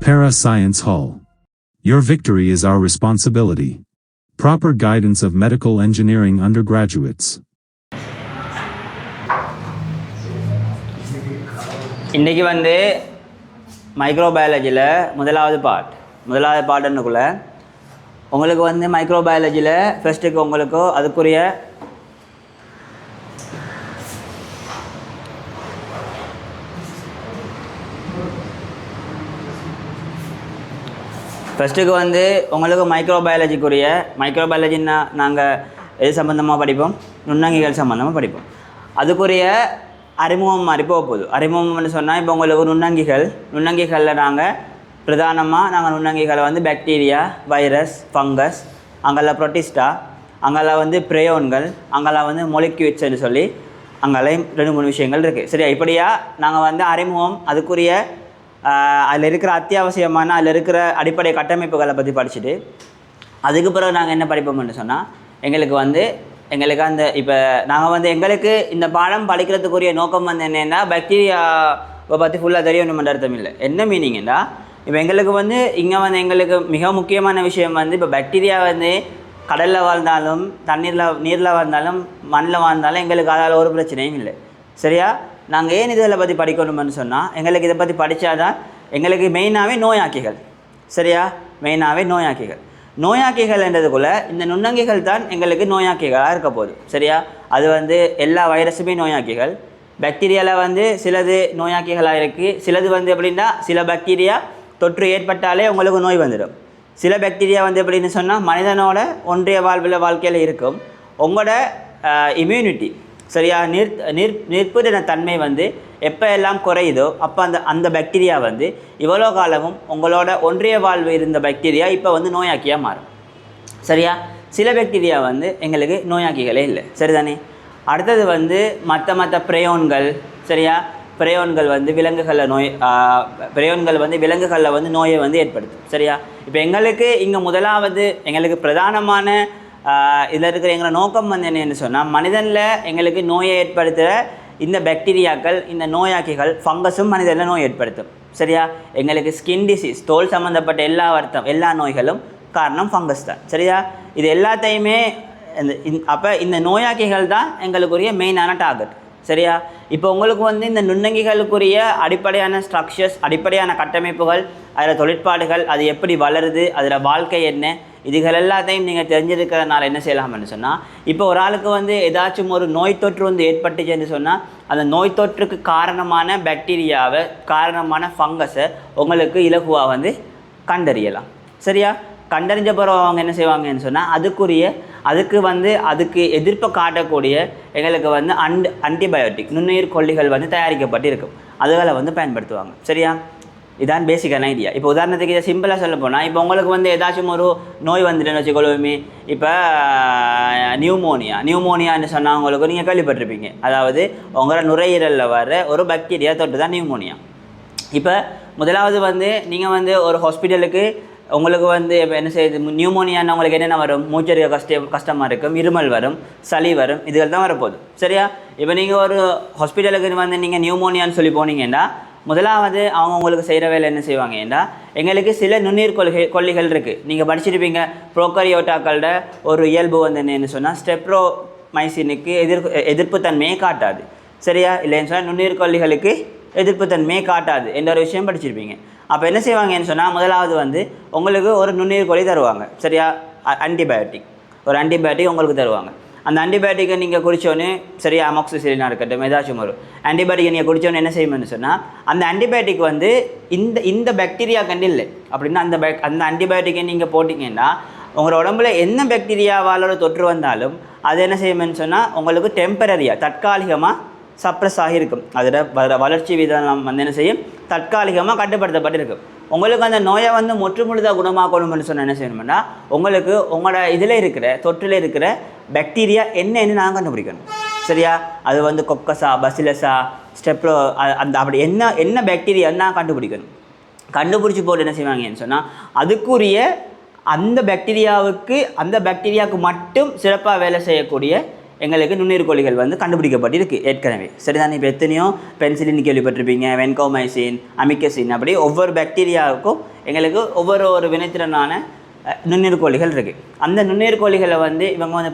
Para Science Hall. Your victory is our responsibility. Proper guidance of medical engineering undergraduates. இன்றைக்கி மைக்ரோபயாலஜியில் முதலாவது பாட்டுன்னுக்குள்ள உங்களுக்கு மைக்ரோபயாலஜியில் ஃபஸ்ட்டுக்கு உங்களுக்கு அதுக்குரிய உங்களுக்கு மைக்ரோபயாலஜின்னா நாங்கள் எது சம்மந்தமாக படிப்போம், நுண்ணங்கிகள் சம்மந்தமாக படிப்போம். அதுக்குரிய அறிமுகம் மாதிரி போகுது. அறிமுகம்னு சொன்னால் இப்போ உங்களுக்கு நுண்ணங்கிகளில் நாங்கள் பிரதானமாக நுண்ணங்கிகளை பாக்டீரியா, வைரஸ், ஃபங்கஸ், அங்கெல்லாம் ப்ரோட்டிஸ்டா, அங்கெல்லாம் பிரயோன்கள், அங்கெல்லாம் மொலிக்யூட்ஸ்ன்னு சொல்லி அங்கெல்லாம் 2-3 விஷயங்கள் இருக்குது. சரியா? இப்படியாக நாங்கள் அறிமுகம், அதுக்குரிய அதில் இருக்கிற அத்தியாவசியமான அதில் இருக்கிற அடிப்படை கட்டமைப்புகளை பற்றி படிச்சுட்டு அதுக்கு பிறகு நாங்கள் என்ன படிப்போம்னு சொன்னால் எங்களுக்கு அந்த இப்போ நாங்கள் எங்களுக்கு இந்த பாடம் படிக்கிறதுக்குரிய நோக்கம் என்னென்னா பாக்டீரியாவை பற்றி ஃபுல்லாக தெரியணும்னு அர்த்தம் இல்லை. என்ன மீனிங்கண்டா, இப்போ எங்களுக்கு இங்கே எங்களுக்கு மிக முக்கியமான விஷயம் இப்போ பாக்டீரியா கடலில் வாழ்ந்தாலும் நீரில் வாழ்ந்தாலும் மண்ணில் வாழ்ந்தாலும் எங்களுக்கு அதால் ஒரு பிரச்சனையும் இல்லை. சரியா? நாங்கள் ஏன் இதில் பற்றி படிக்கணும்னு சொன்னால் எங்களுக்கு இதை பற்றி படித்தாதான் எங்களுக்கு மெயினாகவே நோயாக்கிகள். சரியா? மெயினாகவே நோயாக்கிகள் என்றதுக்குள்ளே இந்த நுண்ணங்கிகள் தான் எங்களுக்கு நோயாக்கிகளாக இருக்க போகுது. சரியா? அது எல்லா வைரஸுமே நோயாக்கிகள். பாக்டீரியாவில் சிலது நோயாக்கிகளாக இருக்குது. சிலது எப்படின்னா சில பாக்டீரியா தொற்று ஏற்பட்டாலே உங்களுக்கு நோய் வந்துடும். சில பாக்டீரியா எப்படின்னு சொன்னால் மனிதனோட ஒன்றிய வாழ்க்கையில் இருக்கும். உங்களோட இம்யூனிட்டி, சரியா, நிற்புதின தன்மை எப்போ எல்லாம் குறையுதோ அப்போ அந்த பாக்டீரியா இவ்வளோ காலமும் உங்களோட ஒன்றிய வாழ்வு இருந்த பாக்டீரியா இப்போ நோயாக்கியாக மாறும். சரியா? சில பாக்டீரியா எங்களுக்கு நோயாக்கிகளே இல்லை. சரிதானே? அடுத்தது மற்ற பிரயோன்கள். சரியா? பிரயோன்கள் விலங்குகளில் நோயை ஏற்படுத்தும். சரியா? இப்போ எங்களுக்கு இங்கே முதலாவது எங்களுக்கு பிரதானமான இதில் இருக்கிற எங்களை நோக்கம் என்னென்னு சொன்னால் மனிதனில் எங்களுக்கு நோயை ஏற்படுத்துகிற இந்த பாக்டீரியாக்கள், இந்த நோயாக்கிகள், ஃபங்கஸும் மனிதனில் நோய் ஏற்படுத்தும். சரியா? எங்களுக்கு ஸ்கின் டிசீஸ், தோல் சம்மந்தப்பட்ட எல்லா நோய்களும் காரணம் ஃபங்கஸ் தான். சரியா? இது எல்லாத்தையுமே அப்போ இந்த நோயாக்கிகள் தான் எங்களுக்குரிய மெயினான டார்கெட். சரியா? இப்போ உங்களுக்கு இந்த நுண்ணங்கிகளுக்குரிய அடிப்படையான ஸ்ட்ரக்சர்ஸ், அடிப்படையான கட்டமைப்புகள், அதில் தொழிற்பாடுகள், அது எப்படி வளருது, அதில் வாழ்க்கை என்ன, இதுகள் எல்லாத்தையும் நீங்கள் தெரிஞ்சிருக்கிறதுனால என்ன செய்யலாம்னு சொன்னால் இப்போ ஒரு ஆளுக்கு ஏதாச்சும் ஒரு நோய் தொற்று ஏற்பட்டுச்சுன்னு சொன்னால் அந்த நோய் தொற்றுக்கு காரணமான பாக்டீரியாவை, காரணமான ஃபங்கஸை உங்களுக்கு இலகுவாக கண்டறியலாம். சரியா? கண்டறிஞ்ச பிறகு அவங்க என்ன செய்வாங்கன்னு சொன்னால் அதுக்கு எதிர்ப்பை காட்டக்கூடிய எங்களுக்கு ஆன்டிபயோட்டிக், நுண்ணுயிர் கொல்லிகள் தயாரிக்கப்பட்டு இருக்கும். அதுகளை பயன்படுத்துவாங்க. சரியா? இதான் பேசிக்கான ஐடியா. இப்போ உதாரணத்துக்கு இதை சிம்பிளாக சொல்ல போனால் இப்போ உங்களுக்கு ஏதாச்சும் ஒரு நோய் வந்துட்டுன்னு வச்சுக்கொள்ளுமே. இப்போ நியூமோனியான்னு சொன்னால் உங்களுக்கு நீங்கள் கேள்விப்பட்டிருப்பீங்க. அதாவது உங்களோட நுரையீரலில் வர ஒரு பாக்டீரியா தொட்டு தான் நியூமோனியா. இப்போ முதலாவது நீங்கள் ஒரு ஹாஸ்பிட்டலுக்கு உங்களுக்கு இப்போ என்ன செய்யுது, நியூமோனியான்னு உங்களுக்கு என்னென்ன வரும், மூச்சரிக்க கஷ்டமாக இருக்கும், இருமல் வரும், சளி வரும், இதுகள் தான் வரப்போகுது. சரியா? இப்போ நீங்கள் ஒரு ஹாஸ்பிட்டலுக்கு நீங்கள் நியூமோனியான்னு சொல்லி போனீங்கன்னா முதலாவது அவங்க உங்களுக்கு செய்கிற வேலை என்ன செய்வாங்கன்னா எங்களுக்கு சில நுண்ணீர் கொல்லிகள் இருக்குது. நீங்கள் படிச்சிருப்பீங்க ப்ரோகாரியோட்டாக்களோட ஒரு இயல்பு என்னென்னு சொன்னால் ஸ்டெப்ரோமைசினுக்கு எதிர்ப்பு தன்மையை காட்டாது. சரியா? இல்லைன்னு சொன்னால் நுண்ணீர் கொல்லிகளுக்கு எதிர்ப்பு தன்மையை காட்டாது என்ற ஒரு விஷயம் படிச்சிருப்பீங்க. அப்போ என்ன செய்வாங்கன்னு சொன்னால் முதலாவது உங்களுக்கு ஒரு நுண்ணீர் கொல்லி தருவாங்க. சரியா? ஒரு ஆன்டிபயோட்டிக் உங்களுக்கு தருவாங்க. அந்த ஆன்டிபயோட்டிக்கை நீங்கள் குடித்தோன்னே, சரியா, அமாக்சிசிலினாக இருக்கட்டும், ஏதாச்சும் ஒரு ஆன்டிபயோட்டிக்கை நீங்கள் குடித்தோன்னே என்ன செய்யணும்னு சொன்னால் அந்த ஆன்டிபயோட்டிக் இந்த பாக்டீரியா கண்டு இல்லை அப்படின்னா அந்த ஆன்டிபயோட்டிக்கை நீங்கள் போட்டிங்கன்னா உங்களோட உடம்புல என்ன பாக்டீரியாவாலோட தொற்று வந்தாலும் அது என்ன செய்யணும்னு சொன்னால் உங்களுக்கு டெம்பரரியாக, தற்காலிகமாக சப்ரஸ் ஆகியிருக்கும். அதோட வளர்ச்சி விதம் என்ன செய்யும், தற்காலிகமாக கட்டுப்படுத்தப்பட்டிருக்கும். உங்களுக்கு அந்த நோயை முற்றுமுழுதாக குணமாக்கணும்னு சொன்னால் என்ன செய்யணும்னா உங்களுக்கு உங்களோட இதில் இருக்கிற தொற்றில் இருக்கிற பாக்டீரியா என்னன்னு நாங்கள் கண்டுபிடிக்கணும். சரியா? அது கொக்கஸா, பசிலஸா, ஸ்டெப்ரோ, அப்படி என்ன பாக்டீரியான்னு நான் கண்டுபிடிச்சி போட்டு என்ன செய்வாங்கன்னு சொன்னால் அதுக்குரிய அந்த பாக்டீரியாவுக்கு மட்டும் சிறப்பாக வேலை செய்யக்கூடிய எங்களுக்கு நுண்ணுயிர் கொல்லிகள் கண்டுபிடிக்கப்பட்டிருக்கு ஏற்கனவே. சரிதானே? இப்போ எத்தனையோ பென்சிலின் கேள்விப்பட்டிருப்பீங்க, வென்கோமைசின், அமிக்கசின், அப்படி ஒவ்வொரு பாக்டீரியாவுக்கும் எங்களுக்கு ஒவ்வொரு வினைத்திறனான நுண்ணுயிர்கோழிகள் இருக்குது. அந்த நுண்ணுயிர்கோழிகளை வந்து இவங்க வந்து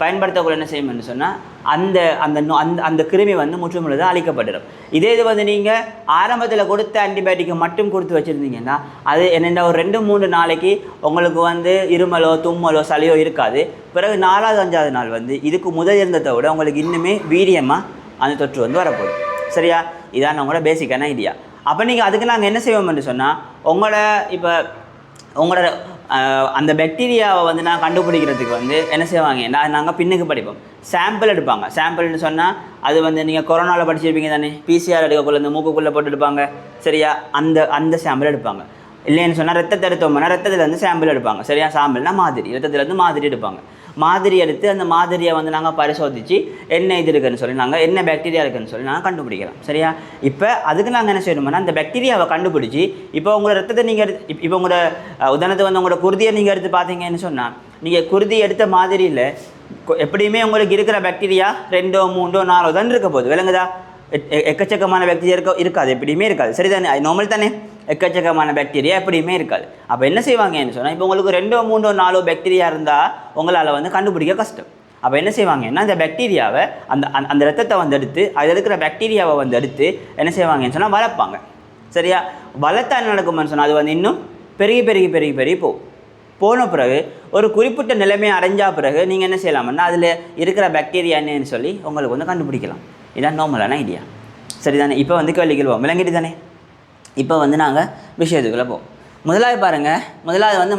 பயன்படுத்தக்குள்ள என்ன செய்யணும்னு சொன்னால் அந்த அந்த அந்த அந்த கிருமி வந்து முற்றுமுழுதாக அழிக்கப்பட்டுடும். இதே இது வந்து நீங்கள் ஆரம்பத்தில் கொடுத்த ஆன்டிபயோட்டிக்கை மட்டும் கொடுத்து வச்சுருந்தீங்கன்னா அது என்னென்ன ஒரு 2-3 நாளைக்கு உங்களுக்கு வந்து இருமலோ தும்மலோ சளியோ இருக்காது. பிறகு 4வது 5வது நாள் வந்து இதுக்கு முதல் இருந்ததை விட உங்களுக்கு இன்னுமே வீரியமாக அந்த தொற்று வந்து வரப்போகுது. சரியா? இதான் உங்களோட பேசிக்கான ஐடியா. அப்போ நீங்கள் அதுக்கு நாங்கள் என்ன செய்வோம்னு சொன்னால் உங்களோட அந்த பாக்டீரியாவை வந்து நான் கண்டுபிடிக்கிறதுக்கு வந்து என்ன செய்வாங்கன்னா நாங்கள் பின்னுக்கு படிப்போம். சாம்பிள் எடுப்பாங்க. சாம்பிள்னு சொன்னால் அது வந்து நீங்கள் கொரோனாவில் படிச்சிருப்பீங்க தானே, பிசிஆர் எடுக்கக்குள்ள இந்த மூக்குக்குள்ளே போட்டு எடுப்பாங்க. சரியா? அந்த சாம்பிள் எடுப்பாங்க. இல்லைன்னு சொன்னால் ரத்தத்தை எடுத்தோம்னா ரத்தத்துலேருந்து சாம்பிள் எடுப்பாங்க. சரியா? சாம்பிள்னா மாதிரி, ரத்தத்துலேருந்து மாதிரி எடுப்பாங்க. மாதிரி எடுத்து அந்த மாதிரியை வந்து நாங்கள் பரிசோதித்து என்ன இது இருக்குன்னு சொல்லி நாங்கள் என்ன பாக்டீரியா இருக்குன்னு சொல்லி நாங்கள் கண்டுபிடிக்கலாம். சரியா? இப்போ அதுக்கு நாங்கள் என்ன செய்யணும்னா அந்த பாக்டீரியாவை கண்டுபிடிச்சி இப்போ உங்களோட ரத்தத்தை நீங்கள் இப்போ உங்களோட உதாரணத்துக்கு வந்து உங்களோட குருதியை நீங்கள் எடுத்து பார்த்தீங்கன்னு சொன்னால் நீங்கள் குருதி எடுத்த மாதிரியில் எப்படியுமே உங்களுக்கு இருக்கிற பாக்டீரியா 2, 3, 4 தான் இருக்க போகுது. விளங்குதா? எக்கச்சக்கமான பாக்டீரியா இருக்காது, எப்படியுமே இருக்காது. சரிதானே? அது நார்மல் தானே? எக்கச்சக்கமான பாக்டீரியா எப்படியுமே இருக்காது. அப்போ என்ன செய்வாங்கன்னு சொன்னால் இப்போ உங்களுக்கு 2, 3, 4 பாக்டீரியா இருந்தால் உங்களால் வந்து கண்டுபிடிக்க கஷ்டம். அப்போ என்ன செய்வாங்கன்னா இந்த பாக்டீரியாவை அந்த ரத்தத்தை வந்து எடுத்து அதில் இருக்கிற பாக்டீரியாவை வந்து எடுத்து என்ன செய்வாங்கன்னு சொன்னால் வளர்ப்பாங்க. சரியா? வளர்த்தா என்ன நடக்கும்னு சொன்னால் அது வந்து இன்னும் பெருகி போன பிறகு ஒரு குறிப்பிட்ட நிலைமையை அடைஞ்சா பிறகு நீங்கள் என்ன செய்யலாம்னா அதில் இருக்கிற பாக்டீரியா என்னன்னு சொல்லி உங்களுக்கு வந்து கண்டுபிடிக்கலாம். இதான் நார்மலான ஐடியா. சரிதானே? இப்போ வந்து கேள்விகள் போவோம். விளங்கிட்டு தானே? இப்போ வந்து நாங்கள் விஷயத்துக்குள்ளே போவோம். முதலாவது பாருங்கள், முதலாவது வந்து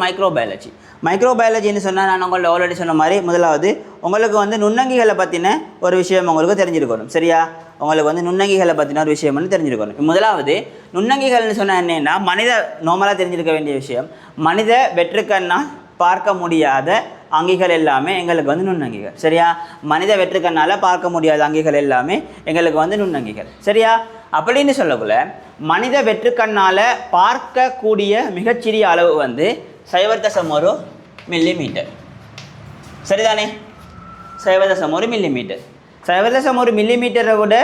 மைக்ரோபயாலஜின்னு சொன்னால் நான் உங்கள்ட்ட ஆல்ரெடி சொன்ன மாதிரி முதலாவது உங்களுக்கு வந்து நுண்ணங்கிகளை பற்றின ஒரு விஷயம் உங்களுக்கு தெரிஞ்சிருக்கணும். சரியா? உங்களுக்கு வந்து நுண்ணங்கிகளை பற்றின ஒரு விஷயம் வந்து தெரிஞ்சிருக்கணும். முதலாவது நுண்ணங்கிகள்னு சொன்னால் என்னென்னா மனித நார்மலாக தெரிஞ்சிருக்க வேண்டிய விஷயம், மனித வெற்றுக்கண்ணால் பார்க்க முடியாத அங்கிகள் எல்லாமே எங்களுக்கு வந்து நுண்ணங்கிகள். சரியா? மனித வெற்றுக்கண்ணால் பார்க்க முடியாத அங்கிகள் எல்லாமே எங்களுக்கு வந்து நுண்ணங்கிகள். சரியா? அப்படின்னு சொல்லக்குள்ள மனித வெற்றுக்கண்ணால் பார்க்கக்கூடிய மிகச்சிறிய அளவு வந்து 0.1 மில்லிமீட்டர். சரிதானே? 0.1 மில்லிமீட்டர். 0.1 மில்லிமீட்டரை விட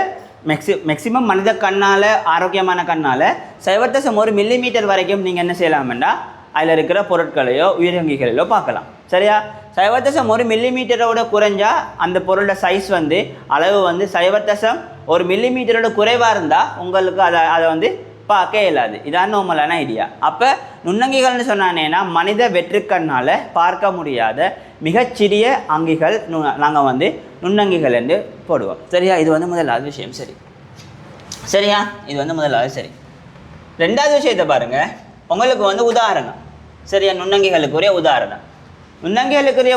மேக்சிமம் மனித கண்ணால் ஆரோக்கியமான கண்ணால் 0.1 மில்லிமீட்டர் வரைக்கும் நீங்கள் என்ன செய்யலாம்னா அதில் இருக்கிற பொருட்களையோ உயிரங்கிகளையோ பார்க்கலாம். சரியா? 0.1 மில்லிமீட்டரோட குறைஞ்சா அந்த பொருளோட சைஸ் வந்து அளவு வந்து 0.1 மில்லிமீட்டரோட குறைவாக இருந்தால் உங்களுக்கு அதை வந்து பார்க்க இயலாது. இதான் நார்மலான ஐடியா. அப்போ நுண்ணங்கிகள்னு சொன்னானேன்னா மனித வெற்றுக்கண்ணால் பார்க்க முடியாத மிகச்சிறிய அங்கிகள் நாங்கள் வந்து நுண்ணங்கிகள் என்று போடுவோம். சரியா? இது வந்து முதலாவது விஷயம். சரியா? இது வந்து முதலாவது. சரி, ரெண்டாவது விஷயத்தை பாருங்கள். உங்களுக்கு வந்து உதாரணம். சரியா? நுண்ணங்கிகளுக்குரிய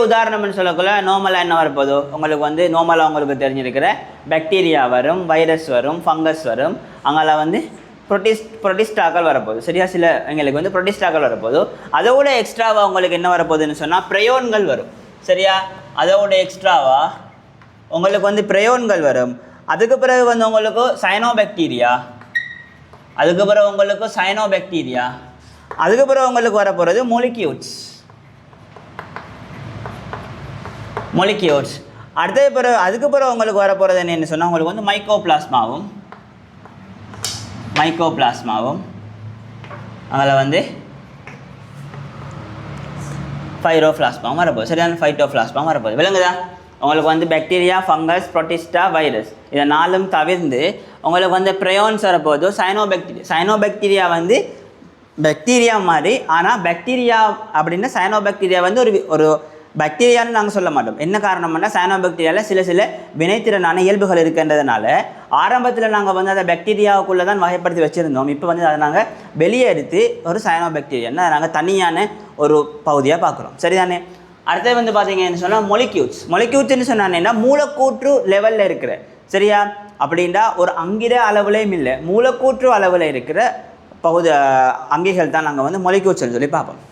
உதாரணம்னு சொல்லக்குள்ள நார்மலாக என்ன வரப்போதோ உங்களுக்கு வந்து நார்மலாக உங்களுக்கு தெரிஞ்சிருக்கிற பாக்டீரியா வரும், வைரஸ் வரும், ஃபங்கஸ் வரும், அங்கே வந்து ப்ரொட்டிஸ்டாக்கள் வரப்போகுது. சரியா? சில எங்களுக்கு வந்து ப்ரொட்டிஸ்டாக்கள் வரப்போகுது. அதோட எக்ஸ்ட்ராவாக உங்களுக்கு என்ன வரப்போகுதுன்னு சொன்னால் பிரயோன்கள் வரும். சரியா? அதோட எக்ஸ்ட்ராவாக உங்களுக்கு வந்து பிரயோன்கள் வரும். அதுக்கு பிறகு வந்து உங்களுக்கு சைனோபாக்டீரியா, அதுக்கு பிறகு உங்களுக்கு வரப்போகிறது மொலிக்யூல்ஸ். அதுக்கு பிறகு உங்களுக்கு வரப்போகிறது என்னன்னு சொன்னால் உங்களுக்கு வந்து மைக்கோபிளாஸ்மாவும் அதில் வந்து ஃபைரோபிளாஸ்மாவும் வரப்போகுது. சரியான? ஃபைட்டோபிளாஸ்மாவும் வரப்போகுது. விளங்குதா? உங்களுக்கு வந்து பாக்டீரியா, ஃபங்கஸ், ப்ரோட்டிஸ்டா, வைரஸ் இதை 4 தவிர்த்து உங்களுக்கு வந்து பிரயோன்ஸ் வரப்போகுது. சைனோபாக்டீரியா வந்து பாக்டீரியா மாதிரி, ஆனால் பாக்டீரியா அப்படின்னா சைனோபாக்டீரியா வந்து ஒரு பாக்டீரியான்னு நாங்கள் சொல்ல மாட்டோம். என்ன காரணம்னா சைனோபாக்டீரியாவில் சில வினைத்திறனான இயல்புகள் இருக்கின்றதுனால ஆரம்பத்தில் நாங்கள் வந்து அதை பாக்டீரியாவுக்குள்ளே தான் வகைப்படுத்தி வச்சுருந்தோம். இப்போ வந்து அதை நாங்கள் வெளியே எடுத்து ஒரு சைனோபாக்டீரியான்னு அதை நாங்கள் தனியான ஒரு பகுதியாக பார்க்குறோம். சரிதானே? அடுத்தது வந்து பார்த்தீங்கன்னு சொன்னால் மொலிக்யூல்ஸ்ன்னு சொன்னாங்கன்னா மூலக்கூற்று லெவலில் இருக்கிற, சரியா? அப்படின்னா ஒரு அங்கிட அளவுலேயும் இல்லை, மூலக்கூற்று அளவில் இருக்கிற அங்கிகள் தான் நாங்கள் வந்து மொலிக்யூல்ஸ்னு சொல்லி பார்ப்போம்.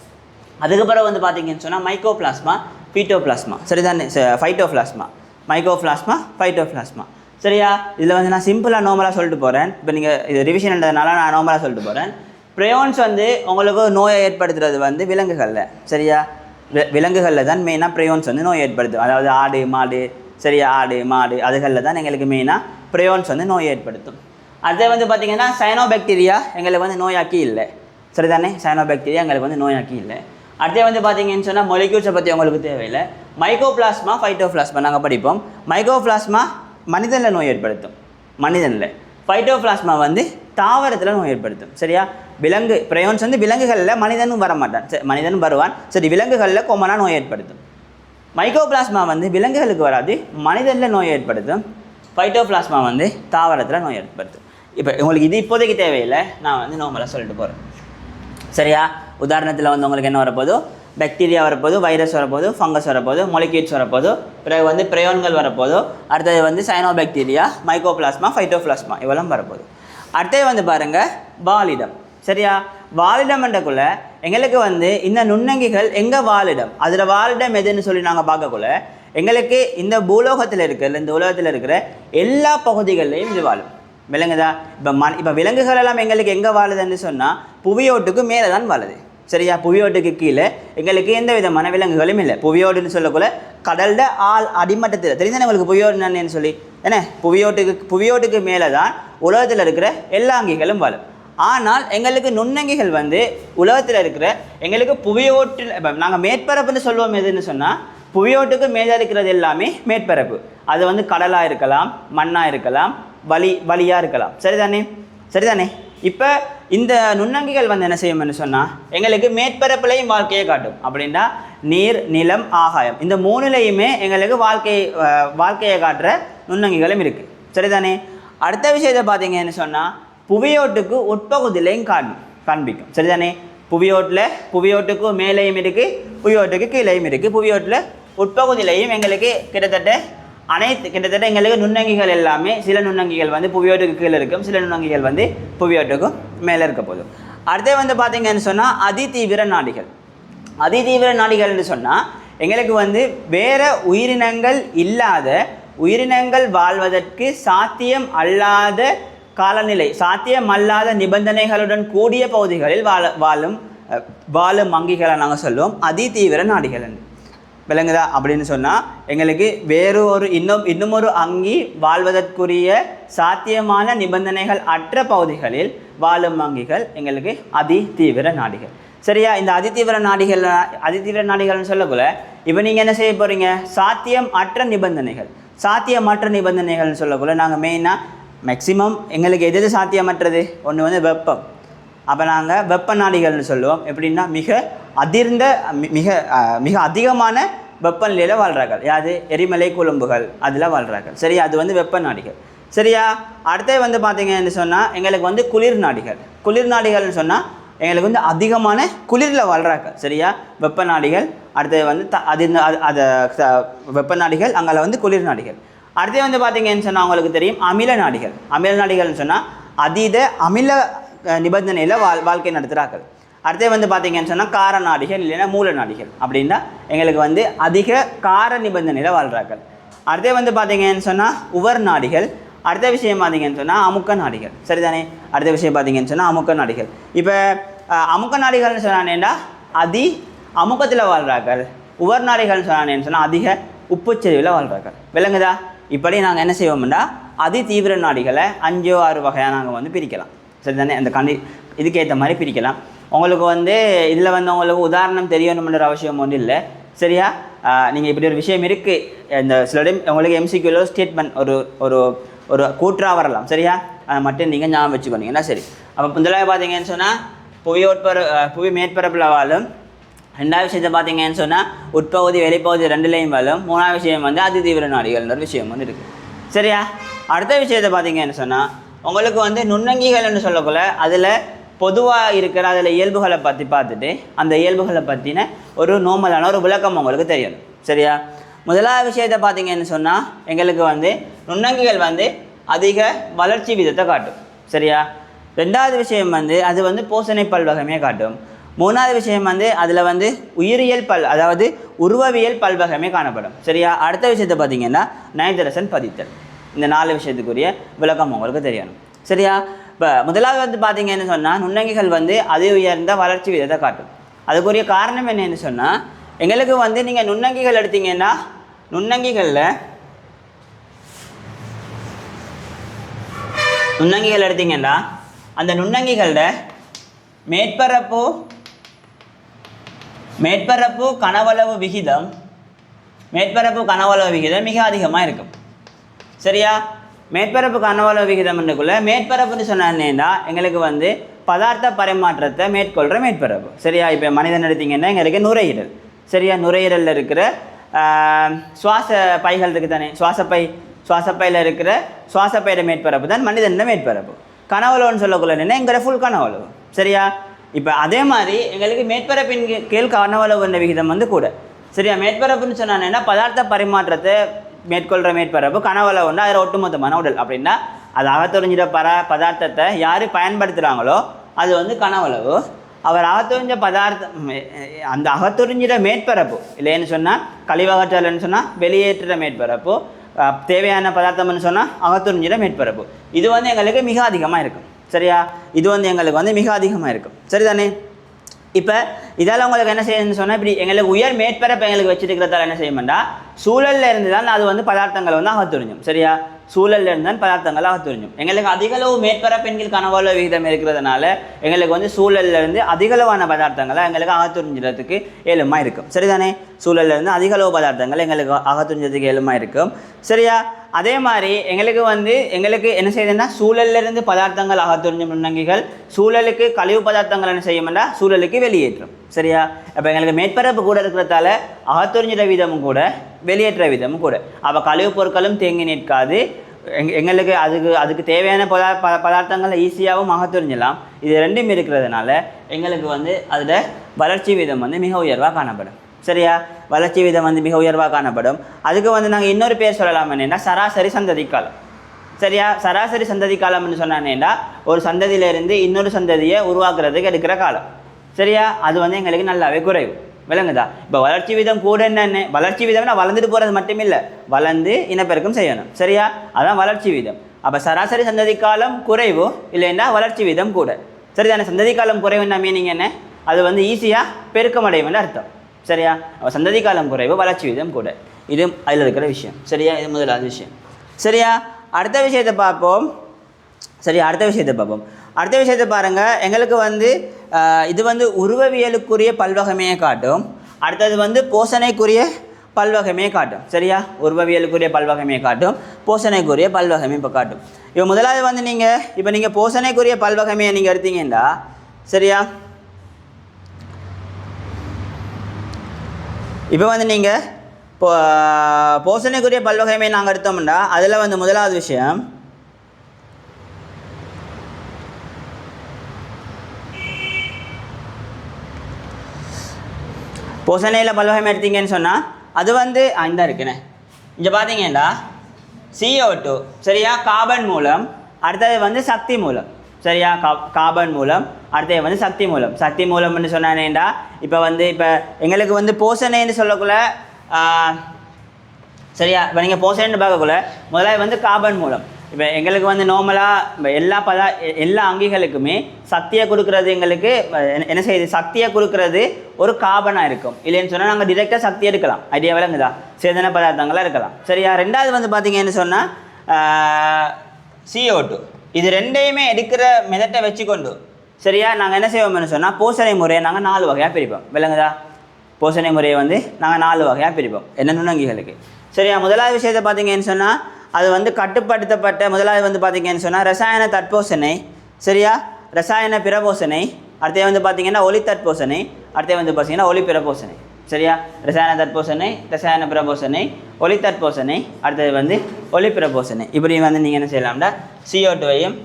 அதுக்கு பிறகு வந்து பார்த்தீங்கன்னு சொன்னால் மைக்கோபிளாஸ்மா, பீட்டோபிளாஸ்மா, சரிதானே? ஃபைட்டோபிளாஸ்மா. சரியா? இதில் வந்து நான் சிம்பிளாக நார்மலாக சொல்லிட்டு போகிறேன். இப்போ நீங்கள் இது ரிவிஷன்ன்றதுனால நான் நார்மலாக சொல்லிட்டு போகிறேன். ப்ரையோன்ஸ் வந்து உங்களுக்கு நோயை ஏற்படுத்துறது வந்து விலங்குகளில். சரியா? விலங்குகளில் தான் மெயினாக ப்ரையோன்ஸ் வந்து நோய் ஏற்படுத்தும். அதாவது ஆடு, மாடு, சரியா? ஆடு, மாடு அதுகளில் தான் எங்களுக்கு மெயினாக ப்ரையோன்ஸ் வந்து நோய் ஏற்படுத்தும். அதை வந்து பார்த்திங்கன்னா சைனோபாக்டீரியா எங்களுக்கு வந்து நோயாக்கி இல்லை. சரிதானே? சயனோபாக்டீரியா எங்களுக்கு வந்து நோயாக்கி இல்லை. அடுத்தே வந்து பார்த்தீங்கன்னு சொன்னால் மொலிக்யூல்ஸை பற்றி உங்களுக்கு தேவையில்லை. மைக்கோபிளாஸ்மா ஃபைட்டோபிளாஸ்மா நாங்கள் படிப்போம். மைக்கோபிளாஸ்மா மனிதனில் நோய் ஏற்படுத்தும், மனிதனில். ஃபைட்டோபிளாஸ்மா வந்து தாவரத்தில் நோய் ஏற்படுத்தும். சரியா? விலங்கு பிரயோன்ஸ் வந்து விலங்குகளில், மனிதனும் வர மாட்டான், மனிதனும் வருவான். சரி, விலங்குகளில் கொமனாக நோய் ஏற்படுத்தும். மைக்கோபிளாஸ்மா வந்து விலங்குகளுக்கு வராது, மனிதனில் நோய் ஏற்படுத்தும். ஃபைட்டோபிளாஸ்மா வந்து தாவரத்தில் நோய் ஏற்படுத்தும். இப்போ உங்களுக்கு இது இப்போதைக்கு தேவையில்லை, நான் வந்து நார்மலாக சொல்லிட்டு போகிறேன். சரியா? உதாரணத்தில் வந்து உங்களுக்கு என்ன வரப்போதோ, பாக்டீரியா வரப்போது, வைரஸ் வரப்போது, ஃபங்கஸ் வரப்போது, மொலிக்யூல்ஸ் வரப்போது, பிறகு வந்து பிரயோன்கள் வரப்போது, அடுத்தது வந்து சயனோபாக்டீரியா, மைக்கோபிளாஸ்மா, ஃபைட்டோபிளாஸ்மா இவெல்லாம் வரப்போகுது. அடுத்தது வந்து பாருங்கள் வாலிடம். சரியா? வாலிடம்ன்றக்குள்ள எங்களுக்கு வந்து இந்த நுண்ணங்கிகள் எங்கள் வாலிடம், அதில் வாலிடம் எதுன்னு சொல்லி நாங்கள் பார்க்கக்குள்ள எங்களுக்கு இந்த பூலோகத்தில் இருக்கிற, இந்த உலகத்தில் இருக்கிற எல்லா பகுதிகள்லையும் இது வாழும். விலங்குதா? இப்போ விலங்குகள் எல்லாம் எங்களுக்கு எங்கே வாழுதுன்னு சொன்னால் புவியோட்டுக்கு மேலே தான் வாழுது. சரியா? புவியோட்டுக்கு கீழே எங்களுக்கு எந்த விதமான விலங்குகளும் இல்லை. புவியோடுன்னு சொல்லக்குள்ள கடல்ட அடிமட்டத்தில் தெரியுதானே உங்களுக்கு புவியோடுன்னு சொல்லி என்ன? புவியோட்டுக்கு மேலே தான் உலகத்தில் இருக்கிற எல்லா அங்கிகளும் வாழும். ஆனால் எங்களுக்கு நுண்ணங்கிகள் வந்து உலகத்தில் இருக்கிற எங்களுக்கு புவியோட்டில், இப்போ நாங்கள் மேற்பரப்புன்னு சொல்லுவோம். எதுன்னு சொன்னால் புவியோட்டுக்கு மேலே இருக்கிறது எல்லாமே மேற்பரப்பு. அது வந்து கடலாக இருக்கலாம், மண்ணாக இருக்கலாம், வலியாக இருக்கலாம். சரிதானே? இப்போ இந்த நுண்ணங்கிகள் வந்து என்ன செய்யும்னு சொன்னால் எங்களுக்கு மேற்பரப்புலையும் வாழ்க்கையை காட்டும். அப்படின்னா நீர், நிலம், ஆகாயம் இந்த மூணுலேயுமே எங்களுக்கு வாழ்க்கையை காட்டுற நுண்ணங்கிகளும் இருக்குது. சரிதானே? அடுத்த விஷயத்தை பார்த்தீங்கன்னு சொன்னால் புவியோட்டுக்கு உட்பகுதியிலையும் காண்பிக்கும். சரிதானே? புவியோட்டுக்கு மேலேயும் இருக்குது, புவியோட்டுக்கு கீழேயும் இருக்குது. புவியோட்டில் உட்பகுதியிலையும் எங்களுக்கு கிட்டத்தட்ட எங்களுக்கு நுண்ணங்கிகள் எல்லாமே, சில நுண்ணங்கிகள் வந்து புவியோட்டுக்கு கீழே இருக்கும், சில நுண்ணங்கிகள் வந்து புவியோட்டுக்கும் மேலே இருக்க போதும். அடுத்தே வந்து பார்த்தீங்கன்னு சொன்னால் அதிதீவிர நாடிகள்னு சொன்னால் எங்களுக்கு வந்து வேறு உயிரினங்கள் வாழ்வதற்கு சாத்தியம் அல்லாத காலநிலை, சாத்தியம் அல்லாத நிபந்தனைகளுடன் கூடிய பகுதிகளில் வாழும் அங்கிகளை நாங்கள் சொல்லுவோம் அதிதீவிர நாடிகள். விளங்குதா? அப்படின்னு சொன்னால் எங்களுக்கு இன்னும் ஒரு அங்கி வாழ்வதற்குரிய சாத்தியமான நிபந்தனைகள் அற்ற பகுதிகளில் வாழும் அங்கிகள் எங்களுக்கு அதிதீவிர நாடிகள். சரியா? இந்த அதிதீவிர நாடிகள்னு சொல்லக்குள்ள இப்போ நீங்கள் என்ன செய்ய போகிறீங்க? சாத்தியமற்ற நிபந்தனைகள்னு சொல்லக்குள்ள நாங்கள் மெயினாக மேக்சிமம் எங்களுக்கு எது சாத்தியமற்றது? ஒன்று வந்து வெப்பம். அப்போ நாங்கள் வெப்ப நாடிகள்னு சொல்லுவோம். எப்படின்னா மிக அதிகமான வெப்பநிலையில் வாழ்கிறார்கள். யாது? எரிமலை குழம்புகள் அதில் வாழ்கிறார்கள். சரியா? அது வந்து வெப்ப நாடிகள். சரியா? அடுத்தது வந்து பார்த்தீங்கன்னு சொன்னால் எங்களுக்கு வந்து குளிர் நாடிகள்னு சொன்னால் எங்களுக்கு வந்து அதிகமான குளிரில் வாழ்கிறாங்க. சரியா? வெப்ப நாடிகள். அடுத்தது வந்து வெப்ப நாடிகள், அங்கே வந்து குளிர் நாடிகள். அடுத்தது வந்து பார்த்தீங்கன்னு சொன்னால் உங்களுக்கு தெரியும் அமில நாடிகள்னு சொன்னால் அதீத அமில நிபந்தனையில் வாழ்க்கை நடத்துகிறார்கள். அடுத்தது வந்து பார்த்தீங்கன்னு சொன்னால் கார நாடிகள் இல்லைன்னா மூல நாடிகள். அப்படின்னா எங்களுக்கு வந்து அதிக கார நிபந்தனையில் வாழ்கிறார்கள். அடுத்தது வந்து பார்த்தீங்கன்னு சொன்னால் உவர் நாடிகள். அடுத்த விஷயம் பார்த்தீங்கன்னு சொன்னால் அமுக்க நாடிகள். சரிதானே? அடுத்த விஷயம் பார்த்தீங்கன்னு சொன்னால் அமுக்க நாடிகள். இப்போ அமுக்க நாடிகள்னு சொன்னானேன்னா அமுக்கத்தில் வாழ்கிறார்கள். உவர் நாடிகள்னு சொன்னால் அதிக உப்புச்சரிவில் வாழ்கிறார்கள். விளங்குதா? இப்படி நாங்கள் என்ன செய்வோம்னா அதிதீவிர நாடிகளை 5-6 வகையாக நாங்கள் வந்து பிரிக்கலாம். சரிதானே? அந்த இதுக்கேற்ற மாதிரி பிரிக்கலாம். உங்களுக்கு வந்து இதில் வந்து உங்களுக்கு உதாரணம் தெரியணும்ன்ற அவசியம் ஒன்றும் இல்லை. சரியா? நீங்கள் இப்படி ஒரு விஷயம் இருக்குது, இந்த சில டைம் உங்களுக்கு எம்சிக்யூல ஸ்டேட்மெண்ட் ஒரு கூற்றாக வரலாம். சரியா? அதை மட்டும் நீங்கள் ஞாபகம் வச்சுக்கோனீங்கன்னா சரி. அப்போ முதலாவது பார்த்தீங்கன்னு சொன்னால் புவி மேற்பரப்பில் வாழும். ரெண்டாவது விஷயத்தை பார்த்தீங்கன்னு சொன்னால் உட்பகுதி வெளிப்பகுதி ரெண்டுலேயும் வாழும். மூணாவது விஷயம் வந்து அதிதீவிர நாடிகள்ன்ற விஷயம் வந்து இருக்குது. சரியா? அடுத்த விஷயத்தை பார்த்தீங்கன்னு சொன்னால் உங்களுக்கு வந்து நுண்ணங்கிகள்னு சொல்லக்குள்ள அதில் பொதுவாக இருக்கிற அதில் இயல்புகளை பார்த்துட்டு அந்த இயல்புகளை பற்றின ஒரு நார்மலான ஒரு விளக்கம் உங்களுக்கு தெரியணும். சரியா? முதலாவது விஷயத்தை பார்த்தீங்கன்னு சொன்னால் எங்களுக்கு வந்து நுண்ணங்கிகள் வந்து அதிக வளர்ச்சி விதத்தை காட்டும். சரியா? ரெண்டாவது விஷயம் வந்து அது வந்து போசனை பல்வகமே காட்டும். மூணாவது விஷயம் வந்து அதில் வந்து உயிரியல் அதாவது உருவவியல் பல்வகமே காணப்படும். சரியா? அடுத்த விஷயத்தை பார்த்தீங்கன்னா நைட்ரசன் பதித்தல். இந்த 4 விஷயத்துக்குரிய விளக்கம் உங்களுக்கு தெரியணும். சரியா? இப்போ முதலாவது வந்து பார்த்தீங்கன்னு சொன்னால் நுண்ணங்கிகள் வந்து அதி உயர்ந்த வளர்ச்சி விதத்தை காட்டும். அதுக்குரிய காரணம் என்னன்னு சொன்னால் எங்களுக்கு வந்து நீங்கள் நுண்ணங்கிகள் எடுத்தீங்கன்னா நுண்ணங்கிகள் எடுத்தீங்கன்னா அந்த நுண்ணங்கிகளில் மேற்பரப்பு கனவளவு விகிதம் மிக அதிகமாக இருக்கும். சரியா? மேற்பரப்பு கனவளவு விகிதம் என்றுக்குள்ள மேற்பரப்புன்னு சொன்னா எங்களுக்கு வந்து பதார்த்த பரிமாற்றத்தை மேற்கொள்கிற மேற்பரப்பு. சரியா? இப்போ மனிதன் எடுத்தீங்கன்னா எங்களுக்கு நுரையீரல். சரியா? நுரையீரலில் இருக்கிற சுவாச பைகள் இருக்குது தானே, சுவாசப்பையில் இருக்கிற சுவாசப்பையோட மேற்பரப்பு தான் மனிதன மேற்பரப்பு. கனவளவுன்னு சொல்லக்குள்ள என்னென்னா எங்களோட ஃபுல் கனவளவு. சரியா? இப்போ அதே மாதிரி எங்களுக்கு மேற்பரப்பின் கீழ் கனவளவு என்ற விகிதம் வந்து கூட. சரியா? மேற்பரப்புன்னு சொன்னா பதார்த்த பரிமாற்றத்தை மேற்கொள்கிற மேற்பரப்பு, கனவளவு வந்து அதில் ஒட்டுமொத்தமான உடல். அப்படின்னா அது அகத்தொறிஞ்சிட பதார்த்தத்தை யார் பயன்படுத்துகிறாங்களோ அது வந்து கனவளவு. அவர் அகத்தொறிஞ்ச பதார்த்தம் அந்த அகத்தொறிஞ்சிட மேற்பரப்பு இல்லைன்னு சொன்னால் கழிவகற்றல்னு சொன்னால் வெளியேற்றுற மேற்பரப்பு, தேவையான பதார்த்தம்னு சொன்னால் அகத்தொறிஞ்சிட மேற்பரப்பு. இது வந்து எங்களுக்கு மிக அதிகமாக இருக்கும். சரியா? இது வந்து எங்களுக்கு வந்து மிக அதிகமாக இருக்கும். சரிதானே? இப்போ இதால் உங்களுக்கு என்ன செய்யணும்னு சொன்னால், இப்படி எங்களுக்கு உயர் மேற்பரப்பு எங்களுக்கு வச்சுருக்கிறதால என்ன செய்யணும்டா, சூழலில் இருந்து தான் அது வந்து பதார்த்தங்களை வந்து அகத்துறிஞ்சும். சரியா? சூழலில் இருந்து தான் பதார்த்தங்கள் அகத்துறிஞ்சும். எங்களுக்கு அதிகளவு மேற்பரப்பின் கனவளவு விகிதம் இருக்கிறதுனால எங்களுக்கு வந்து சூழலில் இருந்து அதிகளவான பதார்த்தங்களை எங்களுக்கு அகத்துறிஞ்சிடறதுக்கு ஏழுமா இருக்கும். சரிதானே? சூழலில் இருந்து அதிகளவு பதார்த்தங்கள் எங்களுக்கு அகத்துறிஞ்சதுக்கு ஏழுமா இருக்கும். சரியா? அதே மாதிரி எங்களுக்கு என்ன செய்யுதுன்னா, சூழலிருந்து பதார்த்தங்கள் அகத்துறிஞ்சும் நுண்ணங்கிகள் சூழலுக்கு கழிவு பதார்த்தங்கள் என்ன செய்யும்னா சூழலுக்கு வெளியேற்றும். சரியா? அப்போ எங்களுக்கு மேற்பரப்பு கூட இருக்கிறதால அகத்துறிஞ்சிட வீதமும் கூட வெளியேற்ற வீதமும் கூட. அப்போ கழிவுப் பொருட்களும் தேங்கி நிற்காது. எங்களுக்கு அதுக்கு தேவையான பதார்த்தங்களை ஈஸியாகவும் அகத்துறிஞ்சலாம். இது ரெண்டும் இருக்கிறதுனால எங்களுக்கு வந்து அதில் வளர்ச்சி வீதம் வந்து மிக உயர்வாக காணப்படும். சரியா? வளர்ச்சி வீதம் வந்து மிக உயர்வாக காணப்படும். அதுக்கு வந்து நாங்கள் இன்னொரு பேர் சொல்லலாம் என்னென்னா சராசரி சந்ததி காலம். சரியா? சராசரி சந்ததி காலம்னு சொன்னானேண்டா ஒரு சந்ததியிலேருந்து இன்னொரு சந்ததியை உருவாக்குறதுக்கு எடுக்கிற காலம். சரியா? அது வந்து எங்களுக்கு நல்லாவே குறைவு. விளங்குதா? இப்போ வளர்ச்சி வீதம் கூட என்னென்ன, வளர்ச்சி வீதம்னா வளர்ந்துட்டு போகிறது மட்டும் இல்லை, வளர்ந்து இனப்பெருக்கம் செய்யணும். சரியா? அதான் வளர்ச்சி வீதம். அப்போ சராசரி சந்ததி காலம் குறைவு இல்லைன்னா வளர்ச்சி வீதம் கூட. சரிதானே? சந்ததி காலம் குறைவுன்னா மீனிங் என்ன? அது வந்து ஈஸியாக பெருக்கம் அடையும்னு அர்த்தம். சரியா? சந்ததி காலம் குறைவு, வளர்ச்சி வீதம் கூட. இது அதில் இருக்கிற விஷயம். சரியா? இது முதலாவது விஷயம். சரியா? அடுத்த விஷயத்தை பார்ப்போம். அடுத்த விஷயத்தை பாருங்கள். எங்களுக்கு வந்து இது வந்து உருவவியலுக்குரிய பல்வகைமையை காட்டும். அடுத்தது வந்து போசனைக்குரிய பல்வகைமையை காட்டும். சரியா? உருவவியலுக்குரிய பல்வகைமையை காட்டும், போசனைக்குரிய பல்வகைமை இப்போ காட்டும். இப்போ முதலாவது வந்து நீங்கள் போசனைக்குரிய பல்வகைமையை நீங்கள் எடுத்தீங்கன்னா, சரியா, இப்போ வந்து நீங்கள் போசனைக்குரிய பல்வகைமை நாங்கள் எடுத்தோம்னா அதில் வந்து முதலாவது விஷயம் போசனையில் பல்வகைமை எடுத்தீங்கன்னு சொன்னால் அது வந்து இந்த இருக்குண்ணே இங்கே பார்த்தீங்கன்னா CO2. சரியா? கார்பன் மூலம். அடுத்தது வந்து சக்தி மூலம். சரியா? கார்பன் மூலம். அடுத்தது வந்து சக்தி மூலம்னு சொன்னானேண்டா இப்போ எங்களுக்கு வந்து போசனைன்னு சொல்லக்குள்ள சரியா? இப்போ நீங்கள் போசனைன்னு பார்க்கக்குள்ள முதல்ல வந்து கார்பன் மூலம். இப்போ எங்களுக்கு வந்து நார்மலாக எல்லா அங்கிகளுக்குமே சக்தியை கொடுக்குறது எங்களுக்கு என்ன செய்யுது, சக்தியை கொடுக்குறது ஒரு கார்பனாக இருக்கும். இல்லைன்னு சொன்னால் நாங்கள் டிரெக்டாக சக்தி எடுக்கலாம். ஐடியா விளங்குதா? சேதன பதார்த்தங்களாக இருக்கலாம். சரியா? ரெண்டாவது வந்து பார்த்தீங்கன்னு சொன்னால் CO2. இது ரெண்டையுமே எடுக்கிற மெதட்டை வச்சுக்கொண்டு சரியா நாங்கள் என்ன செய்வோம்னு சொன்னால் போசனை முறையை நாங்கள் 4 வகையாக பிரிப்போம். விளங்குதா? போசனை முறையை வந்து நாங்கள் 4 வகையாக பிரிப்போம் என்ன நுண்ணங்கிகளுக்கு. சரியா? முதலாவது விஷயத்தை பார்த்தீங்கன்னு சொன்னால் அது வந்து கட்டுப்படுத்தப்பட்ட. முதலாவது வந்து பார்த்தீங்கன்னு சொன்னால் ரசாயன தட்போசனை. சரியா? ரசாயன பிரபோசனை. அடுத்தது வந்து பார்த்தீங்கன்னா ஒளி தட்போசனை. அடுத்தது வந்து பார்த்தீங்கன்னா ஒளி பிரபோசனை. சரியா? ரசாயன தட்போசனை, ரசாயன பிரபோசனை, ஒளி தட்போசனை, அடுத்தது வந்து ஒளி பிரபோசனை. இப்படி வந்து நீங்கள் என்ன செய்யலாம்னா CO2வையும்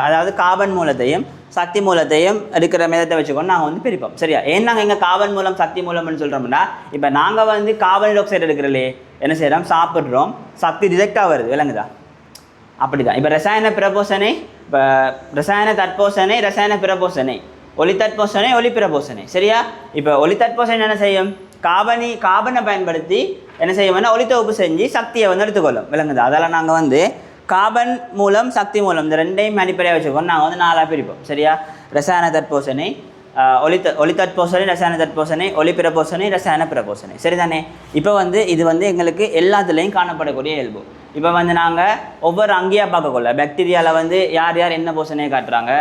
அதாவது கார்பன் மூலத்தையும் சக்தி மூலத்தையும் எடுக்கிற மெதத்தை வச்சுக்கொண்டு நாங்கள் வந்து பிரிப்போம். சரியா? ஏன் நாங்கள் எங்கள் கார்பன் மூலம் சக்தி மூலம்னு சொல்கிறோம்னா இப்போ நாங்கள் வந்து கார்பன் டை ஆக்சைடு எடுக்கிறலே என்ன செய்கிறோம், சாப்பிட்றோம், சக்தி டிரெக்டாக வருது. விளங்குதா? அப்படி தான். இப்போ ரசாயன பிரபோசனை, இப்போ ரசாயன தட்போசனை, ரசாயன பிரபோசனை, ஒளி தட்போசனை, ஒளி பிரபோசனை. சரியா? இப்போ ஒளி தட்போசனை என்ன செய்யும், கார்பனை பயன்படுத்தி என்ன செய்யும்னா ஒளி தொகுப்பு செஞ்சு சக்தியை வந்து எடுத்துக்கொள்ளும். விளங்குதா? அதெல்லாம் நாங்கள் வந்து கார்பன் மூலம் சக்தி மூலம் இந்த ரெண்டையும் அடிப்படையாக வச்சுக்கோங்க நாங்கள் வந்து 4ஆக பிரிப்போம். சரியா? ரசாயன தட்போசனை, ஒளி தட்போசனை, ரசாயன தட்போசனை, ஒளி பிரபோசனை, ரசாயன பிரபோசனை. சரிதானே? இப்போ வந்து இது வந்து எங்களுக்கு எல்லாத்துலேயும் காணப்படக்கூடிய இயல்பு. இப்போ வந்து நாங்கள் ஒவ்வொரு அங்கேயாக பார்க்கக்குள்ள பாக்டீரியாவில் வந்து யார் யார் என்ன போசனையை காட்டுறாங்க,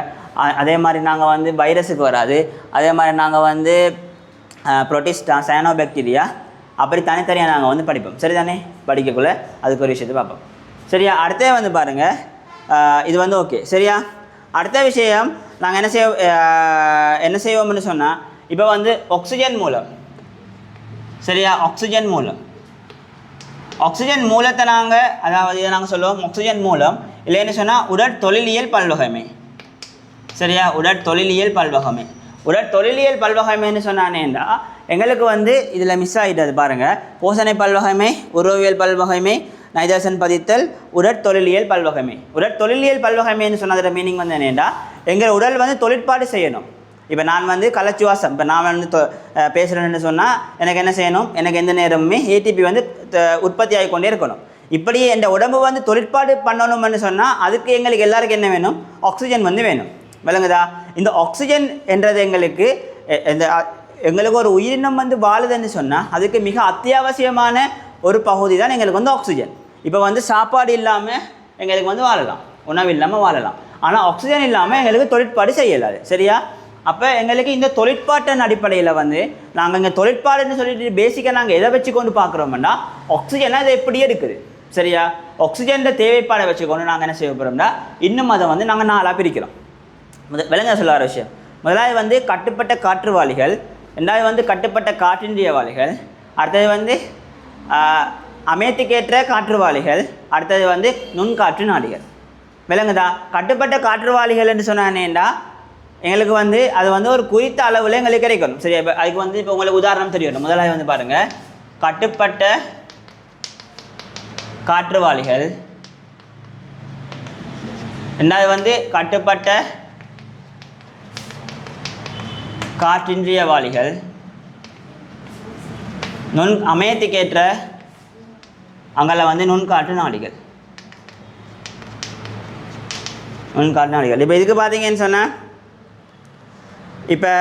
அதே மாதிரி நாங்கள் வந்து வைரஸுக்கு வராது. அதே மாதிரி நாங்கள் வந்து புரோட்டிஸ்டா, சயனோபாக்டீரியா அப்படி தனித்தனியாக நாங்கள் வந்து படிப்போம். சரி தானே? படிக்கக்குள்ளே அதுக்கு ஒரு விஷயத்தை பார்ப்போம். சரியா? அடுத்தே வந்து பாருங்கள், இது வந்து ஓகே. சரியா? அடுத்த விஷயம் நாங்கள் என்ன செய்வோம்னு சொன்னால், இப்போ வந்து ஆக்சிஜன் மூலம், சரியா, ஆக்சிஜன் மூலத்தை நாங்கள், அதாவது இதை நாங்கள் சொல்லுவோம் ஆக்சிஜன் மூலம். இல்லைன்னு சொன்னால் உடற்தொழிலியல் பல்வகைமை. சரியா? உடற்தொழிலியல் பல்வகைமைன்னு சொன்னானேண்டா எங்களுக்கு வந்து இதில் மிஸ் ஆகிட்டது பாருங்கள். போசனை பல்வகைமை, உருவியல் பல்வகைமை, நைதரசன் பதித்தல், உடற்தொழிலியல் பல்வகைமைன்னு சொன்னதோட மீனிங் வந்து என்னென்னா, எங்கள் உடல் வந்து தொழிற்பாடு செய்யணும். இப்போ நான் வந்து கலச்சுவாசம், இப்போ நான் வந்து பேசுகிறேன்னு சொன்னால் எனக்கு என்ன செய்யணும், எனக்கு எந்த நேரமுமே ஏடிபி வந்து உற்பத்தி ஆகிக்கொண்டே இருக்கணும். இப்படி இந்த உடம்பு வந்து தொழிற்பாடு பண்ணணும்னு சொன்னால் அதுக்கு எங்களுக்கு எல்லாருக்கும் என்ன வேணும், ஆக்சிஜன் வந்து வேணும். விளங்குதா? இந்த ஆக்சிஜன் என்றது எங்களுக்கு ஒரு உயிரினம் வந்து வாழுதுன்னு சொன்னால் அதுக்கு மிக அத்தியாவசியமான ஒரு பகுதி தான் எங்களுக்கு வந்து ஆக்சிஜன். இப்போ வந்து சாப்பாடு இல்லாமல் எங்களுக்கு வந்து வாழலாம், உணவு இல்லாமல் வாழலாம். ஆனால் ஆக்சிஜன் இல்லாமல் எங்களுக்கு தொழிற்பாடு செய்யலாது. சரியா? அப்போ எங்களுக்கு இந்த தொழிற்பாட்டின் அடிப்படையில் வந்து நாங்கள் இங்கே தொழிற்பாடுன்னு சொல்லிட்டு பேசிக்காக நாங்கள் எதை வச்சு கொண்டு பார்க்குறோம்னா ஆக்சிஜனாக இது எப்படியே இருக்குது. சரியா? ஆக்சிஜன் தேவைப்பாடை வச்சுக்கொண்டு நாங்கள் என்ன செய்ய போகிறோம்னா இன்னும் அதை வந்து நாங்கள் 4ஆக பிரிக்கிறோம். விலங்க சொல்ல வர விஷயம், முதலாவது வந்து கட்டுப்பட்ட காற்றுவாளிகள், ரெண்டாவது வந்து கட்டுப்பட்ட காற்றின்றியவாளிகள், அடுத்தது வந்து அமையத்துக்கேற்ற காற்றுவாளிகள், அடுத்தது வந்து நுண்காற்று நாடிகள். விளங்குதா? கட்டுப்பட்ட காற்றுவாளிகள் என்று சொன்னானேண்டா எங்களுக்கு வந்து அது வந்து ஒரு குறித்த அளவில் எங்களுக்கு கிடைக்கணும். சரி, இப்போ அதுக்கு வந்து இப்போ உங்களுக்கு உதாரணம் தெரியணும். முதலாவது வந்து பாருங்கள், கட்டுப்பட்ட காற்றுவாளிகள், ரெண்டாவது வந்து கட்டுப்பட்ட காற்றின்றியவாளிகள், அமையத்துக்கேற்ற அங்கே வந்து நுண்காற்று நாடிகள். இப்போ இதுக்கு பார்த்தீங்கன்னு சொன்னால், இப்போ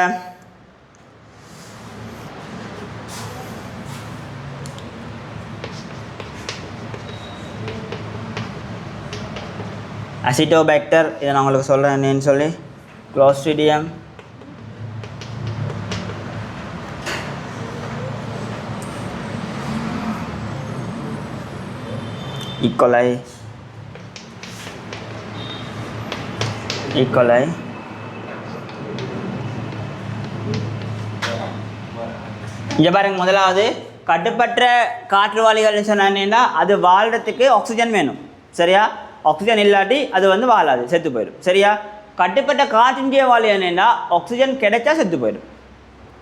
அசிட்டோபாக்டர், இதை நான் உங்களுக்கு சொல்கிறேன் என்னன்னு சொல்லி, க்ளோஸ்ட்ரிடியம், ஈக்கோலை, இங்கே பாருங்க, முதலாவது கட்டுப்பட்ட காற்றுவாளிகள்னு சொன்னா அது வாழ்கிறதுக்கு ஆக்சிஜன் வேணும். சரியா? ஆக்சிஜன் இல்லாட்டி அது வந்து வாழாது, செத்து போயிடும். சரியா? கட்டுப்பட்ட காற்றின்றியவாளி என்னென்னா ஆக்சிஜன் கிடைச்சா செத்து போயிடும்.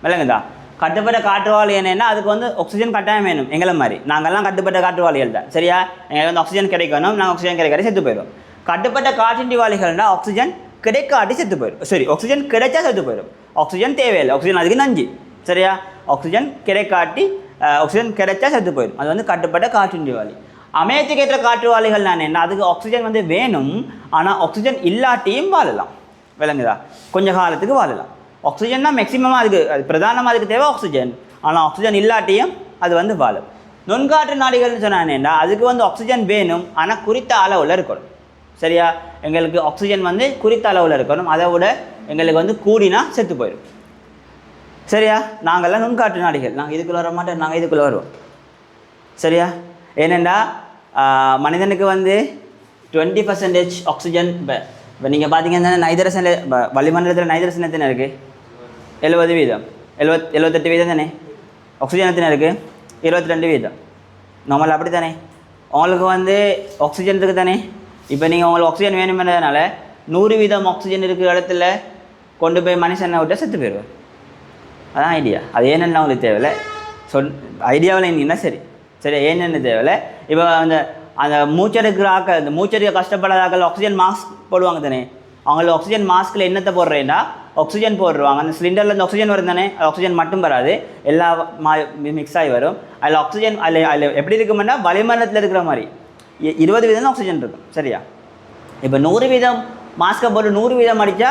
விளங்குதா? கட்டுப்பட்ட காற்றுவாளி என்னென்னா அதுக்கு வந்து ஆக்சிஜன் கட்டாயம் வேணும். எங்களை மாதிரி நாங்கள்லாம் கட்டுப்பட்ட காற்றுவாளிகள் தான். சரியா? எங்களுக்கு வந்து ஆக்சிஜன் கிடைக்கணும், நாங்கள் ஆக்சிஜன் கிடைக்காட்டி செத்து போயிடும். கட்டுப்பட்ட காற்றின்றியவாளிகள்னால் ஆக்சிஜன் கிடைக்காட்டி செத்து போயிடும். சரி, ஆக்சிஜன் கிடைச்சா செத்து போயிடும். ஆக்சிஜன் தேவையில்லை, ஆக்சிஜன் அதுக்கு நஞ்சு. சரியா? ஆக்சிஜன் கிடைச்சா செத்து போயிடும். அது வந்து கட்டுப்பட்ட காற்றின்றியவாளி. அமையத்துக்கேற்ற காற்றுவாளிகள் நான் என்ன, அதுக்கு ஆக்சிஜன் வந்து வேணும், ஆனால் ஆக்சிஜன் இல்லாட்டியும் வாழலாம். விளங்குதா? கொஞ்சம் காலத்துக்கு வாழலாம். ஆக்சிஜன்னா மேக்சிமமாக அது பிரதானமாக அதுக்கு தேவை ஆக்சிஜன், ஆனால் ஆக்சிஜன் இல்லாட்டியும் அது வந்து வாழும். நுண்காற்று நாடிகள்னு சொன்னானேன்னா அதுக்கு வந்து ஆக்சிஜன் வேணும், ஆனால் குறித்த அளவில் இருக்கணும். சரியா? எங்களுக்கு ஆக்சிஜன் வந்து குறித்த அளவில் இருக்கணும், அதை விட எங்களுக்கு வந்து கூடினா செத்து போயிடும். சரியா? நாங்கள்லாம் நுண்காற்று நாடிகள், நாங்கள் இதுக்குள்ளே வர மாட்டோம், நாங்கள் இதுக்குள்ளே வருவோம். சரியா? ஏனெண்டா மனிதனுக்கு வந்து 20% ஆக்சிஜன். இப்போ நீங்கள் பார்த்தீங்கன்னா நைதரசன், வளிமண்டலத்தில் நைதரசன் எத்தனை இருக்குது? 70%. 78% தானே. ஆக்சிஜன் எத்தனை இருக்குது? 22%. நார்மல் அப்படி தானே. உங்களுக்கு வந்து ஆக்சிஜன் இருக்குது தானே. இப்போ நீங்கள் உங்களுக்கு ஆக்சிஜன் வேணுமென்றதுனால 100% ஆக்சிஜன் இருக்கிற இடத்துல கொண்டு போய் மனுஷனை விட்டால் செத்து போயிடுவார். அதான் ஐடியா. அது ஏன்னு உங்களுக்கு தேவையில்லை, ஐடியாவில் இருந்தீங்கன்னா சரி. சரி, ஏன்னு தேவையில்லை. இப்போ அந்த மூச்செடுக்கிற ஆக்கள், இந்த மூச்செடுக்க கஷ்டப்படாத ஆக்கள் ஆக்சிஜன் மாஸ்க் போடுவாங்க தானே. அவங்களுக்கு ஆக்சிஜன் மாஸ்கில் என்னத்தை போடுறேன்னா ஆக்சிஜன் போடுவாங்க. அந்த சிலிண்டரில் இந்த ஆக்சிஜன் வரும் தானே, ஆக்சிஜன் மட்டும் வராது, எல்லா மிக்ஸ் ஆகி வரும். அதில் ஆக்சிஜன் அதில் எப்படி இருக்குமென்னா வளிமண்டலத்தில் இருக்கிற மாதிரி 20% ஆக்சிஜன் இருக்கும். சரியா? இப்போ 100% மாஸ்கை போட்டு 100% அடித்தா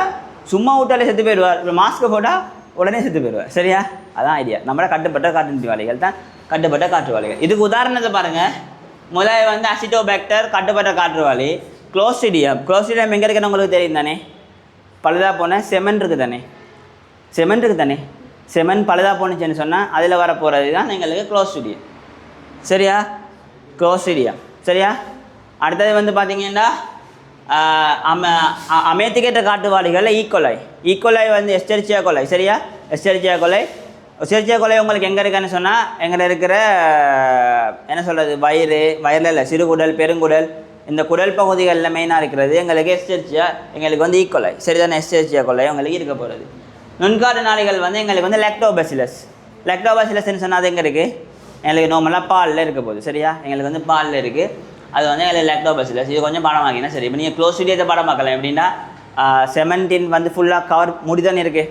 சும்மா விட்டாலே செத்து போயிடுவார். இப்போ மாஸ்கை போட்டால் உடனே செத்து போயிடுவார். சரியா? அதான் ஐடியா. நம்மளோட கட்டுப்பட்ட காற்றுவாளிகள் தான் கட்டுப்பட்ட காற்றுவாளிகள். இதுக்கு உதாரணத்தை பாருங்கள். முதல்ல வந்து அசிட்டோபாக்டர் கட்டுப்பட்ட காற்றுவாளி. க்ளோஸ்ட்ரிடியம் எங்கே இருக்குன்னு உங்களுக்கு தெரியும் தானே. பழுதாக போன செமன் இருக்குது தானே, செமன் இருக்குது தானே, செமன் பழுதாக போணுச்சுன்னு சொன்னால் அதில் வர போகிறது தான் எங்களுக்கு க்ளோஸ்ட்ரிடியம். சரியா, க்ளோஸ்ட்ரிடியம். சரியா, அடுத்தது வந்து பார்த்தீங்கன்னா அமேத்திகேட்ட காட்டுவாளிகளில் ஈக்கோலை வந்து எஸ்டெரிச்சியா கொலை. சரியா, எஸ்டெரிச்சியா கொலை உங்களுக்கு எங்கே இருக்குன்னு சொன்னால் எங்கே இருக்கிற என்ன சொல்கிறது வயிறில் இல்லை, சிறுகுடல் பெருங்குடல் இந்த குடல் பகுதிகளில் மெயினாக இருக்கிறது எங்களுக்கு எஸ்டெரிச்சியா, எங்களுக்கு வந்து ஈக்கோலை. சரிதானே, எஸ்டெரிச்சியா கொலை உங்களுக்கு இருக்க போகிறது. நுண்காடு நாளிகள் வந்து எங்களுக்கு வந்து லாக்டோபாசிலஸ்ன்னு சொன்னால் அது எங்கே இருக்குது, எங்களுக்கு நார்மலாக பாலில் இருக்க போகுது. சரியா, எங்களுக்கு வந்து பாலில் இருக்குது, அது வந்து எங்களுக்கு லாக்டோபாசிலஸ். இது கொஞ்சம் பாடமாக்கினா சரி. இப்போ நீங்கள் க்ளோஸ்ட்ரிடியத்தை பாடமாக்கலாம் எப்படின்னா செமன்டின் வந்து ஃபுல்லாக கவர் மூடி தானே இருக்குது.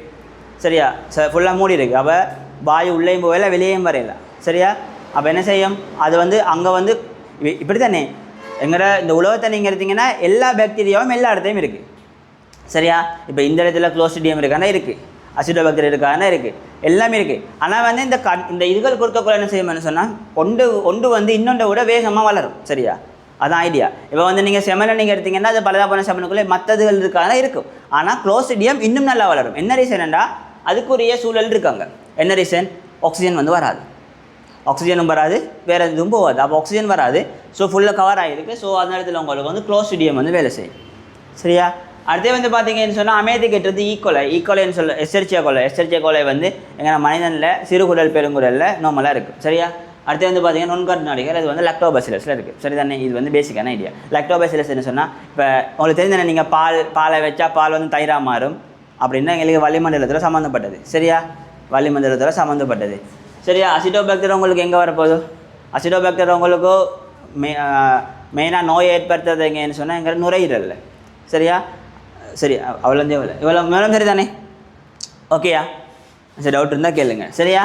சரியா, ஃபுல்லாக மூடி இருக்குது. அப்போ வாயு உள்ளேயும் போகல வெளியேயும் வரையில. சரியா, அப்போ என்ன செய்யும், அது வந்து அங்கே வந்து இப்படி தானே எங்களோட இந்த உலகத்தை நீங்கள் எடுத்தீங்கன்னா எல்லா பாக்டீரியாவும் எல்லா இடத்தையும் இருக்குது. சரியா, இப்போ இந்த இடத்துல க்ளோஸ்ட்ரிடியம் இருக்கானா இருக்குது, அசிடோபாக்டீரியா இருக்கானா இருக்குது, எல்லாமே இருக்குது. ஆனால் வந்து இந்த இதுகள் கொடுக்கக்குள்ள என்ன செய்யணும்னு சொன்னால் ஒன்று வந்து இன்னொன்றை விட வேகமாக வளரும். சரியா, அதான் ஐடியா. இப்போ வந்து நீங்கள் செமனை நீங்கள் எடுத்தீங்கன்னா அது பலதா போன செமனுக்குள்ளே மற்றதுகள் இருக்காங்க இருக்கும். ஆனால் க்ளோஸ்ட்ரிடியம் இன்னும் நல்லா வளரும். என்ன ரீசன்டா அதுக்குரிய சூழல் இருக்காங்க. என்ன ரீசன், ஆக்சிஜன் வந்து வராது, ஆக்சிஜனும் வராது, வேறு எதுவும் போகாது. அப்போ ஆக்சிஜன் வராது, ஸோ ஃபுல்லாக கவர் ஆகிருக்கு. ஸோ அந்த இடத்துல உங்களுக்கு வந்து க்ளோஸ்ட்ரிடியம் வந்து வேலை செய்யும். சரியா, அடுத்தே வந்து பார்த்தீங்கன்னு சொன்னால் அமேத்திகேட்டது ஈக்கோலைன்னு சொல்ல எஸ்டெரிச்சியா கொலை வந்து எங்கள் மனிதனில் சிறுகுடல் பெருங்குடலில் நார்மலாக இருக்குது. சரியா, அடுத்து வந்து பார்த்தீங்கன்னா நுண்காட்டு நாளிகள் அது வந்து லாக்டோபாசிலஸில் இருக்குது. சரி தானே, இது வந்து பேசிக்கான ஐடியா. லாக்டோபாசிலஸ்ன்னு சொன்னால் இப்போ உங்களுக்கு தெரிஞ்ச நீங்கள் பாலை வச்சா பால் வந்து தயிராக மாறும் அப்படின்னா எங்களுக்கு வளிமண்டலத்தில் சம்மந்தப்பட்டது. சரியா, வளிமண்டலத்தில் சம்மந்தப்பட்டது. சரியா, அசிடோபாக்டீரியா உங்களுக்கு எங்கே வரப்போகுது, அசிடோபாக்டீரியா உங்களுக்கு மெயினாக நோயை ஏற்படுத்துறது எங்கேன்னு சொன்னால் எங்கள் நுரையீரலில். சரியா, சரி அவ்வளோ இவ்வளோ மேலும் சரி தானே, ஓகேயா, சரி டவுட் இருந்தால் கேளுங்க. சரியா,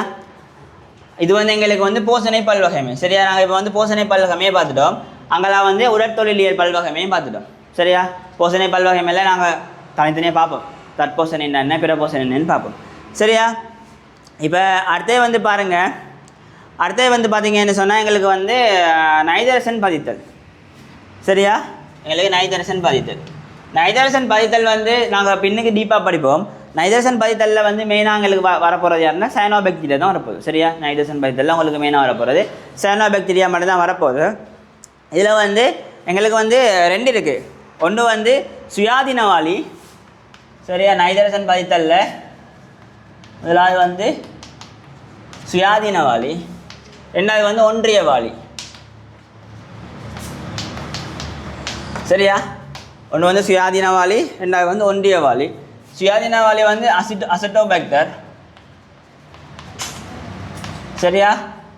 இது வந்து எங்களுக்கு வந்து போசனை பல்வகைமை. சரியா, நாங்கள் இப்போ வந்து போசனை பல்வகைமையை பார்த்துட்டோம், அங்கெல்லாம் வந்து உடற்தொழிலியல் பல்வகைமையும் பார்த்துட்டோம். சரியா, போசனை பல்வகைமையில் நாங்கள் தனித்தனியாக பார்ப்போம், தற்போசனை என்ன பிற போசனை என்னன்னு பார்ப்போம். சரியா, இப்போ அடுத்தே வந்து பாருங்கள், அடுத்தே வந்து பார்த்தீங்கன்னு சொன்னால் எங்களுக்கு வந்து நைதரசன் பதித்தல். சரியா, எங்களுக்கு நைதரசன் பதித்தல் வந்து நாங்கள் பின்னுக்கு டீப்பாக படிப்போம். நைதரசன் பதித்தலில் வந்து மெயினாக எங்களுக்கு வரப்போகிறது யாருன்னா சயனோபாக்டீரியா தான் வரப்போகுது. சரியா, நைதரசன் பதித்தலில் உங்களுக்கு மெயினாக வரப்போகிறது சயனோபாக்டீரியா மட்டும் தான் வரப்போகுது. இதில் வந்து எங்களுக்கு வந்து ரெண்டு இருக்குது, ஒன்று வந்து சுயாதீனவாளி. சரியா, நைதரசன் பதித்தலில் முதலாவது வந்து சுயாதீனவாளி, ரெண்டாவது வந்து ஒன்றியவாளி. சரியா, ஒன்று வந்து சுயாதீனவாளி, ரெண்டாவது வந்து ஒன்றியவாளி. சுயாதீனவாளி வந்து அசிட்டோபாக்டர். சரியா,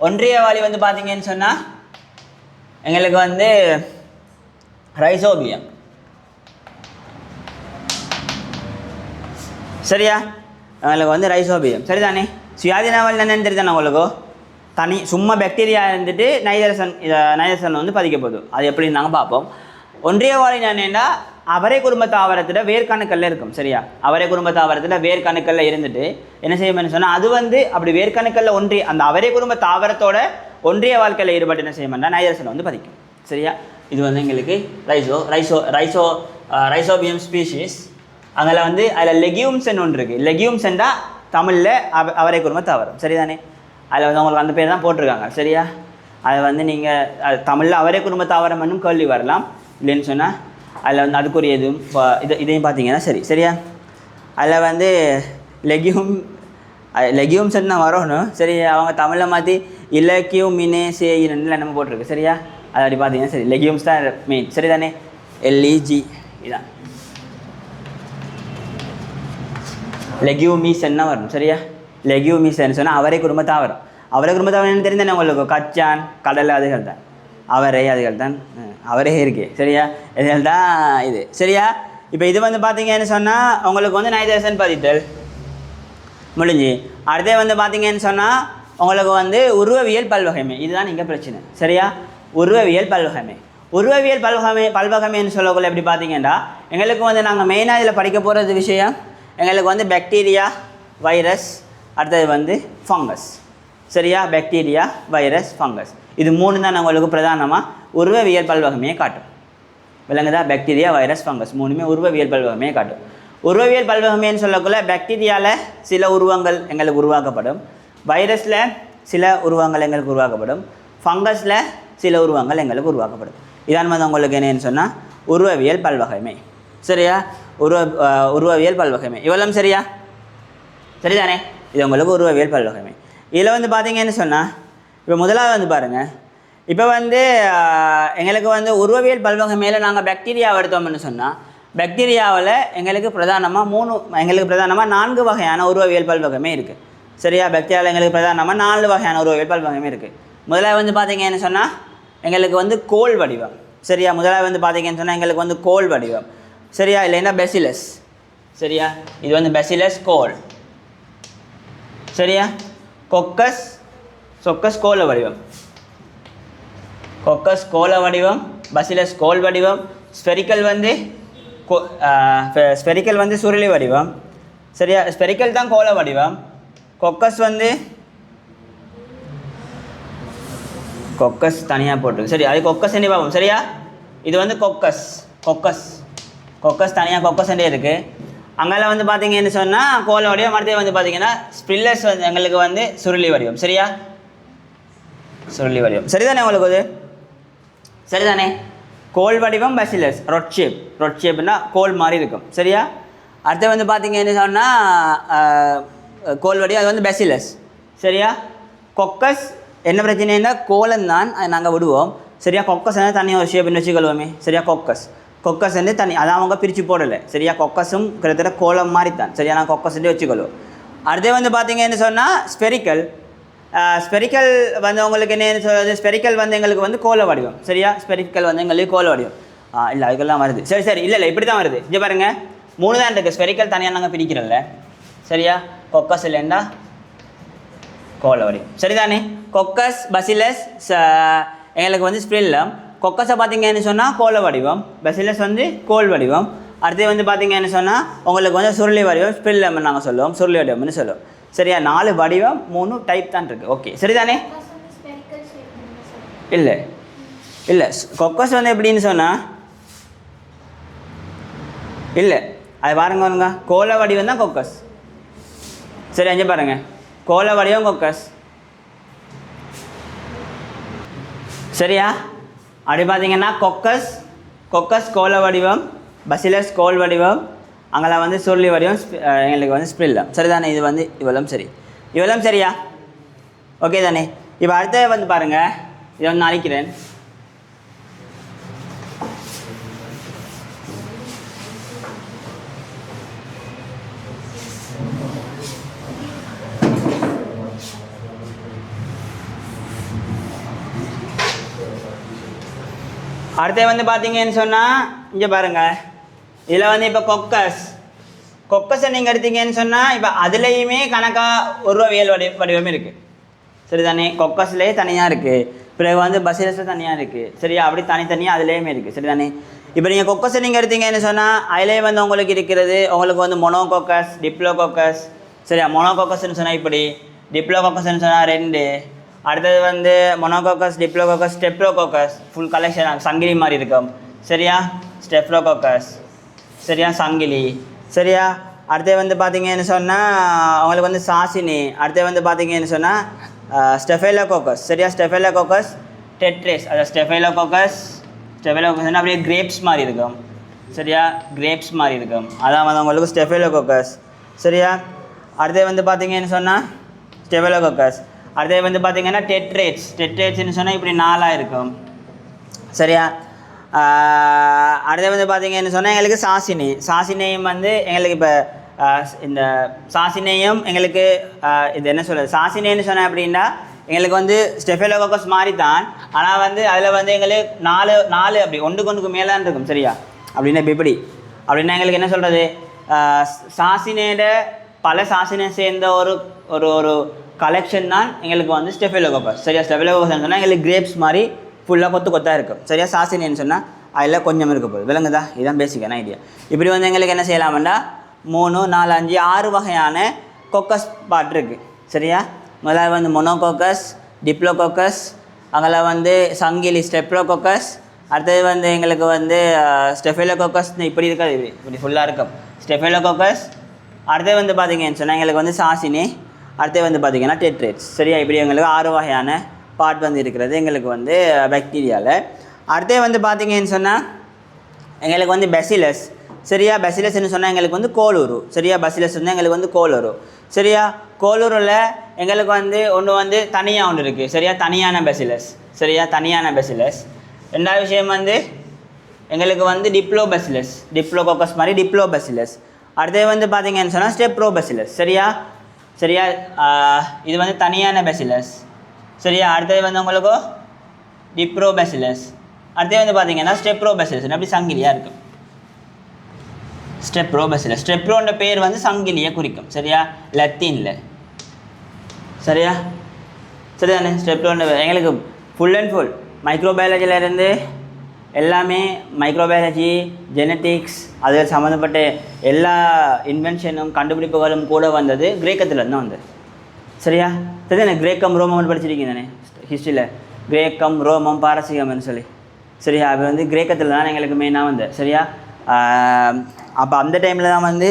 ஒன்றியவாளி வந்து பார்த்தீங்கன்னு சொன்னால் எங்களுக்கு வந்து ரைசோபியம். சரியா, எங்களுக்கு வந்து ரைசோபியம். சரிதானே, சுயாதீனவாளி என்னன்னு தெரியுதானே உங்களுக்கு, தனி சும்மா பாக்டீரியா இருந்துட்டு நைதரசன் வந்து பதிக்க போகுது. அது எப்படின்னு நாங்கள் பார்ப்போம். ஒன்றியவாளி என்னென்னா அவரை குடும்ப தாவரத்தில் வேர்க்கணுக்களில் இருக்கும். சரியா, அவரை குடும்ப தாவரத்தில் வேர்க்கணுக்களில் இருந்துட்டு என்ன செய்யும்னு சொன்னால் அது வந்து அப்படி வேர்க்கணுக்களில் ஒன்றிய அந்த அவரை குடும்ப தாவரத்தோட ஒன்றிய வாழ்க்கையில் ஈடுபட்டு என்ன செய்யும்னா நைதரசன் வந்து பதிக்கும். சரியா, இது வந்து எங்களுக்கு ரைசோபியம் ஸ்பீஷீஸ். அதில் வந்து அதில் லெகியூம்ஸ்ன்னு ஒன்று இருக்குது. லெகியூம்ஸ்ன்றா தமிழில் அவரை குடும்ப தாவரம். சரிதானே, அதில் வந்து அவங்களுக்கு அந்த பேர் தான் போட்டிருக்காங்க. சரியா, அதை வந்து நீங்கள் தமிழில் அவரை குடும்ப தாவரம் என்னும் கேள்வி வரலாம். இல்லைன்னு சொன்னால் அதில் வந்து அதுக்குரிய இதுவும் இதையும் பார்த்தீங்கன்னா சரி. சரியா, அதில் வந்து லெகியூம்ஸ்ன்னு தான் வரணும். சரி, அவங்க தமிழில் மாற்றி இலக்கியூமினேசேயின்னு நம்ம போட்டிருக்கு. சரியா, அது அப்படி பார்த்தீங்கன்னா சரி, லெகியூம்ஸ் தான் மெயின். சரி தானே, LEG இதான் லெகியூமிஸ்ன்னு வரணும். சரியா, லெகியூமிஸ்ன்னு சொன்னால் அவரை குடும்ப தாவரம். அவரை குடும்ப தாவரம் என்ன தெரிந்தானே உங்களுக்கு, கச்சான் கடலை அதுகள் தான், அவரை அதுகள் தான், அவரே இருக்கு. சரியா, இதுகள் தான் இது. சரியா, இப்போ இது வந்து பார்த்தீங்கன்னு சொன்னால் உங்களுக்கு வந்து நைதரசன் பதித்தல் முடிஞ்சு. அடுத்தே வந்து பார்த்தீங்கன்னு சொன்னால் உங்களுக்கு வந்து உருவவியல் பல்வகைமை. இதுதான் இங்கே பிரச்சனை. சரியா, உருவவியல் பல்வகைமைன்னு சொல்லக்குள்ள எப்படி பார்த்தீங்கன்னா எங்களுக்கு வந்து நாங்கள் மெயினாக இதில் படிக்க போகிறது விஷயம் எங்களுக்கு வந்து பாக்டீரியா, வைரஸ், அடுத்தது வந்து ஃபங்கஸ். சரியா, பாக்டீரியா, வைரஸ், ஃபங்கஸ், இது மூணு தான் உங்களுக்கு பிரதானமாக உருவவியல் பல்வகைமையை காட்டும். விளங்குதா, பாக்டீரியா, வைரஸ், ஃபங்கஸ் மூணுமே உருவவியல் பல்வகைமையை காட்டும். உருவவியல் பல்வகைமைன்னு சொல்லக்குள்ள பாக்டீரியாவில் சில உருவங்கள் எங்களுக்கு உருவாக்கப்படும், வைரஸில் சில உருவங்கள் எங்களுக்கு உருவாக்கப்படும், ஃபங்கஸில் சில உருவங்கள் எங்களுக்கு உருவாக்கப்படும். இதான் வந்து உங்களுக்கு என்னன்னு சொன்னால் உருவவியல் பல்வகைமை. சரியா? உருவவியல் பல்வகைமை இவ்வளவு சரியா? சரிதானே? இது உங்களுக்கு உருவவியல் பல்வகைமை. இதில் வந்து பார்த்தீங்கன்னு சொன்னால் இப்போ முதலாவது வந்து பாருங்கள், இப்போ வந்து எங்களுக்கு வந்து உருவவியல் பல்வகைமையில் நாங்கள் பாக்டீரியாவை எடுத்தோம்னு சொன்னால் பாக்டீரியாவில் எங்களுக்கு பிரதானமாக 4 வகையான உருவவியல் பல்வகைமை இருக்குது. சரியா? பாக்டீரியாவில் எங்களுக்கு பிரதானமாக 4 வகையான உருவவியல் பல்வகைமை இருக்குது. முதலாவது வந்து பார்த்தீங்கன்னு சொன்னால் எங்களுக்கு வந்து கோல் வடிவம். சரியா? முதலாவது வந்து பார்த்தீங்கன்னு சொன்னால் எங்களுக்கு வந்து கோல் வடிவம். சரியா? இல்லைன்னா பெசிலஸ். சரியா? இது வந்து பெசிலஸ் கோல். சரியா? சொக்கஸ் கோல வடிவம், கொக்கஸ் கோல வடிவம், பசிலஸ் கோல் வடிவம், ஸ்பெரிக்கல் வந்து சுருளி வடிவம். சரியா? ஸ்பெரிக்கல் தான் கோல வடிவம். கொக்கஸ் தனியாக போட்டுருக்கு. சரி, அது கொக்கஸ் என்ன பார்ப்போம். சரியா? இது வந்து கொக்கஸ் தனியாக கொக்கஸ் இருக்குது. அங்கே வந்து பார்த்தீங்கன்னு சொன்னால் கோல வடிவம். அடுத்தது வந்து பார்த்தீங்கன்னா ஸ்பில்லர்ஸ் வந்து எங்களுக்கு வந்து சுருளி வடிவம். சரியா? சுருளி வடிவம் சரிதானே உங்களுக்கு? அது சரிதானே? கோல் வடிவம் பசிலஸ் ரொட் ஷேப்னா கோல் மாதிரி இருக்கும். சரியா? அடுத்து வந்து பார்த்தீங்கன்னு சொன்னால் கோல் வடிவம், அது வந்து பெசிலஸ். சரியா? கொக்கஸ் என்ன பிரச்சனைன்னா கோலம் தான் நாங்கள் விடுவோம். சரியா? கொக்கஸ் வந்து தனியாக ஒரு ஷேப்னு வச்சுக்கொள்வோமே. சரியா? கொக்கஸ் வந்து தனி, அதை அவங்க பிரித்து போடலை. சரியா? கொக்கஸும் கிட்டத்தட்ட கோலம் மாதிரி தான். சரியா? நான் கொக்கஸ்ன்னு வச்சுக்கொள்வோம். அடுத்து வந்து பார்த்தீங்கன்னு சொன்னால் ஸ்பெரிக்கல் வந்து உங்களுக்கு என்ன சொல்கிறது, ஸ்பெரிக்கல் வந்து எங்களுக்கு வந்து கோல வடிவம். சரியா? ஸ்பெரிக்கல் வந்து எங்களுக்கு கோல வடிவம். இல்லை அதுக்கெல்லாம் வருது. சரி இல்லை இப்படி தான் வருது. இங்கே பாருங்கள் 3 தான் இருக்குது. ஸ்பெரிக்கல் தனியாக நாங்கள் பிரிக்கிறோம்ல. சரியா? கொக்கஸ் இல்லைண்டா கோல வடிவம். சரிதானே? கொக்கஸ் பசிலஸ் எங்களுக்கு வந்து ஸ்பிரில்லம். கொக்கஸை பார்த்தீங்கன்னு சொன்னால் கோல வடிவம், பசிலஸ் வந்து கோல் வடிவம். அடுத்து வந்து பார்த்தீங்கன்னு சொன்னால் உங்களுக்கு வந்து சுருளி வடிவம், ஸ்பிரில்லம்னு நாங்கள் சொல்லுவோம், சுருளி வடிவம்னு சொல்லுவோம். சரியா? 4 வடிவம் 3 டைப் தான் இருக்குது. ஓகே சரிதானே? இல்லை கொக்கஸ் வந்து எப்படின்னு சொன்னால் இல்லை, அது பாருங்க கோல வடிவம் தான் கொக்கஸ். சரி, அஞ்சு பாருங்கள், கோல வடிவம் கொக்கஸ். சரியா? அப்படி பார்த்தீங்கன்னா கொக்கஸ் கோல வடிவம், பசிலஸ் கோல் வடிவம், அங்கே வந்து சுருளி வடிவம், எங்களுக்கு வந்து ஸ்பிரில்லம். சரிதானே? இது வந்து இவ்வளவு சரி. இவ்வளவு சரியா? ஓகே தானே? இப்போ அடுத்த வந்து பாருங்கள், இதை வந்து அழிக்கிறேன். அடுத்து வந்து பார்த்தீங்கன்னு சொன்னால் இங்கே பாருங்கள், இதில் வந்து இப்போ கொக்கஸை நீங்கள் எடுத்தீங்கன்னு சொன்னால் இப்போ அதுலேயுமே கணக்காக உருவவியல் வடிவம் இருக்குது. சரிதானே? கொக்கஸ்லேயே தனியாக இருக்குது, பிறகு வந்து பசிலஸில் தனியாக இருக்குது. சரியா? அப்படி தனித்தனியாக அதுலேயுமே இருக்குது. சரிதானே? இப்போ நீங்கள் கொக்கஸை நீங்கள் எடுத்தீங்கன்னு சொன்னால் அதிலே வந்து உங்களுக்கு இருக்கிறது, உங்களுக்கு வந்து மொனோகோக்கஸ், டிப்ளோகோக்கஸ். சரியா? மொனோகோக்கஸ்ன்னு சொன்னால் இப்படி, டிப்ளோகோக்கஸ்ன்னு சொன்னால் 2. அடுத்தது வந்து மொனோகோக்கஸ், டிப்ளோகோக்கஸ், ஸ்டெப்ளோகோக்கஸ், ஃபுல் கலெக்ஷன் சங்கிலி மாதிரி இருக்கும். சரியா? ஸ்டெப்ளோகோக்கஸ். சரியா? சங்கிலி. சரியா? அடுத்து வந்து பார்த்தீங்கன்னு சொன்னால் அவங்களுக்கு வந்து சாசினி. அடுத்து வந்து பார்த்தீங்கன்னு சொன்னால் ஸ்டெஃபைலோகோக்கஸ். சரியா? ஸ்டெஃபைலோகோக்கஸ் டெட்ரேஸ். அது ஸ்டெஃபைலோகோக்கஸ் அப்படியே கிரேப்ஸ் மாதிரி இருக்கும். சரியா? கிரேப்ஸ் மாதிரி இருக்கும், அதான் வந்து அவங்களுக்கு ஸ்டெஃபைலோகோக்கஸ். சரியா? அடுத்து வந்து பார்த்தீங்கன்னு சொன்னால் ஸ்டெஃபைலோகோக்கஸ். அடுத்து வந்து பார்த்தீங்கன்னா டெட்ரேட்ஸ்ன்னு சொன்னால் இப்படி 4 இருக்கும். சரியா? அடுத்து வந்து பார்த்தீங்கன்னு சொன்னால் எங்களுக்கு சாசினேயம் வந்து எங்களுக்கு இப்போ இந்த சாசினேயம் எங்களுக்கு இது என்ன சொல்கிறது, சாசினேன்னு சொன்னேன் அப்படின்னா எங்களுக்கு வந்து ஸ்டெஃபைலோகோக்கஸ் மாதிரி தான், ஆனால் வந்து அதில் வந்து எங்களுக்கு 4 அப்படி ஒன்றுக்கு மேலான்னு இருக்கும். சரியா? அப்படின்னா இப்படி அப்படின்னா எங்களுக்கு என்ன சொல்கிறது, சாசினேட பல சாசினை சேர்ந்த ஒரு ஒரு ஒரு கலெக்ஷன் தான் எங்களுக்கு வந்து ஸ்டெஃபைலோகோக்கஸ். சரியா? ஸ்டெஃபைலோகோக்கஸ் சொன்னால் எங்களுக்கு கிரேப்ஸ் மாதிரி ஃபுல்லாக கொத்தாக இருக்கும். சரியா? சாசினேன்னு சொன்னால் அதில் கொஞ்சம் இருக்க போகுது. விளங்குதா? இதுதான் பேசிக்கான ஐடியா. இப்படி வந்து எங்களுக்கு என்ன செய்யலாம்டா 3, 4, 5, 6 வகையான கொக்கஸ் பாட் இருக்குது. சரியா? முதல்ல வந்து மொனோகோக்கஸ், டிப்ளோகோக்கஸ், அங்கே வந்து சங்கிலி ஸ்டெப்ளோகோக்கஸ், அடுத்தது வந்து எங்களுக்கு வந்து ஸ்டெஃபைலோகோக்கஸ் இப்படி இருக்காது, இப்படி ஃபுல்லாக இருக்கும் ஸ்டெஃபைலோகோக்கஸ். அடுத்தது வந்து பார்த்தீங்கன்னு சொன்னால் எங்களுக்கு வந்து சாசினி. அடுத்தது வந்து பார்த்திங்கன்னா டெட்ரேட்ஸ். சரியா, இப்படி எங்களுக்கு 6 வகையான பார்ட் வந்து இருக்கிறது எங்களுக்கு வந்து பாக்டீரியாவில். அடுத்தது வந்து பார்த்திங்கன்னு சொன்னால் எங்களுக்கு வந்து பெசிலஸ். சரியா, பெசிலஸ்ன்னு சொன்னால் எங்களுக்கு வந்து கோளூரு. சரியா, பெசிலஸ் வந்து எங்களுக்கு வந்து கோளூரு. சரியா, கோளூரில் எங்களுக்கு வந்து ஒன்று வந்து தனியாக ஒன்று இருக்குது. சரியா, தனியான பெசிலஸ். சரியா, தனியான பெசிலஸ். ரெண்டாவது விஷயம் வந்து எங்களுக்கு வந்து டிப்ளோபெசிலஸ், டிப்ளோகோக்கஸ் மாதிரி டிப்ளோபெசிலஸ். அடுத்தது வந்து பார்த்தீங்கன்னு சொன்னால் ஸ்டெப்ரோபெசிலஸ். சரியா, சரியா, இது வந்து தனியான பெசிலஸ். சரியா, அடுத்தது வந்து உங்களுக்கு டிப்ரோபெசிலஸ். அடுத்தது வந்து பார்த்தீங்கன்னா ஸ்டெப்ரோபெசிலஸ். அப்படி சங்கிலியாக இருக்கும் ஸ்டெப்ரோபெசிலஸ். ஸ்டெப்ரோன்ற பேர் வந்து சங்கிலியை குறிக்கும். சரியா, லத்தீனில். சரியா, சரிதானே. ஸ்டெப்ரோன்ற எங்களுக்கு ஃபுல் அண்ட் ஃபுல் மைக்ரோபயாலஜிலேருந்து எல்லாமே மைக்ரோபயாலஜி, ஜெனட்டிக்ஸ், அது சம்மந்தப்பட்ட எல்லா இன்வென்ஷனும் கண்டுபிடிப்புகளும் கூட வந்தது கிரேக்கத்துலேருந்து தான் வந்தது. சரியா, சரிதானே. கிரேக்கம் ரோமம் படிச்சிருக்கீங்க தானே ஹிஸ்ட்ரியில், கிரேக்கம் ரோமம் பாரசீகம்னு சொல்லி. சரியா, அது வந்து கிரேக்கத்தில் தான் எங்களுக்கு மெயினாக வந்தது. சரியா, அப்போ அந்த டைமில் தான் வந்து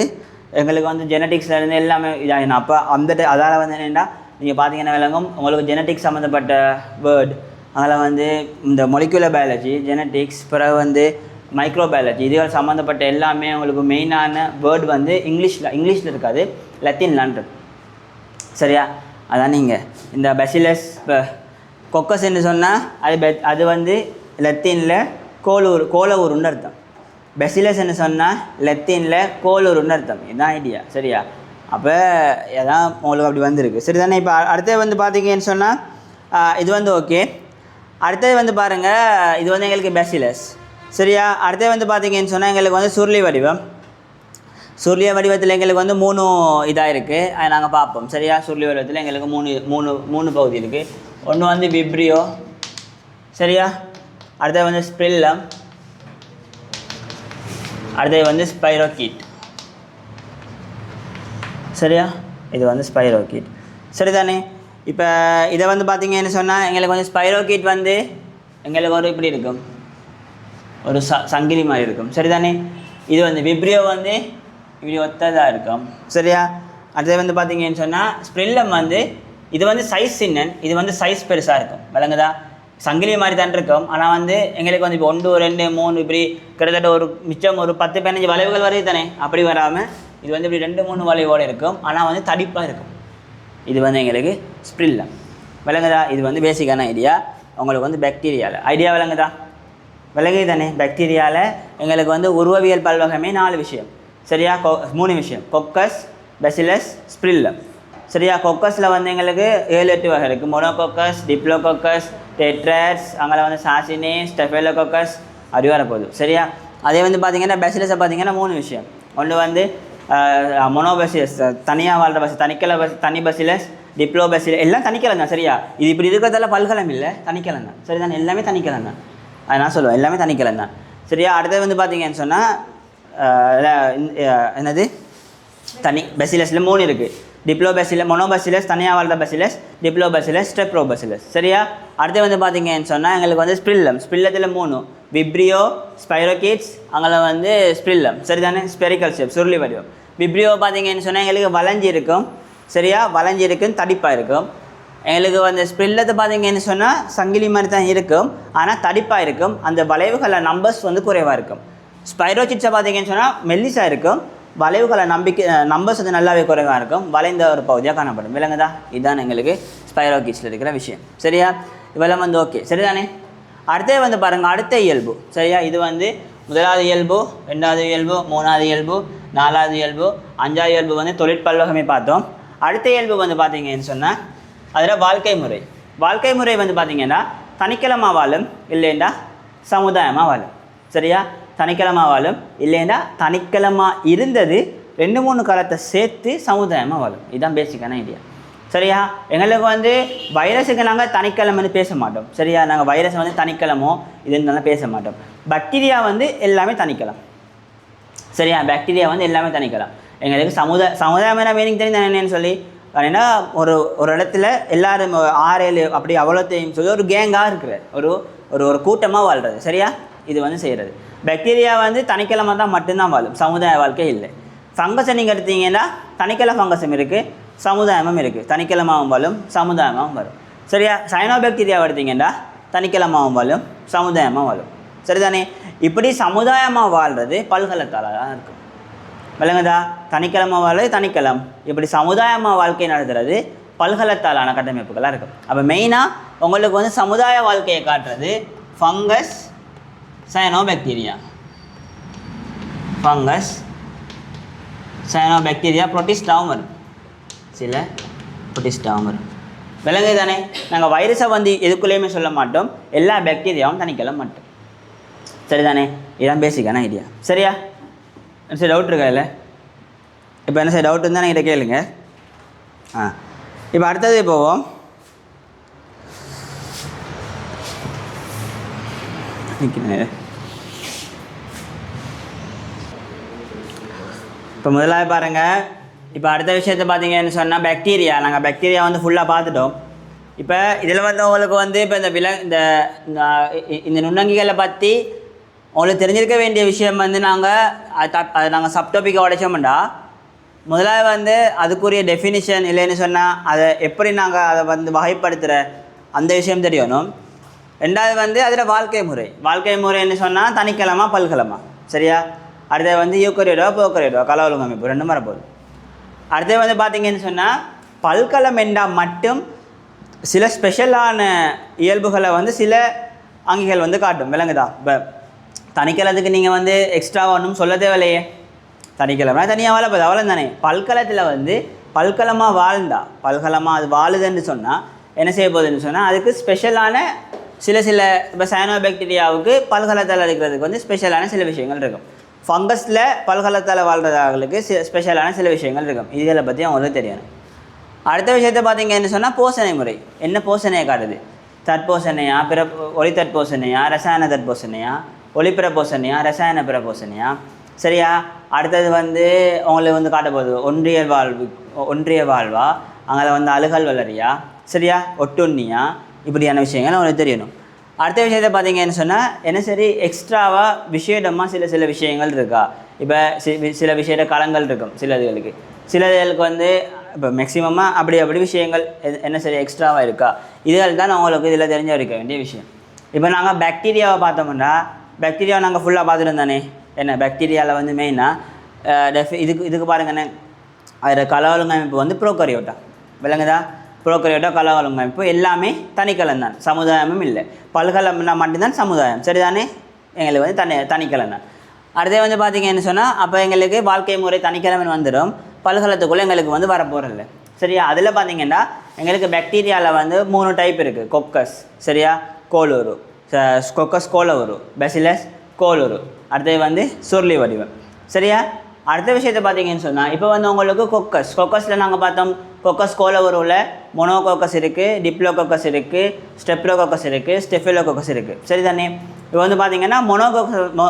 எங்களுக்கு வந்து ஜெனட்டிக்ஸ்லேருந்து எல்லாமே இதாகிடும். அப்போ அந்த அதால் வந்து என்னென்னா நீங்கள் பார்த்தீங்கன்னா விளங்கும் உங்களுக்கு ஜெனட்டிக்ஸ் சம்மந்தப்பட்ட வேர்ட். அதில் வந்து இந்த மொலிகுலர் பயாலஜி, ஜெனட்டிக்ஸ், பிறகு வந்து மைக்ரோபயாலஜி, இதுகள் சம்மந்தப்பட்ட எல்லாமே உங்களுக்கு மெயினான வேர்டு வந்து இங்கிலீஷில் இருக்காது, லத்தீன்லான்றது. சரியா, அதான் நீங்கள் இந்த பெசிலஸ் இப்போ கொக்கஸ்ன்னு சொன்னால் அது வந்து லத்தீனில் கோலூருன்னு அர்த்தம். பெசிலஸ்ன்னு சொன்னால் லத்தீனில் கோலூருன்னு அர்த்தம். இதுதான் ஐடியா. சரியா, அப்போ எதான் உங்களுக்கு அப்படி வந்திருக்கு. சரி தானே. இப்போ அடுத்தது வந்து பார்த்தீங்கன்னு சொன்னால் இது வந்து ஓகே. அடுத்தது வந்து பாருங்கள், இது வந்து எங்களுக்கு பெசிலஸ். சரியா, அடுத்தது வந்து பார்த்தீங்கன்னு சொன்னால் எங்களுக்கு வந்து சுருளி வடிவம். சுருளிய வடிவத்தில் எங்களுக்கு வந்து 3 இதாக இருக்குது, அதை நாங்கள் பார்ப்போம். சரியா, சுருளி வடிவத்தில் எங்களுக்கு மூணு பகுதி இருக்குது. ஒன்று வந்து விப்ரியோ. சரியா, அடுத்தது வந்து ஸ்பிரில்லம், அடுத்தது வந்து ஸ்பைரோகீட். சரியா, இது வந்து ஸ்பைரோகீட். சரிதானே. இப்போ இதை வந்து பார்த்தீங்கன்னு சொன்னால் எங்களுக்கு வந்து ஸ்பைரோகீட் வந்து எங்களுக்கு ஒரு இப்படி இருக்கும், ஒரு சங்கிலி மாதிரி இருக்கும். சரிதானே. இது வந்து விப்ரியோ வந்து இப்படி ஒத்ததாக இருக்கும். சரியா, அடுத்தது வந்து பார்த்தீங்கன்னு சொன்னால் ஸ்பிரில்லம் வந்து இது வந்து சைஸ் சின்னன், இது வந்து சைஸ் பெருசாக இருக்கும். விளங்குதா, சங்கிலி மாதிரி தான் இருக்கும். ஆனால் வந்து எங்களுக்கு வந்து இப்போ 1 2 3 இப்படி கிட்டத்தட்ட ஒரு மிச்சம் ஒரு 10 15 வளைவுகள் வரையும் தானே, அப்படி வராமல் இது வந்து இப்படி 2 3 வளைவோடு இருக்கும். ஆனால் வந்து தடிப்பாக இருக்கும். இது வந்து எங்களுக்கு ஸ்பிரில்லம். விளங்குதா, இது வந்து பேசிக்கான ஐடியா. உங்களுக்கு வந்து பாக்டீரியாவில் ஐடியா விளங்குதா, விளங்குது தானே. பாக்டீரியாவில் எங்களுக்கு வந்து உருவவியல் பல்வகமே 4 விஷயம். சரியா, 3 விஷயம்: கொக்கஸ், பெசிலஸ், ஸ்பிரில்லம். சரியா, கொக்கஸில் வந்து எங்களுக்கு 7 8 வகை இருக்குது. மொனோகோக்கஸ், டிப்ளோகோக்கஸ், டெட்ராட்ஸ், அங்கே வந்து சாசினி, ஸ்டெஃபைலோகோக்கஸ், அப்படி வரப்போகுது. சரியா, அதே வந்து பார்த்திங்கன்னா பெசிலஸை பார்த்திங்கன்னா 3 விஷயம். ஒன்று வந்து மொனோபெசிலஸ், தனியாக வாழ்கிற தனி பெசிலஸ், டிப்ளோபெசிலஸ், எல்லாம் தனிக்கிழமை தான். சரியா, இது இப்படி இருக்கிறதால பல்கலம் இல்லை, தனிக்கிழமை தான். சரி தான், எல்லாமே தனிக்கிழமை தான். அது நான் சொல்லுவேன், எல்லாமே தனிக்கிழமை தான். சரியா, அடுத்தது வந்து பார்த்திங்கன்னு சொன்னால் என்னது பெசிலஸில் 3 இருக்குது. டிப்ளோபெசிலஸ், மொனோபெசிலஸ், தனியாக வாழ்கிற பெசிலஸ், டிப்ளோபெசிலஸ், ஸ்டெப்ரோபெசிலஸ். சரியா, அடுத்து வந்து பார்த்திங்கன்னு சொன்னால் எங்களுக்கு வந்து ஸ்பிரில்லம். ஸ்பிரில்லத்தில் 3: விப்ரியோ, ஸ்பைரோகீட்ஸ், அங்கே வந்து ஸ்பிரில்லம். சரிதானே, ஸ்பெரிக்கல் ஷேப், சுருளி வடிவம். விப்ரியோ பார்த்திங்கன்னு சொன்னால் எங்களுக்கு வளைஞ்சி இருக்கும். சரியா, வளைஞ்சி இருக்கும், தடிப்பாக இருக்கும். எங்களுக்கு வந்து ஸ்பிரில்லத்தை பார்த்திங்கன்னு சொன்னால் சங்கிலி மாதிரி தான் இருக்கும், ஆனால் தடிப்பாக இருக்கும். அந்த வளைவுகளில் நம்பர்ஸ் வந்து குறைவாக இருக்கும். ஸ்பைரோகிட்ஸை பார்த்திங்கன்னு சொன்னால் மெல்லிஸாக இருக்கும், வளைவுகளை நம்பர்ஸ் வந்து நல்லாவே குறைவாக இருக்கும், வளைந்த ஒரு பகுதியாக காணப்படும். விளங்குதா, இதுதான் எங்களுக்கு ஸ்பைரோகிட்ஸில் இருக்கிற விஷயம். சரியா, இவெல்லாம் வந்து ஓகே. சரிதானே. அடுத்தே வந்து பாருங்கள், அடுத்த இயல்பு. சரியா, இது வந்து 1வது இயல்பு, 2வது இயல்பு, 3வது இயல்பு, 4வது இயல்பு, 5வது இயல்பு வந்து தொழிற்பல்வகமே பார்த்தோம். அடுத்த இயல்பு வந்து பார்த்தீங்கன்னு சொன்னால் அதில் வாழ்க்கை முறை. வாழ்க்கை முறை வந்து பார்த்திங்கன்னா தனிக்கிழமாக வாழும், இல்லைண்டா சமுதாயமாக வாழும். சரியா, தனிக்கிழமாக வாழும், இல்லைண்டா தனிக்கிழமாக இருந்தது 2 3 காலத்தை சேர்த்து சமுதாயமாக வாழும். இதுதான் பேசிக்கான ஐடியா. சரியா, எங்களுக்கு வந்து வைரஸுக்கு நாங்கள் தனிக்கிழமைன்னு பேச மாட்டோம். சரியா, நாங்கள் வைரஸை வந்து தனிக்கிழமோ இதுன்னு பேச மாட்டோம். பாக்டீரியா வந்து எல்லாமே தனிக்கலாம். சரியா, பாக்டீரியா வந்து எல்லாமே தனிக்கலாம். எங்களுக்கு சமுதாயமான மீனிங் தெரிஞ்சு என்னன்னு சொல்லி ஏன்னா ஒரு இடத்துல எல்லாரும் 6 7 அப்படி அவ்வளோத்தையும் சொல்லி ஒரு கேங்காக இருக்கிற ஒரு கூட்டமாக வாழ்கிறது. சரியா, இது வந்து செய்கிறது. பாக்டீரியா வந்து தனிக்கிழமை தான் மட்டும்தான் வாழும், சமுதாய வாழ்க்கை இல்லை. ஃபங்கஸை நீங்கள் எடுத்தீங்கன்னா தனிக்கிழமை ஃபங்கஸும் இருக்குது, சமுதாயமும் இருக்குது. தனிக்கிழமாவும் வாழும், சமுதாயமாகவும் வரும். சரியா? சயனோபாக்டீரியாவை எடுத்தீங்கன்னா தனிக்கிழமாவும் வாழும், சமுதாயமாக வாழும். சரிதானே? இப்படி சமுதாயமாக வாழ்கிறது பல்கலைத்தால தான் இருக்கும். விளங்குதா? தனிக்கிழமை வாழ்றது தனிக்கிழம், இப்படி சமுதாயமாக வாழ்க்கை நடத்துறது பல்கலைத்தாலான கட்டமைப்புகளாக இருக்கும். அப்போ மெயினாக உங்களுக்கு வந்து சமுதாய வாழ்க்கையை காட்டுறது ஃபங்கஸ், சயனோபாக்டீரியா. ஃபங்கஸ், சயனோபாக்டீரியா, புரோட்டிஸ்டாவும் வரும், சில புரோட்டிஸ்டாவும் வரும். விலங்கு தானே? நாங்கள் வைரஸை வந்து எதுக்குள்ளேயுமே சொல்ல மாட்டோம், எல்லா பாக்டீரியாவும் தனிக்கிழமை மட்டும். சரிதானே? இதான் பேசிக்கான ஐடியா. சரியா? என்ன சார் டவுட் இருக்கா இல்லை? இப்போ என்ன சார் டவுட் இருந்தால் என்கிட்ட கேளுங்க. இப்போ அடுத்தது போவோம். இப்போ முதலாவது பாருங்கள். இப்போ அடுத்த விஷயத்தை பார்த்தீங்கன்னு சொன்னால் பாக்டீரியா. நாங்கள் பாக்டீரியா வந்து ஃபுல்லாக பார்த்துட்டோம். இப்போ இதில் வந்து உங்களுக்கு வந்து இப்போ இந்த நுண்ணங்கிகளை பற்றி உங்களுக்கு தெரிஞ்சிருக்க வேண்டிய விஷயம் வந்து நாங்கள் சப்டாபிக்கை உடைச்சோம்டா, முதலாவது வந்து அதுக்குரிய டெஃபினிஷன் இல்லைன்னு சொன்னால் அதை எப்படி நாங்கள் அதை வந்து வகைப்படுத்துகிற அந்த விஷயம் தெரியணும். ரெண்டாவது வந்து அதில் வாழ்க்கை முறைன்னு சொன்னால் தனிக்கிழமா பல்கிழமா. சரியா? அடுத்தது வந்து யூக்கரியோடோ போக்கரியோடோ கல ஒழுங்கமைப்பு ரெண்டும் வரப்போகுது. அடுத்தது வந்து பார்த்திங்கன்னு சொன்னால் பல்கலம் என்றால் மட்டும் சில ஸ்பெஷலான இயல்புகளை வந்து சில அங்கிகள் வந்து காட்டும். விளங்குதா? இப்போ தனிக்கிழத்துக்கு நீங்கள் வந்து எக்ஸ்ட்ராவாக ஒன்றும் சொல்ல தேவையில்லையே. தனிக்கிழமை தனியாக வாழப்போது அவ்வளோ தானே. பல்கலத்தில் வந்து பல்கலமாக பல்கலமாக அது வாழுதுன்னு சொன்னால் என்ன செய்ய போகுதுன்னு சொன்னால் அதுக்கு ஸ்பெஷலான சில இப்போ சயனோபாக்டீரியாவுக்கு பல்கலத்தில் இருக்கிறதுக்கு வந்து ஸ்பெஷலான சில விஷயங்கள் இருக்கும். ஃபங்கஸில் பல்கலத்தில் வாழ்கிறவர்களுக்கு ஸ்பெஷலான சில விஷயங்கள் இருக்கும். இதுகளை பற்றி அவங்களுக்கு தெரியணும். அடுத்த விஷயத்தை பார்த்தீங்கன்னு சொன்னால் போசனை முறை. என்ன போசனையை காட்டுது? தற்போசனையா, ஒளி தற்போசனையா, ரசாயன தற்போசனையா, ஒளிப்பிற போசனையா, ரசாயன பிற போசனையா. சரியா? அடுத்தது வந்து உங்களுக்கு வந்து காட்ட போகுது ஒன்றிய வாழ்வா, அங்கே வந்து அழுகல் வளரியா, சரியா, ஒட்டுண்ணியா, இப்படியான விஷயங்கள் அவங்களுக்கு தெரியணும். அடுத்த விஷயத்தை பார்த்தீங்கன்னு சொன்னால் என்ன சரி எக்ஸ்ட்ராவாக விசேடமாக சில விஷயங்கள் இருக்கா. இப்போ சில விசேட களங்கள் இருக்கும் சிலதுகளுக்கு வந்து இப்போ மேக்ஸிமமாக அப்படி விஷயங்கள் என்ன சரி எக்ஸ்ட்ராவாக இருக்கா. இதுகள் தான் அவங்களுக்கு இதில் தெரிஞ்ச இருக்க வேண்டிய விஷயம். இப்போ நாங்கள் பாக்டீரியாவை பார்த்தோம்னா பாக்டீரியாவை நாங்கள் ஃபுல்லாக பார்த்துட்டு தானே. என்ன பாக்டீரியாவில் வந்து மெயினாக இதுக்கு பாருங்கண்ணே, அதில் கல ஒழுங்கமைப்பு வந்து ப்ரோகரியோட்டா. விளங்குதா? ப்ரோகரியோட்டா கல ஒழுங்கமைப்பு எல்லாமே தனிக்கலம் தான், சமுதாயமும் இல்லை. பல்கலம்னா மட்டும்தான் சமுதாயம். சரிதானே? எங்களுக்கு வந்து தனிக்கலம் தான். அடுத்தே வந்து பார்த்திங்கன்னு சொன்னால் அப்போ எங்களுக்கு வாழ்க்கை முறை தனிக்கிழமை வந்துடும், பல்கலத்துக்குள்ளே எங்களுக்கு வந்து வரப்போகிறதில்ல. சரியா? அதில் பார்த்திங்கன்னா எங்களுக்கு பாக்டீரியாவில் வந்து 3 டைப் இருக்குது. கொக்கஸ், சரியா, கோலூரு, கொக்கஸ் கோலவுரு, பெசிலஸ் கோலூரு, அடுத்தது வந்து சுருளி வடிவம். சரியா? அடுத்த விஷயத்தை பார்த்தீங்கன்னு சொன்னால் இப்போ வந்து உங்களுக்கு கொக்கஸில் நாங்கள் பார்த்தோம், கொக்கஸ் கோலவுருவில் மொனோகோக்கஸ் இருக்குது, டிப்ளோகோக்கஸ் இருக்குது, ஸ்டெப்ளோகோக்கஸ் இருக்குது, ஸ்டெஃபிலோகோக்கஸ் இருக்குது. சரிதானே? இப்போ வந்து பார்த்திங்கன்னா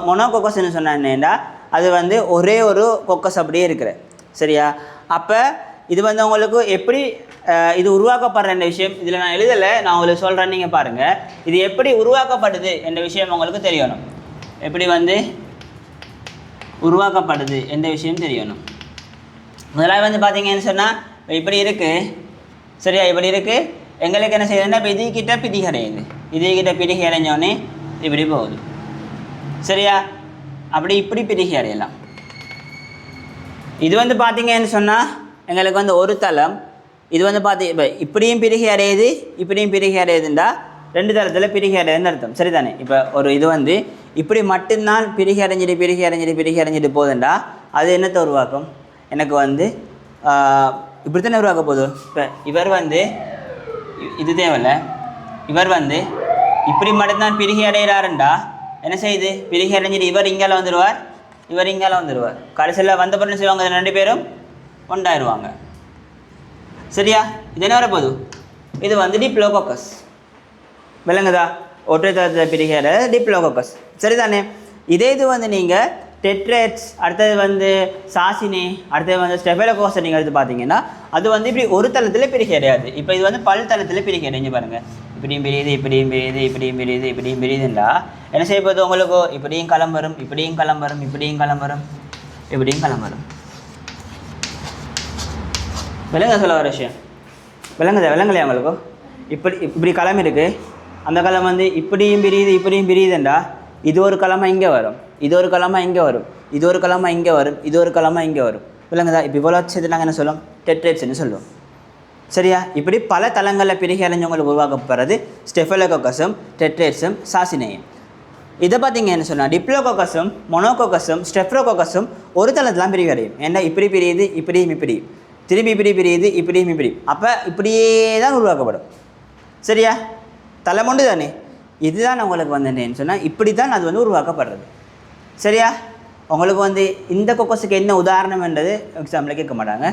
மொனோகோக்கஸ்ன்னு சொன்னால் என்னென்னா அது வந்து ஒரே ஒரு கொக்கஸ் அப்படியே இருக்கிற. சரியா? அப்போ இது வந்து உங்களுக்கு எப்படி இது உருவாக்கப்படுற என்ற விஷயம் இதில் நான் எழுதலை, நான் உங்களுக்கு சொல்கிறேன், நீங்கள் பாருங்கள். இது எப்படி உருவாக்கப்படுது என்ற விஷயம் உங்களுக்கு தெரியணும். எப்படி வந்து உருவாக்கப்படுது என்ற விஷயம் தெரியணும். முதலாவது வந்து பார்த்தீங்கன்னு சொன்னால் இப்படி இருக்குது. சரியா? இப்படி இருக்குது. எங்களுக்கு என்ன செய்யுதுன்னா இப்போ இதுக்கிட்ட பிடிகரையுது, இதுக்கிட்ட பிடிகை அடைஞ்சோடனே இப்படி போகுது. சரியா? அப்படி இப்படி பிடிகை அடையலாம். இது வந்து பார்த்தீங்கன்னு சொன்னால் எங்களுக்கு வந்து ஒரு தளம். இது வந்து இப்போ இப்படியும் பிரிகை அடையுது, இப்படியும் பிரிகை அடையுதுண்டா 2 தளத்தில் பிரிகை அடையுதுன்னு அர்த்தம். சரிதானே? இப்போ ஒரு இது வந்து இப்படி மட்டும்தான் பிரிகை அடைஞ்சிட்டு போகுதுண்டா அது என்னத்தை உருவாக்கும்? எனக்கு வந்து இப்படி தானே உருவாக்க போகுது. இப்போ இவர் வந்து இது தேவையில்லை, இவர் வந்து இப்படி மட்டும்தான் பிரிகை அடைகிறாருண்டா என்ன செய்யுது? பிரிகை அடைஞ்சிட்டு இவர் இங்கால வந்துடுவார், இவர் இங்கால வந்துடுவார். கடைசியில் வந்த பிறகு செய்வாங்க 2 பேரும் ஒன்றாயிருவாங்க. சரியா? இது என்ன வரப்போகுது? இது வந்து டிப்ளோகோக்கஸ். விளங்குதா? ஒற்றை தளத்தில் பிரிகிற டிப்ளோகோக்கஸ். சரிதானே? இதே இது வந்து நீங்கள் டெட்ரேட்ஸ், அடுத்தது வந்து சாசினே, அடுத்தது வந்து ஸ்டெஃபைலோகோக்கஸ் நீங்கள் எடுத்து பார்த்தீங்கன்னா அது வந்து இப்படி ஒரு தளத்தில் பிரிகை அடையாது. இப்போ இது வந்து பல் தளத்தில் பிரிகை அடைஞ்சு பாருங்கள். இப்படியும் பிரியுது இப்படியும் பிரியுது இப்படியும் பிரியுது இப்படியும் பிரியுதுண்டா என்ன செய்ய போகுது உங்களுக்கு இப்படியும் களம் வரும் இப்படியும் களம் வரும் இப்படியும் களம் வரும் இப்படியும் களம் வரும். விளங்க சொல்ல வர விஷயம் விளங்கலையா உங்களுக்கு? இப்படி களம் இருக்குது, அந்த களம் வந்து இப்படியும் பிரியுதுண்டா இது ஒரு களமாக இங்கே வரும், இது ஒரு களமாக இங்கே வரும், இது ஒரு களமாக இங்கே வரும், இது ஒரு களமாக இங்கே வரும். விளங்குதா? இப்போ இவ்வளோ சேர்த்து நாங்கள் என்ன சொல்லுவோம்? டெட்ரேட்ஸ்ன்னு சொல்லுவோம். சரியா? இப்படி பல தளங்களில் பிரிகை அடைஞ்சவங்களுக்கு உருவாக்கப்படுறது ஸ்டெஃபலோகோக்கஸும் டெட்ரேட்ஸும் சாசினேயும். இதை பார்த்தீங்கன்னு சொன்னால் டிப்ளோகோக்கஸும் மொனோகோக்கஸும் ஸ்டெஃப்ரோகோக்கஸும் ஒரு தளத்தில் பிரிகை அடையும். ஏன்னா இப்படி பிரியுது இப்படியும் இப்படி, திரும்பி இப்படி பிரியுது இப்படியும் இப்படி, அப்போ இப்படியே தான் உருவாக்கப்படும். சரியா? தலைமொண்டு தானே, இதுதான் உங்களுக்கு என்னன்னு சொன்னால் இப்படி தான் அது வந்து உருவாக்கப்படுறது. சரியா? உங்களுக்கு வந்து இந்த கொக்கஸுக்கு என்ன உதாரணம்ன்றது எக்ஸாம்பிள் கேட்க மாட்டாங்க,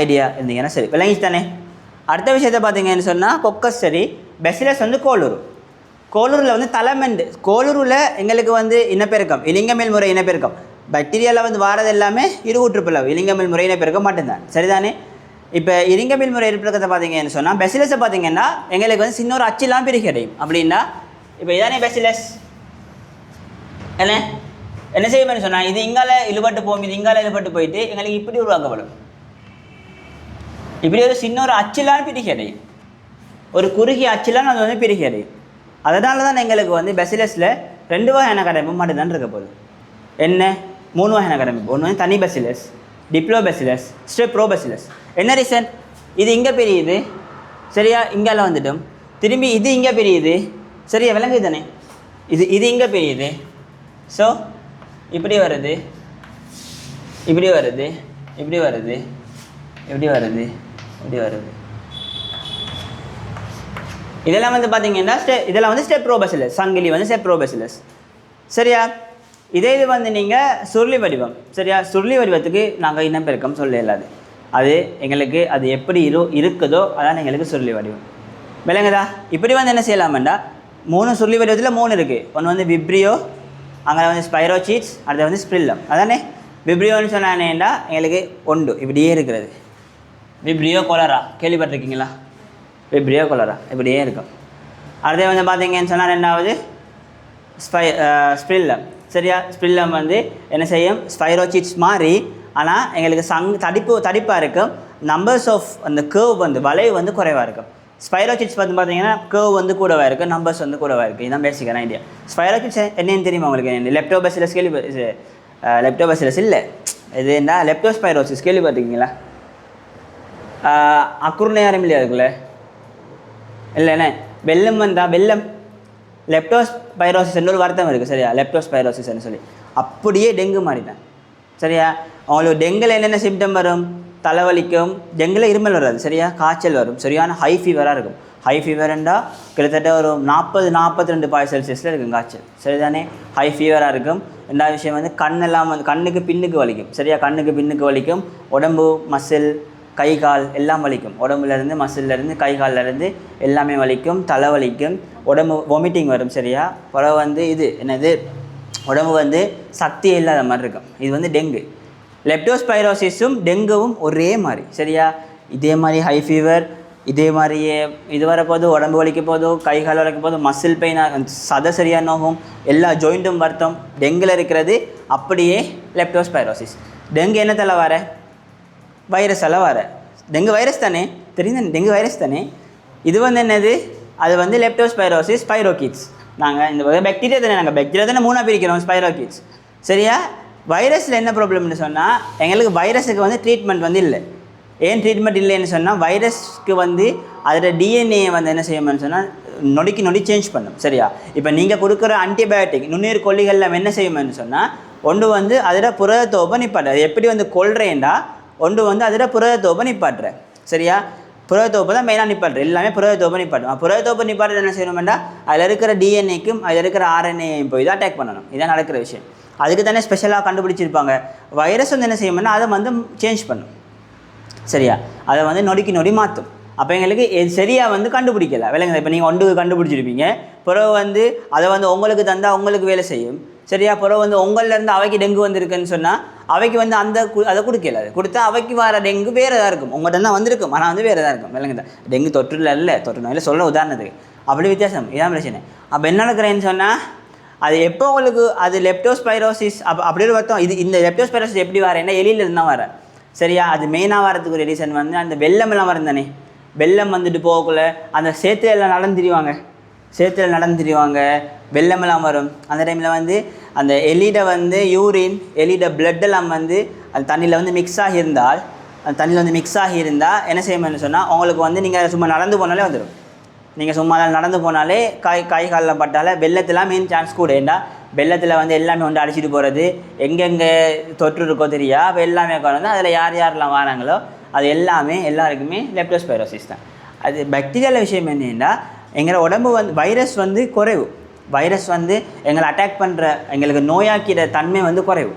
ஐடியா இருந்தீங்கன்னா சரி. விளங்கிச்சு தானே? அடுத்த விஷயத்தை பார்த்தீங்கன்னு சொன்னால் கொக்கஸ் சரி, பெசிலஸ் வந்து கோளூரில் வந்து தலைமெண்டு. கோளூரில் எங்களுக்கு வந்து இனப்பெருக்கம் இலிங்கமேல் முறை இனப்பெருக்கம், பாக்டீரியாவில் வந்து வாரது எல்லாமே இருகூற்றுப்பிளவு, இலிங்கமேல் முறை இனப்பெருக்கம் மட்டும்தான். சரிதானே? இப்போ இலிங்கமேல் முறை இனப்பெருக்கத்தை பார்த்தீங்கன்னு சொன்னால் பெசிலஸை பார்த்தீங்கன்னா எங்களுக்கு வந்து சின்ன ஒரு அச்செல்லாம் பிரிக்க அடையும். அப்படின்னா இப்போ இதானே பெசிலஸ் என்ன செய்யும்னு சொன்னால் இது இங்கால இழுபட்டு போகும், இது இங்கால இழுபட்டு போயிட்டு எங்களுக்கு இப்படி உருவாக்கப்படும். இப்படி ஒரு சின்ன ஒரு அச்சிலான பிரிகை அடையும், ஒரு குறுகிய அச்சிலான அது வந்து பிரிகை அடையும். அதனால தான் எங்களுக்கு வந்து பெசிலஸில் 2 வகையான கட்டமைப்பு மட்டும்தான் இருக்க போகுது. என்ன? 3 வகையான கட்டமைப்பு. ஒன்று வந்து தனி பெசிலஸ், டிப்ளோபெசிலஸ், ஸ்டெப்ரோபெசிலஸ். என்ன ரீசன்? இது இங்கே பிரியுது, சரியா? இங்கால வந்துட்டோம், திரும்பி இது இங்கே பிரியுது, சரியா? விளங்குது தானே? இது இங்கே பிரியுது, ஸோ இப்படி வருது இப்படி வருது இப்படி வருது இப்படி வருது இப்படி வருது. இதெல்லாம் வந்து பார்த்தீங்கன்னா இதெல்லாம் வந்து ஸ்டெப்ரோபெசிலஸ், சங்கிலி வந்து ஸ்டெப்ரோபெசிலஸ். சரியா? இது வந்து நீங்கள் சுருளி வடிவம். சரியா? சுருளி வடிவத்துக்கு நாங்கள் இனப்பெருக்கம் சொல்ல இயலாது, அது எங்களுக்கு அது எப்படி இருக்குதோ அதான் எங்களுக்கு சுருளி வடிவம். விளங்குதா? இப்படி வந்து என்ன செய்யலாமண்டா 3 சுருளி வடிவத்தில் 3 இருக்குது. ஒன்று வந்து விப்ரியோ, அங்கே வந்து ஸ்பைரோசீட்ஸ், அடுத்து வந்து ஸ்ப்ரில்லம். அதானே விப்ரியோன்னு சொன்னானேண்டா எங்களுக்கு ஒன்று இப்படியே இருக்கிறது. விப்ரியோ கொலரா கேள்விப்பட்டிருக்கீங்களா? விப்ரியோ கொலரா இப்படியே இருக்கும். அடுத்து வந்து பார்த்தீங்கன்னு சொன்னால் 2வது ஸ்ப்ரில்லம். சரியா? ஸ்ப்ரில்லம் வந்து என்ன செய்யும்? ஸ்பைரோசீட்ஸ் மாதிரி, ஆனால் எங்களுக்கு தடிப்பாக இருக்கும். நம்பர்ஸ் ஆஃப் அந்த கேர்வ் வந்து வளைவு வந்து குறைவாக இருக்கும். ஸ்பைரோசீட்ஸ் வந்து பார்த்தீங்கன்னா கேர்வ் வந்து கூடவாக இருக்குது, நம்பர்ஸ் வந்து கூடவாக இருக்குது. இதுதான் பேசிக்கான ஐடியா. ஸ்பைரோசீட்ஸ் என்னன்னு தெரியுமா உங்களுக்கு? என்ன லெப்டோபெசிலஸ் லெப்டோபெசிலஸ் இல்லை, இது என்ன லெப்டோஸ்பைரோசிஸ் கேள்விப்பட்டிருக்கீங்களா? அக்குர்ணையாரம் இல்லையா இருக்குல்ல? இல்லைண்ணே வெள்ளம் வந்தால் வெள்ளம் லெப்டோஸ்பைரோசிஸ் ஒரு வருத்தம் இருக்குது. சரியா? லெப்டோஸ்பைரோசிஸ்ன்னு சொல்லி அப்படியே டெங்கு மாதிரி தான். சரியா? அவங்களுக்கு டெங்கில் என்னென்ன சிம்டம் வரும்? தலைவலிக்கும். டெங்கில் இருமல் வராது, சரியா? காய்ச்சல் வரும், சரியான ஹை ஃபீவராக இருக்கும். ஹை ஃபீவர்ண்டா கிட்டத்தட்ட ஒரு 40-42°C இருக்கும் காய்ச்சல். சரிதானே? ஹை ஃபீவராக இருக்கும். 2வது விஷயம் வந்து கண்ணெல்லாம் வந்து கண்ணுக்கு பின்னுக்கு வலிக்கும். சரியா? கண்ணுக்கு பின்னுக்கு வலிக்கும். உடம்பு மசில் கை கால் எல்லாம் வலிக்கும். உடம்புலேருந்து மசில்லேருந்து கை கால்லேருந்து எல்லாமே வலிக்கும். தலை வலிக்கும், உடம்பு வாமிட்டிங் வரும். சரியா? பிறகு வந்து இது என்னது, உடம்பு வந்து சக்தியே இல்லாத மாதிரி இருக்கும். இது வந்து டெங்கு. லெப்டோஸ்பைரோசிஸும் டெங்குவும் ஒரே மாதிரி. சரியா? இதே மாதிரி ஹை ஃபீவர், இதே மாதிரியே இது வரப்போது, உடம்பு வலிக்க போதும், கை கால் வலிக்க போதும், மசில் பெயின், சதை சரியாக நோகும், எல்லா ஜாயிண்ட்டும் வருத்தம். டெங்கில் இருக்கிறது அப்படியே லெப்டோஸ்பைரோசிஸ். டெங்கு என்னத்தில் வர? வைரஸால் வர. டெங்கு வைரஸ் தானே, தெரியும்? டெங்கு வைரஸ் தானே. இது வந்து என்னது? அது வந்து லெப்டோஸ்பைரோசிஸ் ஸ்பைரோகிட்ஸ். நாங்கள் இந்த பாக்டீரியா தானே, நாங்கள் பாக்டீரியா தானே 3ஆக பிரிக்கிறோம், ஸ்பைரோகிட்ஸ். சரியா? வைரஸில் என்ன ப்ராப்ளம்னு சொன்னால் எங்களுக்கு வைரஸுக்கு வந்து ட்ரீட்மெண்ட் வந்து இல்லை. ஏன் ட்ரீட்மெண்ட் இல்லைன்னு சொன்னால் வைரஸ்க்கு வந்து அதோட டிஎன்ஏ வந்து என்ன செய்யணும்னு சொன்னால் நொடி சேஞ்ச் பண்ணும். சரியா? இப்போ நீங்கள் கொடுக்குற ஆன்டிபயோட்டிக் நுண்ணுயிர் கொல்லிகளில் என்ன செய்யணும்னு சொன்னால் ஒன்று வந்து அதோட புரதத்தோப்பை நிப்பாட்டுற. அது எப்படி வந்து கொள்றேன்டா ஒன்று வந்து அதோட புரதத்தோப்பை நிப்பாட்டுற. சரியா? புரதத்தோப்பை தான் மெயினாக நிப்பாட்டுற. எல்லாமே புரதத்தோப்பை நிப்பாட்டும். புரதத்தோப்பை நிப்பாட்டுறது என்ன செய்யணும்டா அதில் இருக்கிற டிஎன்ஏக்கும் அதில் இருக்கிற ஆர்என்ஏயும் போய் தான் அட்டாக் பண்ணணும். இதான் நடக்கிற விஷயம். அதுக்கு தானே ஸ்பெஷலாக கண்டுபிடிச்சிருப்பாங்க. வைரஸ் வந்து என்ன செய்யணும்னா அதை வந்து சேஞ்ச் பண்ணும். சரியா? அதை வந்து நொடி மாற்றும். அப்போ எங்களுக்கு சரியாக வந்து கண்டுபிடிக்கல. விளங்குது? இப்போ நீங்கள் ஒன்றுக்கு கண்டுபிடிச்சிருப்பீங்க, பிறகு வந்து அதை வந்து உங்களுக்கு தந்தால் உங்களுக்கு வேலை செய்யும். சரியா? பிறகு வந்து உங்கள்லேருந்து அவைக்கு டெங்கு வந்துருக்குன்னு சொன்னால் அவைக்கு வந்து அதை கொடுக்கல. அது கொடுத்தா அவைக்கு வர டெங்கு வேறு தான் இருக்கும். உங்கள்கிட்ட தான் வந்திருக்கும், ஆனால் வந்து வேறு தான் இருக்கும். விளங்குதா? டெங்கு தொற்றுல இல்லை, தொற்று நோயில் சொல்ல உதாரணத்துக்கு. அப்படி வித்தியாசம், இதான் பிரச்சனை. அப்போ என்ன நடக்கிறேன்னு சொன்னால் அது எப்போ உங்களுக்கு அது லெப்டோஸ்பைரோசிஸ் அப்படின்னு பார்த்தோம். இந்த லெப்டோஸ்பைரோசிஸ் எப்படி வரேன்னா எலியிலேருந்து தான் வர. சரியா? அது மெயினாக வரதுக்கு ஒரு ரீசன் வந்து அந்த வெள்ளமெல்லாம் வரும் தானே. வெள்ளம் வந்துட்டு போகக்குள்ள அந்த சேத்துல நடந்துருவாங்க, வெள்ளமெல்லாம் வரும். அந்த டைமில் வந்து அந்த எலியிட வந்து யூரின், எலியிட பிளட்டெல்லாம் வந்து அந்த தண்ணியில் வந்து மிக்ஸ் ஆகியிருந்தால் என்ன செய்யணும்னு சொன்னால் உங்களுக்கு வந்து நீங்கள் சும்மா நடந்து போனாலே வந்துடும். நீங்கள் சும்மா நடந்து போனாலே கை காலில் பட்டாலே வெள்ளத்தெல்லாம் மெயின் சான்ஸ் கூட. ஏண்டா வெள்ளத்தில் வந்து எல்லாமே வந்து அடிச்சுட்டு போகிறது, எங்கெங்கே தொற்று இருக்கோ தெரியா. அப்போ எல்லாமே வந்து அதில் யாரெல்லாம் வராங்களோ அது எல்லாருக்குமே லெப்டோஸ்பைரோசிஸ் தான். அது பாக்டீரியாவில் விஷயம் என்னென்னா எங்களோட உடம்பு வந்து வைரஸ் வந்து குறைவு. வைரஸ் வந்து எங்களை அட்டாக் பண்ணுற எங்களுக்கு நோயாக்கிற தன்மை வந்து குறைவு.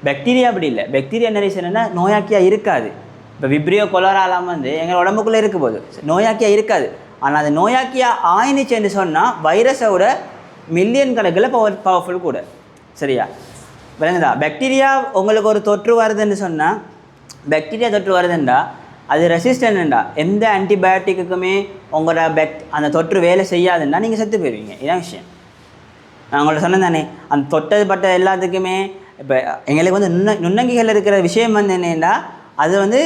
பாக்டீரியா அப்படி இல்லை. பாக்டீரியா என்ன ரீசன்னா நோயாக்கியாக இருக்காது. இப்போ விப்ரியோ கொலராலாம் வந்து எங்கள் உடம்புக்குள்ளே இருக்க போது நோயாக்கியாக இருக்காது. ஆனால் அது நோயாக்கியாக ஆயினுச்சுன்னு சொன்னால் வைரஸோட மில்லியன் கணக்கில் பவர்ஃபுல் கூட. சரியா? விளங்குதா? பாக்டீரியா உங்களுக்கு ஒரு தொற்று வருதுன்னு சொன்னால், பாக்டீரியா தொற்று வருதுண்டா அது ரெசிஸ்டன்டா எந்த ஆன்டிபயோட்டிக்குமே உங்களோட அந்த தொற்று வேலை செய்யாதுன்னா நீங்கள் செத்து போயிடுவீங்க. இதான் விஷயம். நான் உங்கள்ட்ட சொன்னேன் தானே, அந்த தொட்டது பட்ட எல்லாத்துக்குமே இப்போ எங்களுக்கு வந்து நுண்ணங்கிகள் இருக்கிற விஷயம் வந்து என்னென்னா அது வந்து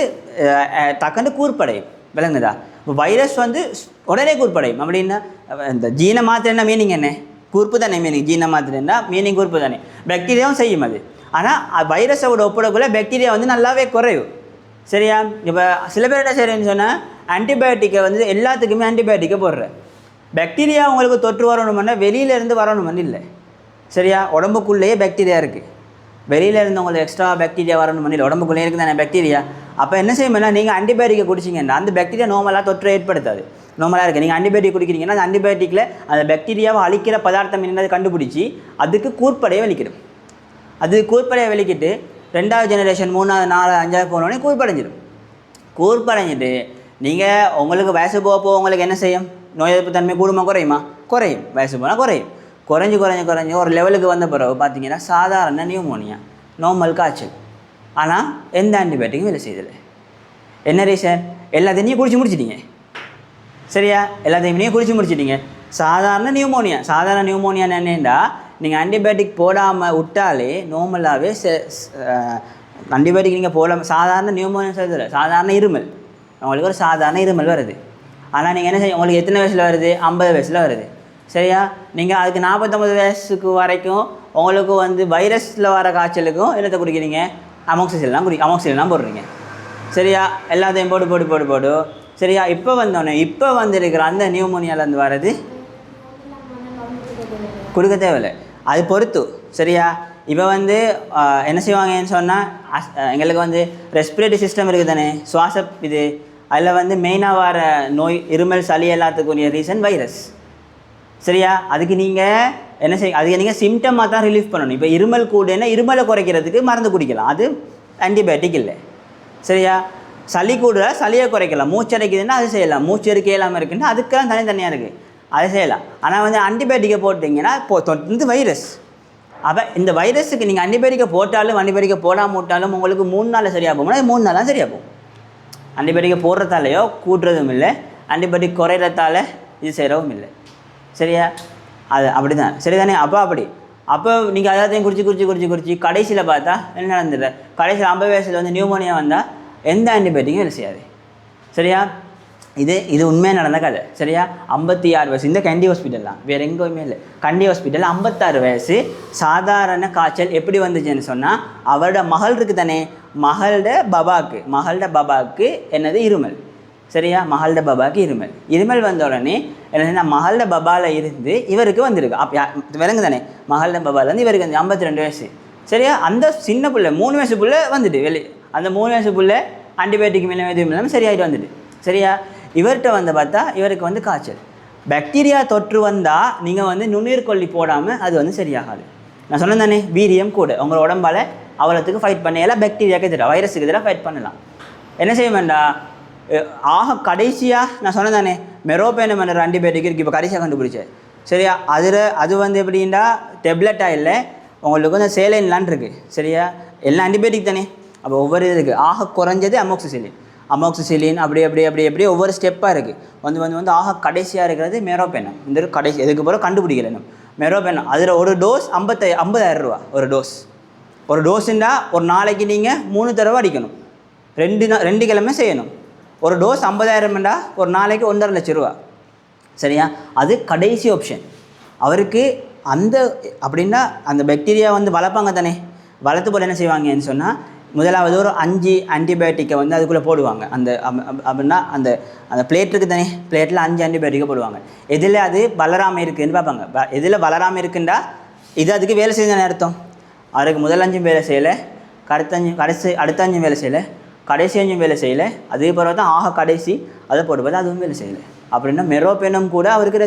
டக்குன்னு கூர்ப்படையும். விளங்குதா? இப்போ வைரஸ் வந்து உடனே கூர்ப்படையும். அப்படின்னா இந்த ஜீனை மாத்திரன்னா மீனிங் என்ன? கூர்ப்பு தானே மீனிங். ஜீனை மாத்திரன்னா மீனிங் கூர்ப்பு தானே. பாக்டீரியாவும் செய்யும் அது. ஆனால் வைரஸோட ஒப்பிடக்குள்ள பாக்டீரியா வந்து நல்லாவே குறையும். சரியா? இப்போ சில பேர் என்ன செய்கிறேன்னு சொன்னால் ஆன்டிபயோட்டிக்கை வந்து எல்லாத்துக்குமே ஆன்டிபயோட்டிக்கை போடுறேன். பாக்டீரியா உங்களுக்கு தொற்று வரணுமென்னா வெளியிலேருந்து வரணுமென்னு இல்லை. சரியா? உடம்புக்குள்ளேயே பாக்டீரியா இருக்குது. வெளியிலேருந்து உங்களுக்கு எக்ஸ்ட்ரா பாக்டீரியா வரணுமென்னு இல்லை. உடம்புக்குள்ளேயே இருக்குது தானே பாக்டீரியா. அப்போ என்ன செய்யணும்னா நீங்கள் ஆன்டிபயோட்டிக்கை குடிச்சிங்கன்னா அந்த பாக்டீரியா நார்மலாக தொற்று ஏற்படுத்தாது. நார்மலாக இருக்குது. நீங்கள் ஆன்டிபயோட்டிக் குடிக்கிறீங்கன்னா அந்த ஆன்டிபயோட்டிக்கில் அந்த பாக்டீரியாவை அழிக்கிற பதார்த்தம் என்னது கண்டுபிடிச்சி அதுக்கு கூர்ப்படையை வெளிக்கிடும். அது கூர்ப்படையை வெளிக்கிட்டு 2வது ஜெனரேஷன் 3வது 4வது 5வது போனோடனே கூர்ப்படைஞ்சிட்டு நீங்கள் உங்களுக்கு வயசு போக உங்களுக்கு என்ன செய்யும்? நோய் எதிர்ப்பு தன்மை கூடுமா குறையுமா? குறையும். வயசு போனால் குறைஞ்சு ஒரு லெவலுக்கு வந்த பிறகு பார்த்தீங்கன்னா சாதாரண நியூமோனியா, நார்மல் காய்ச்சல். ஆனால் எந்த ஆன்டிபயோட்டிக்கும் வேலை செய்யலை. என்ன ரீசன்? எல்லாத்தையும் குடிச்சு முடிச்சிட்டீங்க. சரியா? எல்லாத்தையும் குடிச்சு முடிச்சிட்டீங்க. சாதாரண நியூமோனியா என்னென்னா நீங்கள் ஆன்டிபயோட்டிக் போடாமல் விட்டாலே நார்மலாகவே ஆன்டிபயோட்டிக் நீங்கள் போடாமல் சாதாரண நியூமோனியா சொல்லுதில்ல, சாதாரண இருமல். உங்களுக்கு ஒரு சாதாரண இருமல் வருது. ஆனால் நீங்கள் என்ன செய்ய, உங்களுக்கு எத்தனை வயசில் வருது? 50 வயசில் வருது. சரியா? நீங்கள் அதுக்கு 49 வயசுக்கு வரைக்கும் உங்களுக்கு வந்து வைரஸில் வர காய்ச்சலுக்கும் என்னத்தை குடிக்கிறீங்க? அமோக்சிலின்லாம் போடுறீங்க. சரியா? எல்லாத்தையும் போடு. சரியா? இப்போ வந்துருக்கிற அந்த நியூமோனியாவிலேருந்து வர்றது கொடுக்க தேவையில்லை. அது பொறுத்து. சரியா? இப்போ வந்து என்ன செய்வாங்கன்னு சொன்னால் எங்களுக்கு வந்து ரெஸ்பிரேட்டரி சிஸ்டம் இருக்குது தானே, சுவாச இது. அதில் வந்து மெயினாக வர நோய் இருமல் சளி எல்லாத்துக்குரிய ரீசன் வைரஸ். சரியா? அதுக்கு நீங்கள் என்ன அதுக்கு நீங்கள் சிம்டமாக தான் ரிலீஃப் பண்ணணும். இப்போ இருமல் கூடன்னா இருமலை குறைக்கிறதுக்கு மருந்து குடிக்கலாம், அது ஆன்டிபயோட்டிக் இல்லை. சரியா? சளி கூட சளியை குறைக்கலாம். மூச்சு அடைக்குதுன்னா அது செய்யலாம். மூச்சு இருக்க இல்லாமல் இருக்குன்னா அதுக்கெல்லாம் தனித்தனியாக இருக்குது, அது செய்யலாம். ஆனால் வந்து ஆன்டிபயோட்டிக்கை போட்டிங்கன்னா தொட்டு வைரஸ். அப்போ இந்த வைரஸுக்கு நீங்கள் ஆன்டிபயோட்டிக்கை போடாமல் விட்டாலும் உங்களுக்கு 3 நாளில் சரியாக போகும்னா 3 நாள் தான் சரியாக போகும். ஆன்டிபயோட்டிக்கை போடுறதாலையோ கூட்டுறதும் இல்லை, ஆன்டிபயோட்டிக் குறையிறதால இது செய்கிறவும் இல்லை. சரியா? அது அப்படி தான். சரிதானே? அப்போ நீங்கள் எல்லாத்தையும் குடிச்சு கடைசியில் பார்த்தா என்ன நடந்துடுற? கடைசியில் 50 வயசில் வந்து நியூமோனியா வந்தால் எந்த ஆன்டிபயோட்டிக்கும் வேலை செய்யாது. சரியா? இது உண்மையாக நடந்த கதை. சரியா? 56 வயசு இந்த கண்டி ஹாஸ்பிட்டல்லாம், வேறு எங்கேயுமே இல்லை. கண்டி ஹாஸ்பிட்டலில் 56 வயசு காய்ச்சல் எப்படி வந்துச்சுன்னு சொன்னால் அவரோட மகள் இருக்குது தானே, மகளோட பபாவுக்கு என்னது இருமல். சரியா? மகளோட பபாவுக்கு இருமல் வந்த உடனே என்ன, மகளோட பபாவில் இருந்து இவருக்கு வந்திருக்கு. விலங்கு தானே, மகளோட பபாவிலேருந்து இவருக்கு வந்து 52 வயசு. சரியா? அந்த சின்ன பிள்ளை 3 வயசு பிள்ளை வந்துட்டு அந்த 3 வயசு பிள்ளை ஆன்டிபயோட்டிக் மேலே எதுவும் இல்லாமல் சரியாயிட்டு வந்துட்டு. சரியா? இவர்கிட்ட வந்து பார்த்தா இவருக்கு வந்து காய்ச்சல். பாக்டீரியா தொற்று வந்தால் நீங்கள் வந்து நுண்ணுயிர் கொல்லி போடாமல் அது வந்து சரியாகாது. நான் சொன்னேன் தானே, வீரியம் கூட உங்களோட உடம்பால் அவ்வளோத்துக்கு ஃபைட் பண்ணலாம். பாக்டீரியாவுக்கு எதிராக வைரஸுக்கு எதிராக ஃபைட் பண்ணலாம். என்ன செய்ய வேண்டாம், கடைசியாக நான் சொன்னேன் தானே, மெரோபேனம் என்ற ஆன்டிபயோட்டிக் இருக்குது, இப்போ கடைசியாக கண்டுபிடிச்சேன். சரியா? அது வந்து எப்படின்னா டெப்லெட்டாக இல்லை, உங்களுக்கு வந்து சேலைன்லான் இருக்குது. சரியா? எல்லாம் ஆன்டிபயோட்டிக் தானே. அப்போ ஒவ்வொரு இது இருக்குது. குறைஞ்சது அமோக்சிசிலின் அப்படி ஒவ்வொரு ஸ்டெப்பாக இருக்குது. வந்து ஆக கடைசியாக இருக்கிறது மெரோபெனம். இந்த கடைசி எதுக்கு போகிற கண்டுபிடிக்கணும் மெரோபெனம். அதில் ஒரு டோஸ் 50,000 ரூபா ஒரு டோஸுண்டா ஒரு நாளைக்கு நீங்கள் 3 தடவை அடிக்கணும், 2 கிழமை செய்யணும். ஒரு டோஸ் 50,000 ஒரு நாளைக்கு 1.5 லட்சம் ரூபா. சரியா? அது கடைசி ஆப்ஷன் அவருக்கு. அந்த அப்படின்னா அந்த பாக்டீரியா வந்து வளர்ப்பாங்க தானே, வளர்த்து போல் என்ன செய்வாங்கன்னு சொன்னால் முதலாவது ஒரு 5 ஆன்டிபயோட்டிக்கை வந்து அதுக்குள்ளே போடுவாங்க. அந்த அப்படின்னா அந்த அந்த பிளேட் இருக்குது தானே, பிளேட்டில் 5 ஆன்டிபயோட்டிக்கை போடுவாங்க. எதில் அது வளராமல் இருக்குதுன்னு பார்ப்பாங்க. எதில் வளராமல் இருக்குண்டா இது அதுக்கு வேலை செய்யணும்னு அர்த்தம். அவருக்கு முதல் 5 வேலை செய்யலை, அடுத்த 5 வேலை செய்யலை, கடைசி 5 வேலை செய்யலை, அதே பிறகு தான் ஆக கடைசி அதை போடுவது அதுவும் வேலை செய்யலை. அப்படின்னா மெரோபெனம் கூட அவருக்கு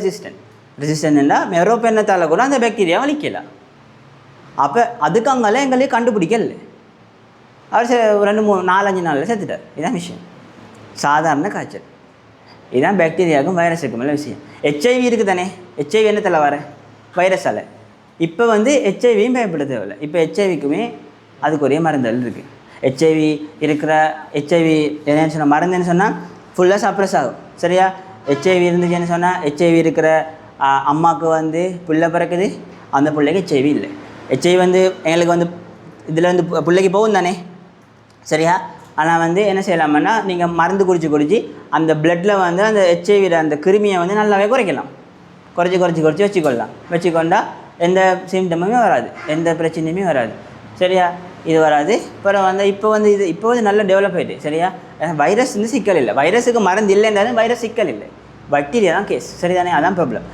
ரெசிஸ்டன்ட்னா மெரோபெனத்தால் கூட அந்த பாக்டீரியா அழிக்கலாம். அப்போ அதுக்கு அங்கே எங்களே கண்டுபிடிக்கல. அவர் 2, 3, 4, 5 நாளில் செத்துட்டார். இதுதான் விஷயம். சாதாரண காய்ச்சல். இதுதான் பாக்டீரியாவுக்கும் வைரஸுக்கும் உள்ள விஷயம். HIV இருக்குது தானே, HIV என்னத்தில் வர வைரஸால். இப்போ வந்து HIVயும் பயப்பட தேவையில்லை. இப்போ HIVக்குமே அதுக்குரிய மருந்துகள் இருக்குது. HIV என்னன்னு சொன்னால் மருந்துன்னு சொன்னால் ஃபுல்லாக சப்ரஸ் ஆகும். சரியா? HIV இருந்துச்சுன்னு சொன்னால் HIV இருக்கிற அம்மாவுக்கு வந்து பிள்ளை பிறக்குது, அந்த பிள்ளைக்கு HIV இல்லை. HIV வந்து எங்களுக்கு வந்து இதில் வந்து பிள்ளைக்கு போகும் தானே. சரியா? ஆனால் வந்து என்ன செய்யலாமன்னா நீங்கள் மருந்து குடிச்சு அந்த பிளட்டில் வந்து அந்த HIV அந்த கிருமியை வந்து நல்லாவே குறைக்கலாம். குறைச்சி வச்சுக்கொண்டா எந்த சிம்டமுமே வராது, எந்த பிரச்சனையுமே வராது. சரியா? இது வராது. அப்புறம் வந்து இப்போ வந்து நல்லா டெவலப் ஆகிட்டு. சரியா? வைரஸ் வந்து சிக்கல் இல்லை, வைரஸுக்கு மருந்து இல்லைன்றாலும் வைரஸ் சிக்கல் இல்லை, பாக்டீரியா தான் கேஸ். சரிதானே? அதான் ப்ராப்ளம்.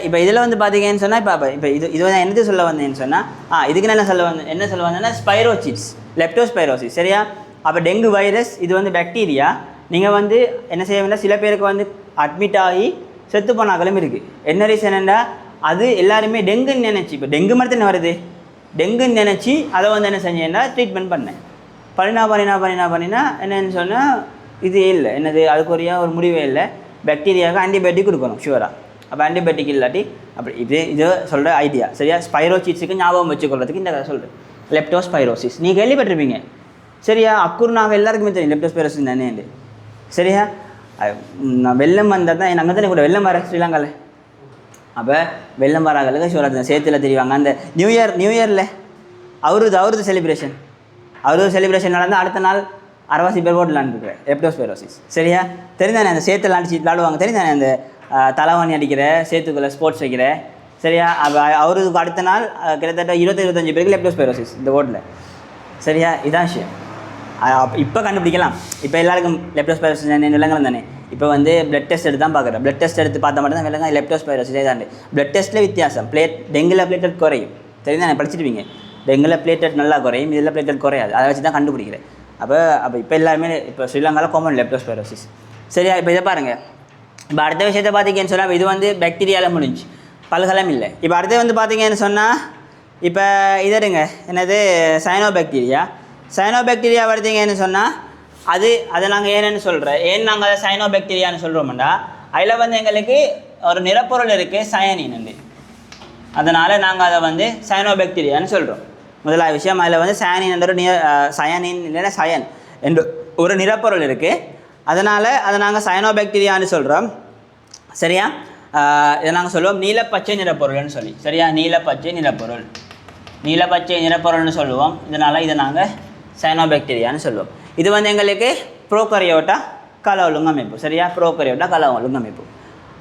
இப்போ இதில் வந்து பார்த்தீங்கன்னு சொன்னால் இப்போ இது நான் என்னது சொல்ல வந்தேன்னு சொன்னால் இதுக்கு நான் என்ன சொல்ல வந்தேன்னா ஸ்பைரோசிட்ஸ், லெப்டோஸ்பைரோசிஸ். சரியா? அப்போ டெங்கு வைரஸ் இது வந்து பாக்டீரியா. நீங்கள் வந்து என்ன செய்ய வேண்டாம், சில பேருக்கு வந்து அட்மிட் ஆகி செத்து போனாக்களும் இருக்குது. என்ன ரீசன் என்னென்னா அது எல்லாருமே டெங்குன்னு நினச்சி, இப்போ டெங்கு மரத்து என்ன வருது, டெங்குன்னு நினச்சி அதை வந்து என்ன செஞ்சேன்னா ட்ரீட்மெண்ட் பண்ணேன். பண்ணினா என்னென்னு சொன்னால் இது இல்லை, என்னது அதுக்குரிய ஒரு முடிவே இல்லை. பாக்டீரியாவுக்கு ஆன்டிபயோட்டிக் கொடுக்கணும் ஷுவராக. அப்போ ஆன்டிபயோட்டிக் இல்லாட்டி அப்படி இது சொல்கிற ஐடியா. சரியா? ஸ்பைரோசிட்ஸுக்கு ஞாபகம் வச்சுக்கொள்றதுக்கு இந்த கதை சொல்கிறேன். லெப்டோஸ்பைரோசிஸ் நீங்கள் கேள்விப்பட்டிருப்பீங்க. சரியா? அக்குறு நாங்கள் எல்லாருக்குமே தெரியும் லெப்டோஸ்பைரோசிஸ் தானே. சரியா? வெள்ளம் வந்தால் தான் நாங்கள் தானே கூட வெள்ளம் வர ஸ்ரீலங்காவில். அப்போ வெள்ளம் வராங்களுக்கு ஷுவராக சேர்த்துல தெரிவாங்க. அந்த நியூ இயரில் அவரது செலிப்ரேஷன் நடந்தால் அடுத்த நாள் அரவாசி பேர் போட்டு விளாண்டுருக்குறேன் லெப்டோஸ்பைரோசிஸ். சரியா? தெரிந்தானே அந்த சேத்துல விளாடுவாங்க, தெரிந்தானே அந்த தலைவாணி அடிக்கிற சேத்துக்குள்ளே ஸ்போர்ட்ஸ் வைக்கிற. சரியா? அப்போ அவருக்கு அடுத்த நாள் கிட்டத்தட்ட 20-25 பேருக்கு லெப்டோஸ்பைரோசிஸ் இந்த ஓட்டில். சரியா? இதான் விஷயம். இப்போ கண்டுபிடிக்கலாம். இப்போ எல்லாருக்கும் லெப்டோஸ்பைரோசிஸ் விலங்குகள் தானே. இப்போ வந்து பிளட் டெஸ்ட் எடுத்து தான் பார்க்குறேன். பிளட் டெஸ்ட் எடுத்து பார்த்தா மட்டும் தான் விலங்கு லெப்டோஸ்பைரோசிஸே தாண்டி. பிளட் டெஸ்ட்டில் வித்தியாசம். டெங்குல பிளேட்டட் குறையும். தெரியுதானே? படிச்சிருப்பீங்க. டெங்குல பிளேட்டட் நல்லா குறையும், இதில் பிளேட்டட் குறையாது. அதை வச்சு தான் கண்டுபிடிக்கிறேன். அப்போ இப்போ எல்லாருமே இப்போ ஸ்ரீலங்காவில் காமன் லெப்டோஸ்பைரோசிஸ். சரியா? இப்போ இதை பாருங்கள். இப்போ அடுத்த விஷயத்தை பார்த்தீங்கன்னு சொன்னால் இது வந்து பாக்டீரியாவில் முடிஞ்சு, பல்கலம் இல்லை. இப்போ அடுத்து வந்து பார்த்தீங்கன்னு சொன்னால் இப்போ இதடுங்க என்னது சைனோபாக்டீரியா பார்த்தீங்கன்னு சொன்னால் அதை நாங்கள் ஏன் நாங்கள் அதை சைனோபாக்டீரியான்னு சொல்கிறோம்டா அதில் வந்து எங்களுக்கு ஒரு நிறப்பொருள் இருக்குது சயனின்னு. அதனால் நாங்கள் அதை வந்து சைனோபாக்டீரியான்னு சொல்கிறோம். முதலாவது விஷயம் அதில் வந்து சயனின் என்ற சயனின் இல்லைன்னா சயன் என்று ஒரு நிறப்பொருள் இருக்குது. அதனால் அதை நாங்கள் சயனோபாக்டீரியான்னு சொல்கிறோம். சரியா? இதை நாங்கள் சொல்லுவோம் நீலப்பச்சை நிறப்பொருள்னு சொல்லி. சரியா? நீலப்பச்சை நிறப்பொருள்னு சொல்லுவோம். இதனால் இதை நாங்கள் சயனோபாக்டீரியான்னு சொல்லுவோம். இது வந்து எங்களுக்கு ப்ரோகரியோட்டா கல ஒழுங்கமைப்பு. சரியா? ப்ரோகரியோட்டா கல ஒழுங்கமைப்பு.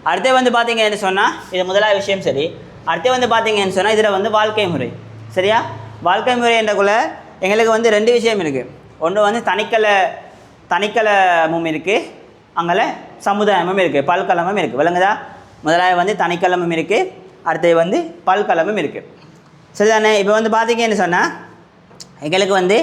அடுத்து வந்து பார்த்தீங்கன்னு சொன்னால் இது முதலாவது விஷயம். சரி, அடுத்து வந்து பார்த்தீங்கன்னு சொன்னால் இதில் வந்து வாழ்க்கை முறை. சரியா? வாழ்க்கை முறை என்றக்குள்ள எங்களுக்கு வந்து 2 விஷயம் இருக்குது. ஒன்று வந்து தனிக்கலமும் இருக்குது, அங்கே சமுதாயமும் இருக்குது, பல்கலமும் இருக்குது. விளங்குதா? முதலாவது வந்து தனிக்கலமும் இருக்குது, அடுத்தது வந்து பல்கலமும் இருக்குது. சரிதானே? இப்போ வந்து பார்த்தீங்கன்னு சொன்னால் எங்களுக்கு வந்து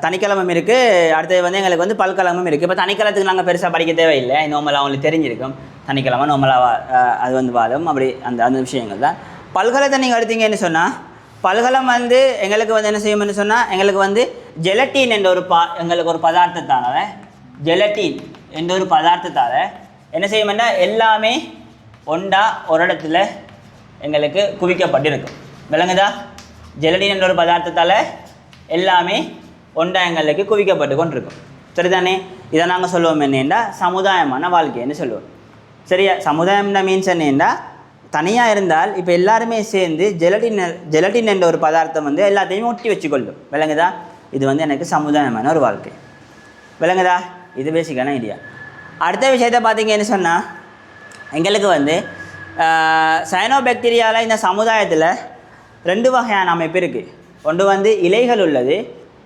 தனிக்கலமும் இருக்குது, அடுத்தது வந்து எங்களுக்கு வந்து பல்கலமும் இருக்குது. இப்போ தனிக்கலத்துக்கு நாங்கள் பெருசாக படிக்க தேவையில்லை, நார்மலாக அவங்களுக்கு தெரிஞ்சிருக்கும். தனிக்கிழமை நார்மலாக அது வந்து வாதம் அப்படி அந்த விஷயங்கள் தான். பல்கலத்தை நீங்கள் எடுத்தீங்கன்னு சொன்னால் பல்கலம் வந்து எங்களுக்கு வந்து என்ன செய்யும்னு சொன்னால் எங்களுக்கு வந்து ஜெலட்டின் என்ற எங்களுக்கு ஒரு பதார்த்தத்தால் ஜெலட்டின் என்ற ஒரு பதார்த்தத்தால் என்ன செய்யும்னா எல்லாமே ஒன்றா ஒரு இடத்துல எங்களுக்கு குவிக்கப்பட்டிருக்கும். விளங்குதா? ஜெலட்டின் என்ற ஒரு பதார்த்தத்தால் எல்லாமே ஒன்றா எங்களுக்கு குவிக்கப்பட்டு கொண்டிருக்கும். சரிதானே? இதை நாங்கள் சொல்லுவோம் என்னென்னா சமுதாயமான வாழ்க்கைன்னு சொல்லுவோம். சரியா? சமுதாயம்னா மீன்ஸ் என்னென்னா தனியாக இருந்தால் இப்போ எல்லாருமே சேர்ந்து ஜெலட்டின் என்ற ஒரு பதார்த்தம் வந்து எல்லாத்தையும் ஒட்டி வச்சுக்கொள்ளும். விளங்குதா? இது வந்து எனக்கு சமுதாயமான ஒரு வாழ்க்கை. விளங்குதா? இது பேசிக்கான ஐடியா. அடுத்த விஷயத்தை பார்த்தீங்கன்னு சொன்னால் எங்களுக்கு வந்து சயனோபாக்டீரியாவில் இந்த சமுதாயத்தில் 2 வகையான அமைப்பு இருக்குது. ஒன்று வந்து இலைகள் உள்ளது,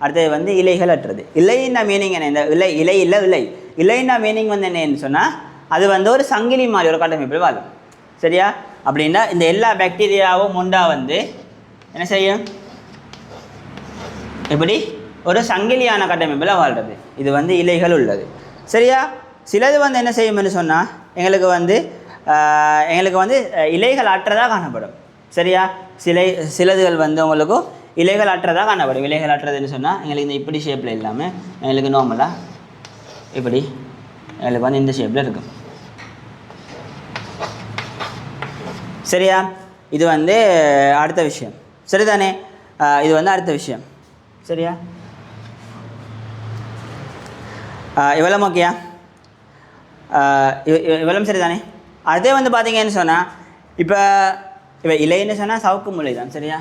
அடுத்தது வந்து இலைகள் அற்றது. இலைன்னா மீனிங் என்ன? இந்த இலைன்னா மீனிங் வந்து என்னன்னு சொன்னால் அது வந்து ஒரு சங்கிலி மாதிரி ஒரு கட்டமைப்பில் வாழும். சரியா? அப்படின்னா இந்த எல்லா பாக்டீரியாவும் உண்டா வந்து என்ன செய்யும்? இப்படி ஒரு சங்கிலியான கட்டமைப்பில் வாழ்கிறது. இது வந்து இலைகள் உள்ளது. சரியா? சிலது வந்து என்ன செய்யும்னு சொன்னால் எங்களுக்கு வந்து இலைகள் அற்றதாக காணப்படும். சரியா? சிலதுகள் வந்து உங்களுக்கு இலைகள் அற்றதாக காணப்படும். இலைகள் அற்றதுன்னு சொன்னால் எங்களுக்கு இந்த இப்படி ஷேப்பில் இல்லாமல் எங்களுக்கு நார்மலாக இப்படி எங்களுக்கு வந்து இந்த ஷேப்பில் இருக்கும். சரியா? இது வந்து அடுத்த விஷயம். சரிதானே? இது வந்து அடுத்த விஷயம். சரியா? இவ்வளோ ஓகேயா? இவ்வளோ சரிதானே? அதே வந்து பார்த்தீங்கன்னு சொன்னால் இப்போ இலைன்னு சொன்னால் சவுக்கு முளை தான். சரியா?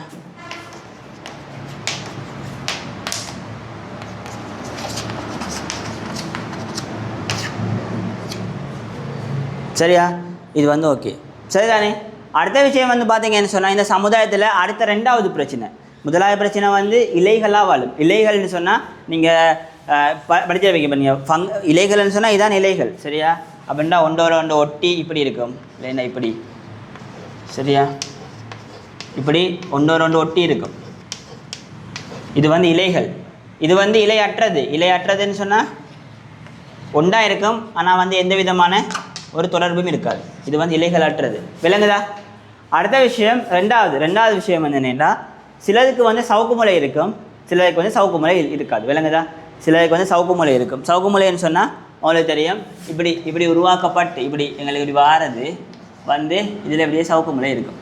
சரியா? இது வந்து ஓகே. சரிதானே? அடுத்த விஷயம் வந்து பார்த்தீங்கன்னு சொன்னால் இந்த சமுதாயத்தில் அடுத்த 2வது பிரச்சனை. முதலாவது பிரச்சனை வந்து இலைகளாக வாழும். இலைகள்னு சொன்னால் நீங்கள் படிச்சு வைக்க நீங்கள் இலைகள்னு சொன்னால் இதான் இலைகள். சரியா? அப்படின்னா ஒன்றோட ஒட்டி இப்படி இருக்கும். இல்லைன்னா இப்படி. சரியா? இப்படி ஒன்றோட ஒட்டி இருக்கும். இது வந்து இலைகள். இது வந்து இலை அற்றதுன்னு சொன்னால் ஒன்றா இருக்கும், ஆனால் வந்து எந்த விதமான ஒரு தொடர்பும் இருக்காது. இது வந்து இலைகள் அற்றது. விளங்குதா? அடுத்த விஷயம் ரெண்டாவது விஷயம் வந்து என்னென்னா சிலருக்கு வந்து சவுக்கு முளை இருக்கும், சிலருக்கு வந்து சவுக்கு முளை இருக்காது. விளங்குதா? சிலருக்கு வந்து சவுக்கு முளை இருக்கும். சவுக்கு முளைன்னு சொன்னால் உங்களுக்கு தெரியும், இப்படி உருவாக்கப்பட்டு இப்படி எங்களுக்கு இப்படி வாரது வந்து இதில் இப்படியே சவுக்கு முளை இருக்கும்.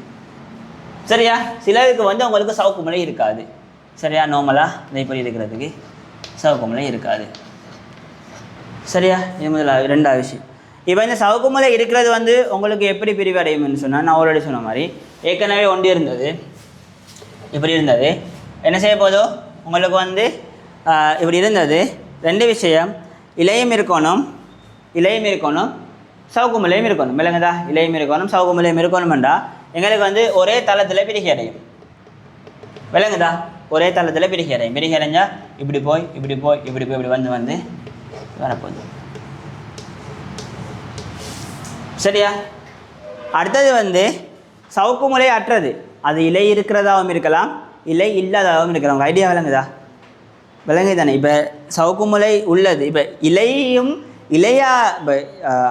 சரியா? சிலருக்கு வந்து உங்களுக்கு சவுக்கு முளை இருக்காது. சரியா? நார்மலாக இந்த இப்படி இருக்கிறதுக்கு சவுக்கு முளை இருக்காது. சரியா? இது முதலாவது. 2வது விஷயம், இப்போ இந்த சவுக்கு முளை இருக்கிறது வந்து உங்களுக்கு எப்படி பிரிவடையும்னு சொன்னால் நான் ஆல்ரெடி சொன்ன மாதிரி ஏற்கனவே ஒன்று இருந்தது, இப்படி இருந்தது. என்ன செய்ய போதோ உங்களுக்கு வந்து இப்படி இருந்தது. 2 விஷயம், இலையும் இருக்கணும், சவுக்கு முளையும் இருக்கணும். விளங்குதா? இலையும் இருக்கணும், சவுக்கு முளையும் இருக்கணும்டா எங்களுக்கு வந்து ஒரே தளத்தில் பிரிகை அடையும். விளங்குதா? ஒரே தளத்தில் பிரிகை அடைஞ்சால் இப்படி போய் இப்படி வந்து வரப்போகுது. சரியா? அடுத்தது வந்து சவுக்கு முளை அற்றது. அது இலை இருக்கிறதாகவும் இருக்கலாம், இலை இல்லாததாகவும் இருக்கலாம். உங்கள் ஐடியா விளங்குதா? விளங்கு தானே? இப்போ சவுக்கு முளை உள்ளது, இப்போ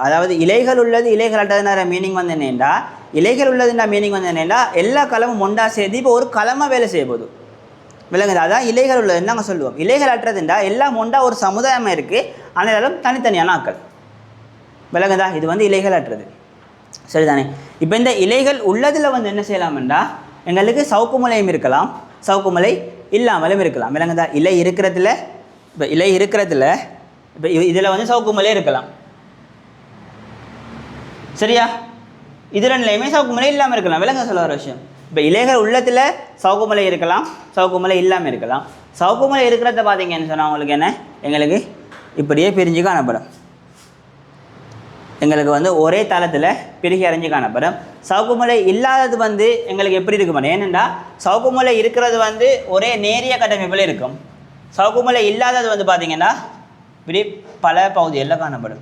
அதாவது இலைகள் உள்ளது, இலைகள் அற்றதுன்ற மீனிங் வந்து என்னென்னா இலைகள் உள்ளதுன்ற மீனிங் வந்து என்னென்னா எல்லா களமும் ஒன்றா சேர்ந்து இப்போ ஒரு களமாக வேலை செய்ய போதும். விளங்குது? அதான் இலைகள் உள்ளதுன்னு நாங்கள் சொல்லுவோம். இலைகள் அற்றதுண்டா எல்லாம் ஒன்றா ஒரு சமுதாயமாக இருக்குது, ஆனாலும் தனித்தனியான ஆக்கள். விளங்குதா? இது வந்து இலைகள் அற்றது. சரிதானே? இப்போ இந்த இலைகள் உள்ளதில் வந்து என்ன செய்யலாம்டா எங்களுக்கு சவுக்கு முளையும் இருக்கலாம், சவுக்கு முளை இல்லாமலும் இருக்கலாம். விளங்குதா? இலை இருக்கிறதுல இப்போ இதில் வந்து சவுக்கு முளை இருக்கலாம். சரியா? இது 2லையுமே சவுக்கு முளை இல்லாமல் இருக்கலாம். விளங்க சொல்ல ஒரு விஷயம், இப்போ இலைகள் உள்ளத்தில் சவுக்கு முளை இருக்கலாம், சவுக்கு முளை இல்லாமல் இருக்கலாம். சவுக்கு முளை இருக்கிறத பார்த்தீங்கன்னு சொன்னால் உங்களுக்கு என்ன எங்களுக்கு இப்படியே பிரிஞ்சு காணப்படும். எங்களுக்கு வந்து ஒரே தளத்தில் பிரிகை அடைஞ்சு காணப்படும். சவுக்கு முளை இல்லாதது வந்து எங்களுக்கு எப்படி இருக்கும்? ஏனென்றா சவுக்கு முளை இருக்கிறது வந்து ஒரே நேரிய கட்டமைப்பில் இருக்கும். சவுக்கு முளை இல்லாதது வந்து பார்த்திங்கன்னா இப்படி பல பகுதிகளில் காணப்படும்.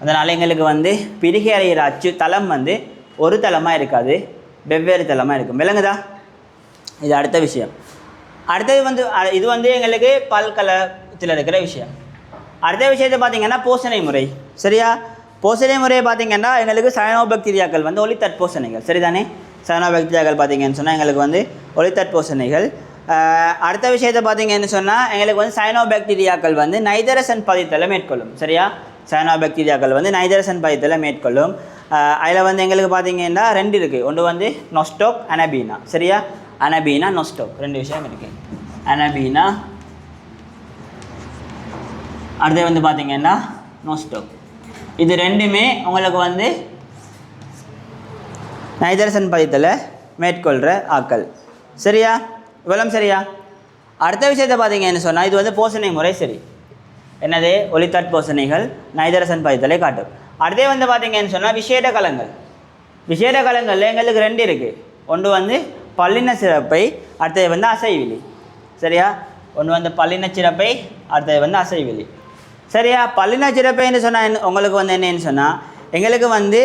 அதனால் எங்களுக்கு வந்து பிரிகை அடைகிற தளம் வந்து ஒரு தளமாக இருக்காது, வெவ்வேறு தளமாக இருக்கும். விளங்குதா? இது அடுத்த விஷயம். அடுத்தது வந்து இது வந்து எங்களுக்கு பல்கலத்தில் இருக்கிற விஷயம். அடுத்த விஷயத்தை பார்த்திங்கன்னா போசனை முறை. சரியா? போசனை முறையை பார்த்திங்கன்னா எங்களுக்கு சயனோபாக்டீரியாக்கள் வந்து ஒளித்தட்போசனைகள். சரிதானே? சயனோபாக்டீரியாக்கள் பார்த்திங்கன்னு சொன்னால் எங்களுக்கு வந்து ஒளித்தட்போசனைகள். அடுத்த விஷயத்தை பார்த்திங்கன்னு சொன்னால் எங்களுக்கு வந்து சயனோபாக்டீரியாக்கள் வந்து நைதரசன் பதித்தலை மேற்கொள்ளும். சரியா? சயனோபாக்டீரியாக்கள் வந்து நைதரசன் பதித்தலை மேற்கொள்ளும். அதில் வந்து எங்களுக்கு பார்த்திங்கன்னா 2 இருக்குது. ஒன்று வந்து நொஸ்டோக், அனபீனா. சரியா? அனபீனா, நொஸ்டோக் 2 விஷயம் இருக்குது. அனபீனா, அடுத்து வந்து பார்த்தீங்கன்னா நோஸ்டோக். இது ரெண்டுமே உங்களுக்கு வந்து நைதரசன் பதித்தலை மேற்கொள்கிற ஆக்கள். சரியா? இவ்வளவு சரியா? அடுத்த விஷயத்தை பார்த்தீங்கன்னு சொன்னால் இது வந்து போசனை முறை. சரி, என்னது? ஒளித்தட் போசனைகள் நைதரசன் பதித்தலை காட்டும். அடுத்தே வந்து பார்த்தீங்கன்னு சொன்னால் விசேட கலங்கள். விசேட கலங்களில் எங்களுக்கு ரெண்டு இருக்குது. ஒன்று வந்து பல்லின சிறப்பை, அடுத்தது வந்து அசைவிலி. சரியா? ஒன்று வந்து பல்லின சிறப்பை, அடுத்தது வந்து அசைவிலி. சரியா? பல்லின சிறப்பைன்னு சொன்னால் உங்களுக்கு வந்து என்னன்னு சொன்னால் எங்களுக்கு வந்து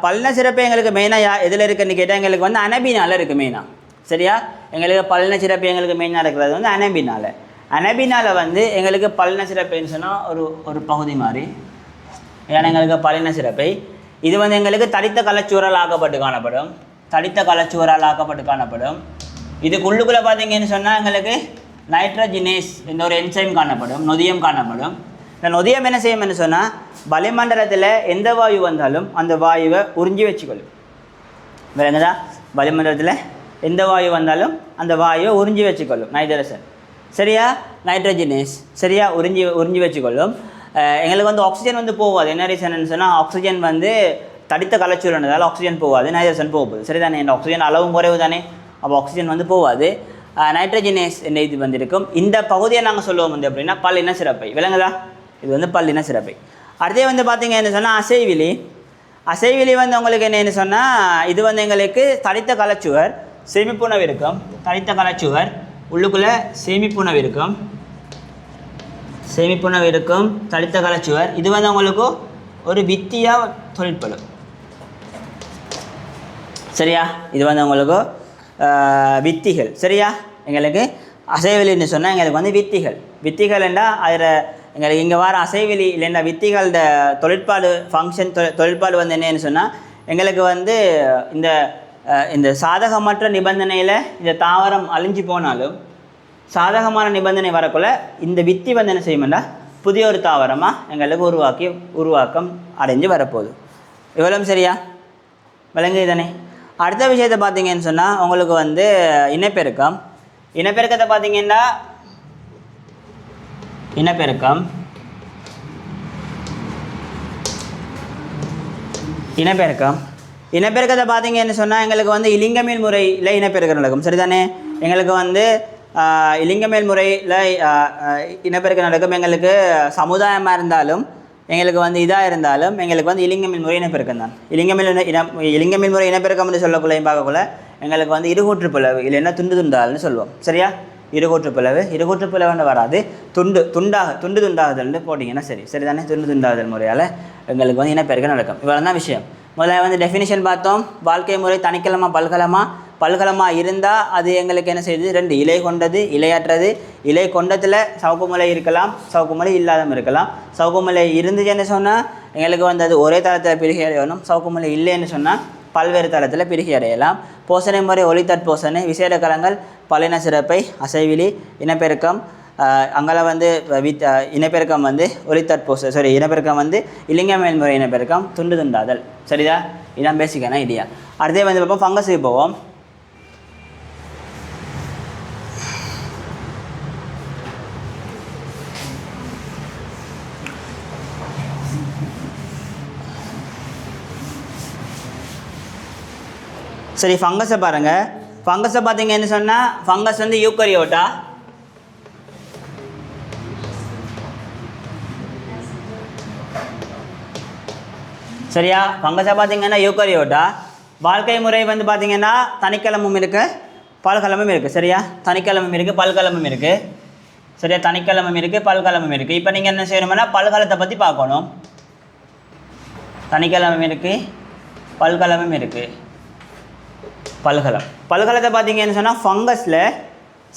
பல்லின சிறப்பை எங்களுக்கு மெயினாக எதில் இருக்குதுன்னு கேட்டால் எங்களுக்கு வந்து அனபினால் இருக்குது மெயினாக. சரியா? எங்களுக்கு பல்லின சிறப்பு எங்களுக்கு மெயினாக இருக்கிறது வந்து அனபினால். அனபினால் வந்து எங்களுக்கு பல்லின சிறப்புன்னு சொன்னால் ஒரு பகுதி மாதிரி. ஏன்னா எங்களுக்கு பல்லின சிறப்பை இது வந்து எங்களுக்கு தடித்த கலச்சுவரால் ஆக்கப்பட்டு காணப்படும். தடித்த கலச்சுவரால் ஆக்கப்பட்டு காணப்படும். இதுக்குள்ளுக்குள்ளே பார்த்தீங்கன்னு சொன்னால் எங்களுக்கு நைட்ரஜினேஸ் என்ற ஒரு என்சைம் காணப்படும், நொதியம் காணப்படும். இந்த நொதியம் என்ன செய்யும்னு சொன்னால் வளிமண்டலத்தில் எந்த வாயு வந்தாலும் அந்த வாயுவை உறிஞ்சி வச்சுக்கொள்ளும். விளங்குதா? வளிமண்டலத்தில் எந்த வாயு வந்தாலும் அந்த வாயுவை உறிஞ்சி வச்சுக்கொள்ளும் நைட்ரஜன். சரியா? நைட்ரஜினேஸ். சரியா? உறிஞ்சி வச்சுக்கொள்ளும். எங்களுக்கு வந்து ஆக்சிஜன் வந்து போகாது. என்ன ரீசன்னு சொன்னால் ஆக்சிஜன் வந்து தடித்த கலச்சுரன்றதால் ஆக்சிஜன் போகாது, நைட்ரஜன் போகுது. சரிதானே? இந்த ஆக்சிஜன் அளவும் குறைவு தானே, அப்போ ஆக்சிஜன் வந்து போகாது. நைட்ரஜினேஸ் என்ற இது வந்து இருக்கும். இந்த பகுதியை நாங்கள் சொல்லுவோம் வந்து அப்படின்னா பல்லின சிறப்பை. விளங்குதா? இது வந்து பல்லின சிறப்பை. அடுத்தே வந்து பார்த்தீங்கன்னு சொன்னால் அசைவிலி. அசைவிலி வந்து உங்களுக்கு என்னென்னு சொன்னால் இது வந்து எங்களுக்கு தடித்த கலச்சுவர், சேமிப்புணவு இருக்கும். தடித்த கலச்சுவர் உள்ளுக்குள்ளே சேமிப்புணவு இருக்கும். சேமிப்புணவு இருக்கும், தடித்த கலச்சுவர். இது வந்து உங்களுக்கு ஒரு வித்தியாக தொழிற்படும். சரியா? இது வந்து உங்களுக்கு வித்திகள். சரியா? எங்களுக்கு அசைவெளின்னு சொன்னால் எங்களுக்கு வந்து வித்திகள் என்றால் அதில் எங்களுக்கு இங்கே வர அசைவெளி இல்லைன்னா வித்திகளோட தொழிற்பாடு ஃபங்க்ஷன் தொழிற்பாடு வந்து என்னன்னு சொன்னால் எங்களுக்கு வந்து இந்த சாதகமற்ற நிபந்தனையில் இந்த தாவரம் அழிஞ்சு போனாலும் சாதகமான நிபந்தனை வரக்குள்ள இந்த வித்தி வந்து என்ன செய்யுமெண்டா புதிய ஒரு தாவரமாக எங்களுக்கு உருவாக்கம் அடைஞ்சு வரப்போகுது. இவ்வளவு சரியா? விளங்குது தானே? அடுத்த விஷயத்தை பார்த்தீங்கன்னு சொன்னால் உங்களுக்கு வந்து இனப்பெருக்கம். இனப்பெருக்கத்தை பார்த்தீங்கன்னா இனப்பெருக்கத்தை பார்த்தீங்கன்னு சொன்னால் எங்களுக்கு வந்து இலிங்கமேல் முறையில் இனப்பெருக்கம் நடக்கும். சரிதானே? எங்களுக்கு வந்து இலிங்கமேல் முறையில் இனப்பெருக்கம் நடக்கும். எங்களுக்கு சமுதாயமாக இருந்தாலும் எங்களுக்கு வந்து இதாக இருந்தாலும் எங்களுக்கு வந்து இலிங்கமேல் முறை இனப்பெருக்கம் தான். இலிங்கமேல் முறை இனப்பெருக்கம்னு சொல்லக்குள்ளையும் பார்க்கக்குள்ள எங்களுக்கு வந்து இருகூற்று பிளவு இல்லைன்னா துண்டால்னு சொல்லுவோம். சரியா? இருகூற்று பிளவுன்னு வராது, துண்டாகுதல்னு போட்டிங்கன்னா சரிதானே? துண்டாகுதல் முறையால் எங்களுக்கு வந்து இனப்பெருக்கம் நடக்கும். இவ்வளோ தான் விஷயம். முதல்ல வந்து டெஃபினிஷன் பார்த்தோம். வாழ்க்கை முறை தனிக்கிழமா பல்கலமாக இருந்தால் அது எங்களுக்கு என்ன செய்யுது? ரெண்டு, இலை கொண்டது, இலையற்றது. இலை கொண்டதில் சவுக்கு முலை இருக்கலாம், சவுக்கு முலை இல்லாதம் இருக்கலாம். சவுக்கு முலை இருந்துச்சுன்னு சொன்னால் எங்களுக்கு வந்து அது ஒரே தளத்தில் பிரிகை அடையணும். சவுக்கு முலை இல்லைன்னு சொன்னால் பல்வேறு தளத்தில் பிரிகை அடையலாம். போசனை முறை ஒளித்தட் போசனை, விசேட கலங்கள், பல்லின சிறப்பை, அசைவிலி, இனப்பெருக்கம். அங்கே வந்து இனப்பெருக்கம் வந்து ஒளித்தட் இனப்பெருக்கம் வந்து இலிங்கமேல் முறை இனப்பெருக்கம், துண்டாதல். சரிதா? இதான் பேசிக்கான ஐடியா. அடுத்தே வந்து பார்ப்போம், ஃபங்கஸுக்கு போவோம். சரி, ஃபங்கஸை பாருங்கள். ஃபங்கஸை பார்த்தீங்கன்னு சொன்னால் ஃபங்கஸ் வந்து யூக்கரியோட்டா. சரியா? ஃபங்கஸை பார்த்தீங்கன்னா யூக்கரியோட்டா. வாழ்க்கை முறை வந்து பார்த்தீங்கன்னா தனிக்கலமும் இருக்குது, பல்கலமும் இருக்குது. சரியா? தனிக்கலமும் இருக்குது, பல்கலமும் இருக்குது. சரியா? தனிக்கலமும் இருக்குது, பல்கலமும் இருக்குது. இப்போ நீங்கள் என்ன செய்யணும்னா பல்கலத்தை பற்றி பார்க்கணும். தனிக்கலமும் இருக்குது, பல்கலமும் இருக்குது. பல்கலத்தை பார்த்தீங்கன்னு சொன்னால் ஃபங்கஸில்.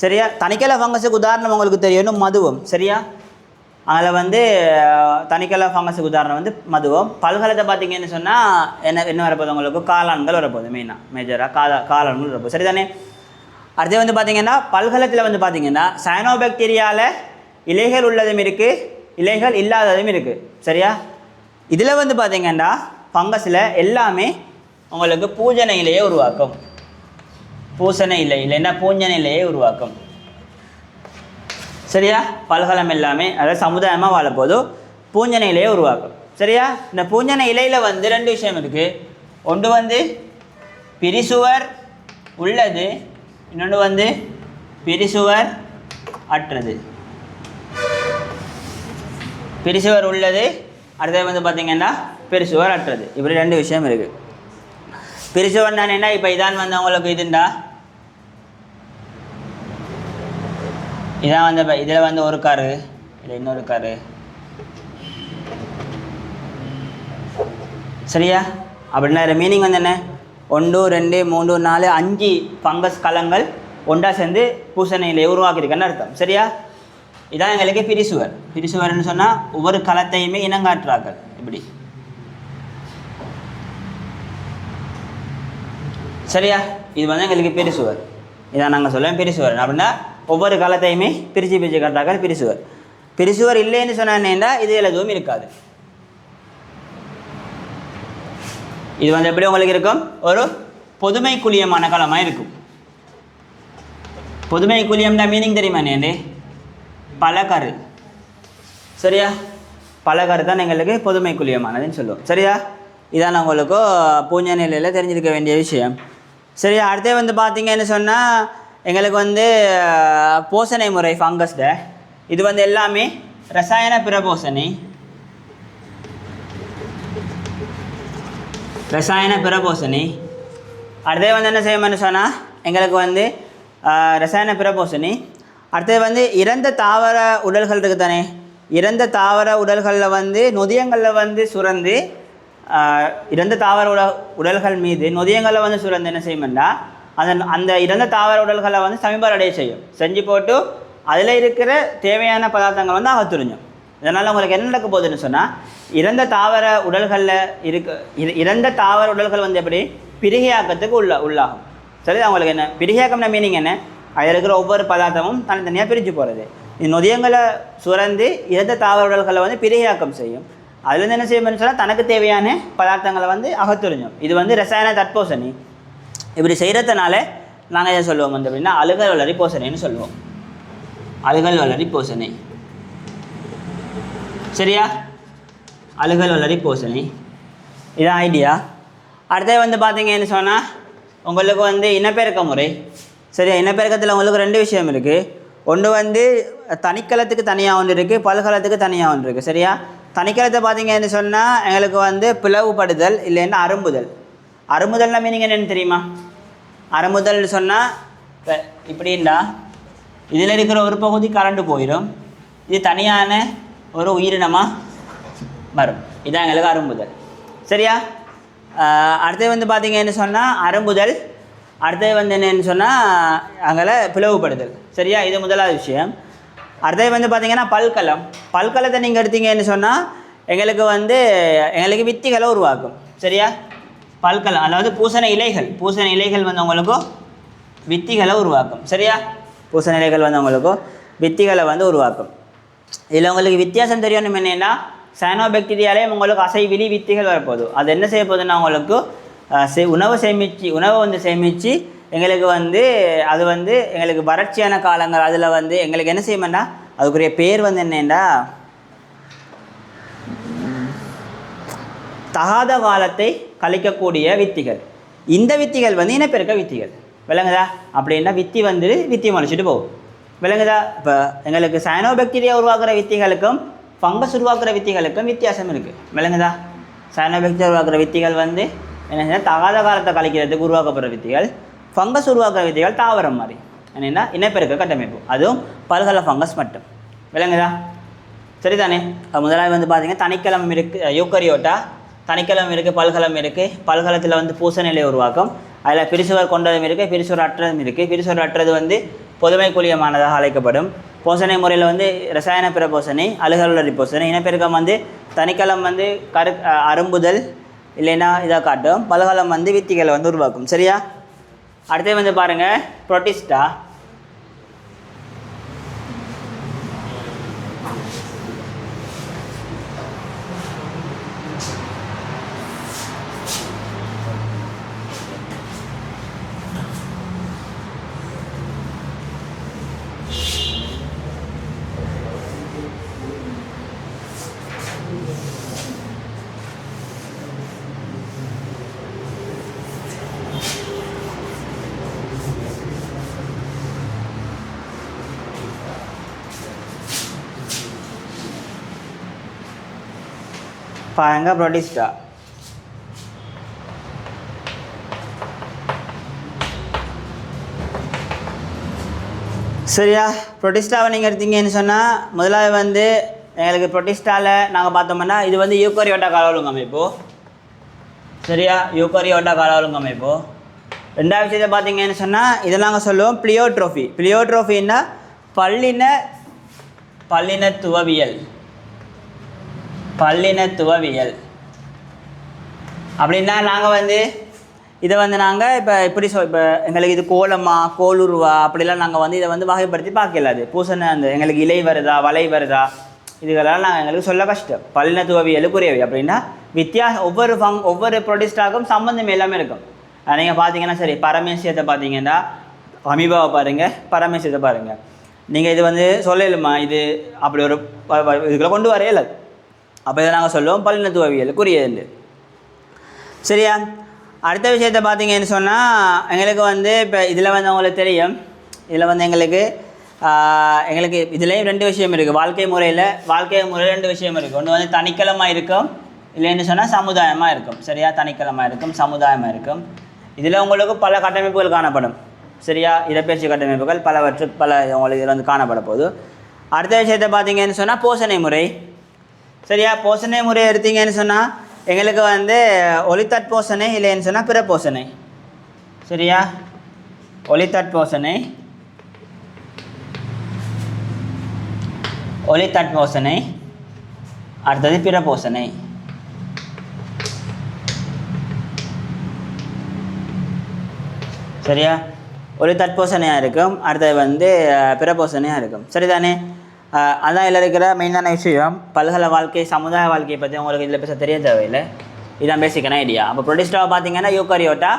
சரியா? தனிக்கல ஃபங்கஸுக்கு உதாரணம் உங்களுக்கு தெரியணும், மதுவம். சரியா? அதில் வந்து தனிக்கல ஃபங்கஸுக்கு உதாரணம் வந்து மதுவம். பல்கலத்தை பார்த்தீங்கன்னு சொன்னால் என்ன வரப்போகுது? உங்களுக்கு காளான்கள் வரப்போகுது. மேஜராக காளான்கள் வரப்போகுது. சரிதானே? அடுத்து வந்து பார்த்தீங்கன்னா பல்கலத்தில் வந்து பார்த்தீங்கன்னா சயனோபாக்டீரியாவில் இலைகள் உள்ளதும் இருக்குது, இலைகள் இல்லாததும் இருக்குது. சரியா? இதில் வந்து பார்த்தீங்கன்னா ஃபங்கஸில் எல்லாமே உங்களுக்கு பூஞ்சனை இலையை உருவாக்கும். பூஞ்சனை இலையே உருவாக்கும். சரியா? பல்கலம் எல்லாமே அதாவது சமுதாயமாக வாழப்போதோ பூஞ்சனை இலையை உருவாக்கும். சரியா? இந்த பூஞ்சனை இலையில் வந்து 2 விஷயம் இருக்குது. ஒன்று வந்து பிரிசுவர் உள்ளது, இன்னொன்று வந்து பிரிசுவர் அற்றது. பிரிசுவர் உள்ளது, அடுத்தது வந்து பார்த்திங்கன்னா பிரிசுவர் அற்றது. இப்படி 2 விஷயம் இருக்குது. பிரிசுவர் நான் என்ன இப்போ இதான் வந்து அவங்களுக்கு இதுண்டா இதான் வந்து இதில் வந்து ஒரு காரு இல்லை இன்னொரு காரு. சரியா? அப்படின்னா மீனிங் வந்து என்ன? 1 2 3 4 5 ஃபங்கஸ் கலங்கள் ஒன்றா சேர்ந்து பூசணையில் உருவாக்கியிருக்கன்னு அர்த்தம். சரியா? இதான் எங்களுக்கு பிரிசுவர். பிரிசுவர்னு சொன்னால் ஒவ்வொரு களத்தையுமே இனங்காற்றாக்கள். இப்படி சரியா? இது வந்து எங்களுக்கு பிரிசுவர். இதான் நாங்கள் சொல்லுவோம் பிரிசுவர். அப்படின்னா ஒவ்வொரு காலத்தையுமே பிரித்து காட்டாக்கள் பிரிசுவர். பிரிசுவர் இல்லைன்னு சொன்னா இது எதுவும் இருக்காது. இது வந்து எப்படி உங்களுக்கு இருக்கும்? ஒரு பொதுமை குழியமான களமாக இருக்கும். பொதுமை குழியம்னா மீனிங் தெரியுமா? நேண்டே பலகரு. சரியா? பலகரு தான் எங்களுக்கு பொதுமை குழியமானதுன்னு சொல்லுவோம். சரியா? இதான் உங்களுக்கு பூஞ்சை நிலையில் தெரிஞ்சிருக்க வேண்டிய விஷயம். சரியா? அடுத்தே வந்து பார்த்தீங்கன்னு சொன்னால் எங்களுக்கு வந்து போசனை முறை ஃபங்கஸ்ட இது வந்து எல்லாமே ரசாயன பிரபோசனை. அடுத்தது வந்து என்ன செய்யணும்னு சொன்னால் எங்களுக்கு வந்து ரசாயன பிரபோசனை. அடுத்தது வந்து இறந்த தாவர உடல்கள் இருக்குது தானே, இறந்த தாவர உடல்களில் வந்து நொதியங்களில் வந்து சுரந்து இறந்த தாவர உடல்கள் மீது நொதியங்களில் வந்து சுரந்து என்ன செய்யும்னா அந்த இறந்த தாவர உடல்களை வந்து சமீபடைய செஞ்சு போட்டு அதில் இருக்கிற தேவையான பதார்த்தங்கள் வந்து அகத்துறிஞ்சும். இதனால் உங்களுக்கு என்ன நடக்க போகுதுன்னு சொன்னால் இறந்த தாவர உடல்களில் இறந்த தாவர உடல்கள் வந்து எப்படி பிரிகையாக்கத்துக்கு உள்ளாகும். சரி, அவங்களுக்கு என்ன பிரிகையாக்கம்னா மீனிங் என்ன? அதில் இருக்கிற ஒவ்வொரு பதார்த்தமும் தனித்தனியாக பிரித்து போகிறது. இந்த நொதியங்களை சுரந்து இறந்த தாவர உடல்களை வந்து பிரிகையாக்கம் செய்யும். அதுலேருந்து என்ன செய்யும்னு சொன்னால் தனக்கு தேவையான பதார்த்தங்களை வந்து அகத்துறிஞ்சும். இது வந்து ரசாயன தட்போசனை. இப்படி செய்கிறதுனால நாங்கள் எதை சொல்லுவோம் வந்து அப்படின்னா அழுகல் வளரி போசனைன்னு சொல்லுவோம். அழுகல் வளரி போசனை. சரியா? அழுகல் வளரி போசனை இதான் ஐடியா. அடுத்தது வந்து பார்த்தீங்கன்னு சொன்னால் உங்களுக்கு வந்து இனப்பெருக்க முறை. சரியா? இனப்பெருக்கத்தில் உங்களுக்கு 2 விஷயம் இருக்குது. ஒன்று வந்து தனிக்கலத்துக்கு தனியாக ஒன்று இருக்குது, பல்கலத்துக்கு தனியாக ஒன்று இருக்குது. சரியா? தனிக்கலத்தை பார்த்தீங்கன்னு சொன்னால் எங்களுக்கு வந்து பிளவுபடுதல் இல்லைன்னா அரும்புதல். அரும்புதல்னா மீனிங் என்னென்னு தெரியுமா? அரும்புதல்னு சொன்னால் இப்படின்னா இதில் இருக்கிற ஒரு பகுதி கரண்டு போயிடும், இது தனியான ஒரு உயிரினமாக வரும். இதான் எங்களுக்கு அரும்புதல். சரியா? அடுத்தது வந்து பார்த்தீங்கன்னு சொன்னால் அரும்புதல். அடுத்தது வந்து என்னென்னு சொன்னால் அங்கே பிளவுபடுதல். சரியா? இது முதலாவது விஷயம். அடுத்தது வந்து பார்த்திங்கன்னா பல்கலம். பல்கலத்தை நீங்கள் எடுத்தீங்கன்னு சொன்னால் எங்களுக்கு வித்திகளை உருவாக்கும். சரியா? பல்கலம் அதாவது பூசண இலைகள் வந்து உங்களுக்கு வித்திகளை உருவாக்கும். சரியா? பூசண இலைகள் வந்து உங்களுக்கு வித்திகளை வந்து உருவாக்கும். இதில் உங்களுக்கு வித்தியாசம் தெரியணும் என்னென்னா சைனோபாக்டீரியாலே உங்களுக்கு அசைவிலி வித்திகள் வரப்போகுது. அது என்ன செய்ய போகுதுன்னா உங்களுக்கு உணவை வந்து சேமித்து எங்களுக்கு வந்து அது வந்து எங்களுக்கு வறட்சியான காலங்கள் அதில் வந்து எங்களுக்கு என்ன செய்யணும்னா அதுக்குரிய பேர் வந்து என்னென்னா தகாத காலத்தை கழிக்கக்கூடிய வித்திகள். இந்த வித்திகள் வந்து இனப்பெருக்க வித்திகள். விளங்குதா? அப்படின்னா வித்தி முளைச்சிட்டு போகும். விளங்குதா? இப்போ எங்களுக்கு சைனோபாக்டீரியா உருவாக்குற வித்திகளுக்கும் ஃபங்கஸ் உருவாக்குற வித்திகளுக்கும் வித்தியாசம் இருக்குது. விளங்குதா? சைனோபாக்டீரியா உருவாக்குற வித்திகள் வந்து என்ன தகாத காலத்தை கழிக்கிறதுக்கு உருவாக்கப்படுற வித்திகள். ஃபங்கஸ் உருவாக்குற வித்திகள் தாவரம் மாதிரி என்னென்னா இனப்பெருக்க கட்டமைப்பு, அதுவும் பல்கல ஃபங்கஸ் மட்டும். விளங்குதா? சரிதானே? முதலாவது வந்து பார்த்திங்கன்னா தனிக்கலம் இருக்குது, யூக்கரியோட்டா தனிக்கலம் இருக்குது, பல்கலம் இருக்குது. பல்கலத்தில் வந்து பூசநிலை உருவாக்கம், அதில் பிரிசுவர் கொண்டதும் இருக்குது, பிரிசுவர் அற்றதும் இருக்குது. பிரிசுவர் அற்றது வந்து பொதுமை குழியமானதாக அழைக்கப்படும். போசனை முறையில் வந்து ரசாயன பிரபோசனை, அழுகலுள்ளரி போசனை. இனப்பெருக்கம் வந்து தனிக்கலம் வந்து அரும்புதல் இல்லைன்னா இதாக காட்டும், பல்கலம் வந்து வித்திகளை வந்து உருவாக்கும். சரியா? அடுத்தது வந்து பாருங்கள் புரோட்டிஸ்டா. பாருங்க புரோட்டிஸ்டா. சரியா, புரோட்டிஸ்டாவை நீங்கள் எடுத்தீங்கன்னு சொன்னால் முதலாவது வந்து எங்களுக்கு புரோட்டிஸ்டாவில் நாங்கள் பார்த்தோம்னா இது வந்து யூக்கரியோட்டா கால ஒழுங்கமைப்பு. சரியா, யூக்கரியோட்டா கால ஒழுங்கமைப்பு. ரெண்டாவது விஷயத்தை பார்த்தீங்கன்னு சொன்னால் இதை நாங்கள் சொல்லுவோம் பிளியோட்ரோஃபி. பிளியோட்ரோஃபின்னா பல்லினத்துவவியல். பல்லினத்துவவியல் அப்படின்னா நாங்கள் வந்து இதை வந்து நாங்கள் இப்போ இப்படி இப்போ எங்களுக்கு இது கோலமா கோலுருவா அப்படிலாம் நாங்கள் வந்து இதை வந்து வகைப்படுத்தி பார்க்கல. அது பூசணை அந்த எங்களுக்கு இலை வருதா வலை வருதா இதுகளெல்லாம் நாங்கள் எங்களுக்கு சொல்ல கஷ்டம். பல்லினத்துவவியலுக்குரியவை அப்படின்னா ஒவ்வொரு ப்ரொடியூஸ்டாக்கும் சம்பந்தம் எல்லாமே இருக்கும். நீங்கள் பார்த்தீங்கன்னா சரி, பரமேசியத்தை பார்த்தீங்கன்னா அமீபாவை பாருங்கள், பரமேசியத்தை பாருங்கள். நீங்கள் இது வந்து சொல்லலுமா இது அப்படி ஒரு இதுக்குள்ள கொண்டு வரையல. அப்போ இதை நாங்கள் சொல்லுவோம் பல்லினத்துவவியலுக்குரியது. சரியா, அடுத்த விஷயத்தை பார்த்தீங்கன்னு சொன்னால் எங்களுக்கு வந்து இப்போ இதில் வந்து உங்களுக்கு தெரியும், இதில் வந்து எங்களுக்கு இதுலேயும் 2 விஷயம் இருக்குது. வாழ்க்கை முறையில் 2 விஷயம் இருக்குது. ஒன்று வந்து தனிக்கலமாக இருக்கும், இல்லைன்னு சொன்னால் சமுதாயமாக இருக்கும். சரியா, தனிக்கலமாக இருக்கும், சமுதாயமாக இருக்கும். இதில் உங்களுக்கு பல கட்டமைப்புகள் காணப்படும். சரியா, இடப்பெயர்ச்சி கட்டமைப்புகள் பல உங்களுக்கு இதில் வந்து காணப்பட போகுது. அடுத்த விஷயத்தை பார்த்தீங்கன்னு சொன்னால் போஷணை முறை. சரியா, போஷணை முறை எடுத்தீங்கன்னு சொன்னால் எங்களுக்கு வந்து ஒளித்தட்போஷணை இல்லைன்னு சொன்னால் பிற போஷணை. சரியா, ஒளித்தட்போஷணை, அடுத்தது பிற போஷணை. சரியா, ஒளித்தட்போஷணையாக இருக்கும், அடுத்தது வந்து பிற போஷணையாக இருக்கும். சரிதானே, அதான் இதில் இருக்கிற மெயினான விஷயம். பல்கலை வாழ்க்கை சமுதாய வாழ்க்கையை பற்றி உங்களுக்கு இதில் பேச தெரிய தேவையில்லை. இதான் பேசிக்கான ஐடியா. அப்போ புரோட்டிஸ்டாவை பார்த்தீங்கன்னா யூக்கரியோட்டா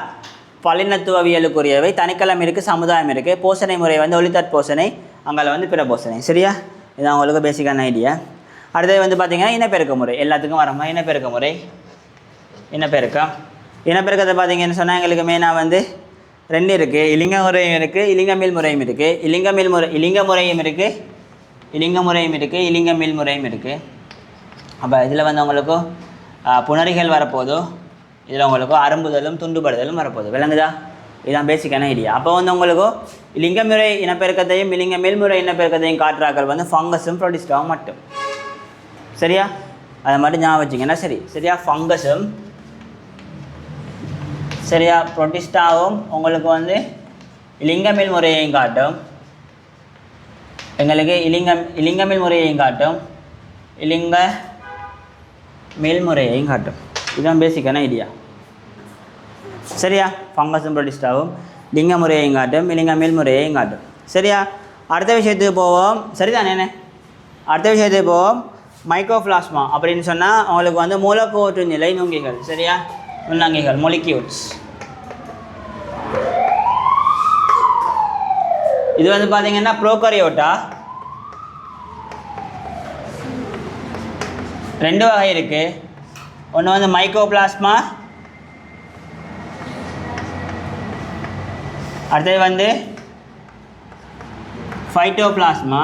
பல்லினத்துவவியலுக்குரியவை, தனிக்கலம் இருக்குது, சமுதாயம் இருக்குது. போஷணை முறை வந்து ஒளித்தட்போஷணை, அங்கே வந்து பிற போஷணை. சரியா, இதான் உங்களுக்கு பேசிக்கான ஐடியா. அடுத்தது வந்து பார்த்தீங்கன்னா இனப்பெருக்க முறை. எல்லாத்துக்கும் வர மாதிரி இனப்பெருக்க முறை. இனப்பெருக்கத்தை பார்த்தீங்கன்னு சொன்னால் எங்களுக்கு மெயினாக வந்து 2 இருக்குது. இலிங்க முறையும் இருக்குது, இலிங்கமில் முறையும் இருக்குது. இலிங்க முறையும் இருக்குது, இலிங்கமில் முறையும் இருக்குது. அப்போ இதில் வந்து உங்களுக்கு புணரிகள் வரப்போதோ, இதில் உங்களுக்கு அரும்புதலும் துண்டுபடுதலும் வரப்போகுது. விளங்குதா? இதுதான் பேசிக்கான ஐடியா. அப்போ வந்து உங்களுக்கு இலிங்கமுறை இனப்பெருக்கத்தையும் இலிங்க மேல்முறை இனப்பெருக்கத்தையும் காற்றாக்கள் வந்து ஃபங்கஸும் புரோட்டிஸ்டாவும் மட்டும். சரியா, அதை மட்டும் ஞாபகம் வச்சிங்கன்னா சரி. சரியா, ஃபங்கஸும் சரியா புரோட்டிஸ்டாவும் உங்களுக்கு வந்து இலிங்கமில் முறையையும் காட்டும், எங்களுக்கு இலிங்கமில் முறையையும் காட்டும், இலிங்க மேல்முறையையும் காட்டும். இதுதான் பேசிக்கான ஐடியா. சரியா, ஃபங்கஸும் புரோட்டிஸ்டாவும் லிங்க முறையையும் காட்டும், இலிங்க மேல்முறையையும் காட்டும். சரியா, அடுத்த விஷயத்துக்கு போவோம். சரிதானே, அடுத்த விஷயத்துக்கு போவோம். மைக்ரோபிளாஸ்மா அப்படின்னு சொன்னால் உங்களுக்கு வந்து மூலக்கூற்று நிலை நுங்கிகள். சரியா, நுண்ணங்கிகள், மொலிக்யூல்ஸ். இது வந்து பார்த்தீங்கன்னா ப்ரோகாரியோட்டா 2 வகை இருக்குது. ஒன்று வந்து மைக்ரோபிளாஸ்மா, அடுத்தது வந்து ஃபைட்டோபிளாஸ்மா.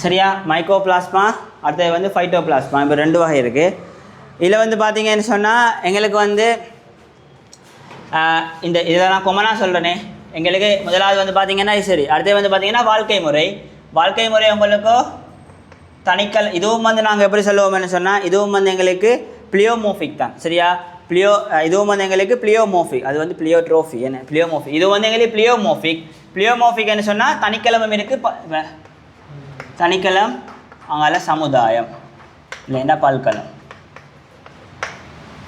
சரியா, மைக்ரோபிளாஸ்மா, அடுத்தது வந்து ஃபைட்டோபிளாஸ்மா. இப்போ 2 வகை இருக்குது. இதில் வந்து பார்த்தீங்கன்னு சொன்னால் எங்களுக்கு வந்து இதை நான் கொமனாக சொல்கிறேனே. எங்களுக்கு முதலாவது வந்து பார்த்தீங்கன்னா சரி, அடுத்தது வந்து பார்த்தீங்கன்னா வாழ்க்கை முறை உங்களுக்கு இதுவும் வந்து நாங்கள் எப்படி சொல்லுவோம்னு சொன்னால் இதுவும் வந்து எங்களுக்கு பிளியோமோஃபிக் தான். சரியா, இதுவும் வந்து எங்களுக்கு பிளியோமோஃபிக், அது வந்து பிளியோட்ரோஃபி. என்ன பிளியோமோஃபிக், இது வந்து எங்களுக்கு பிளியோமோஃபிக்னு சொன்னால் தனிக்கிழமை இருக்குது, தனிக்கலம் அங்கால சமுதாயம் இல்லைன்னா பல்கலம்.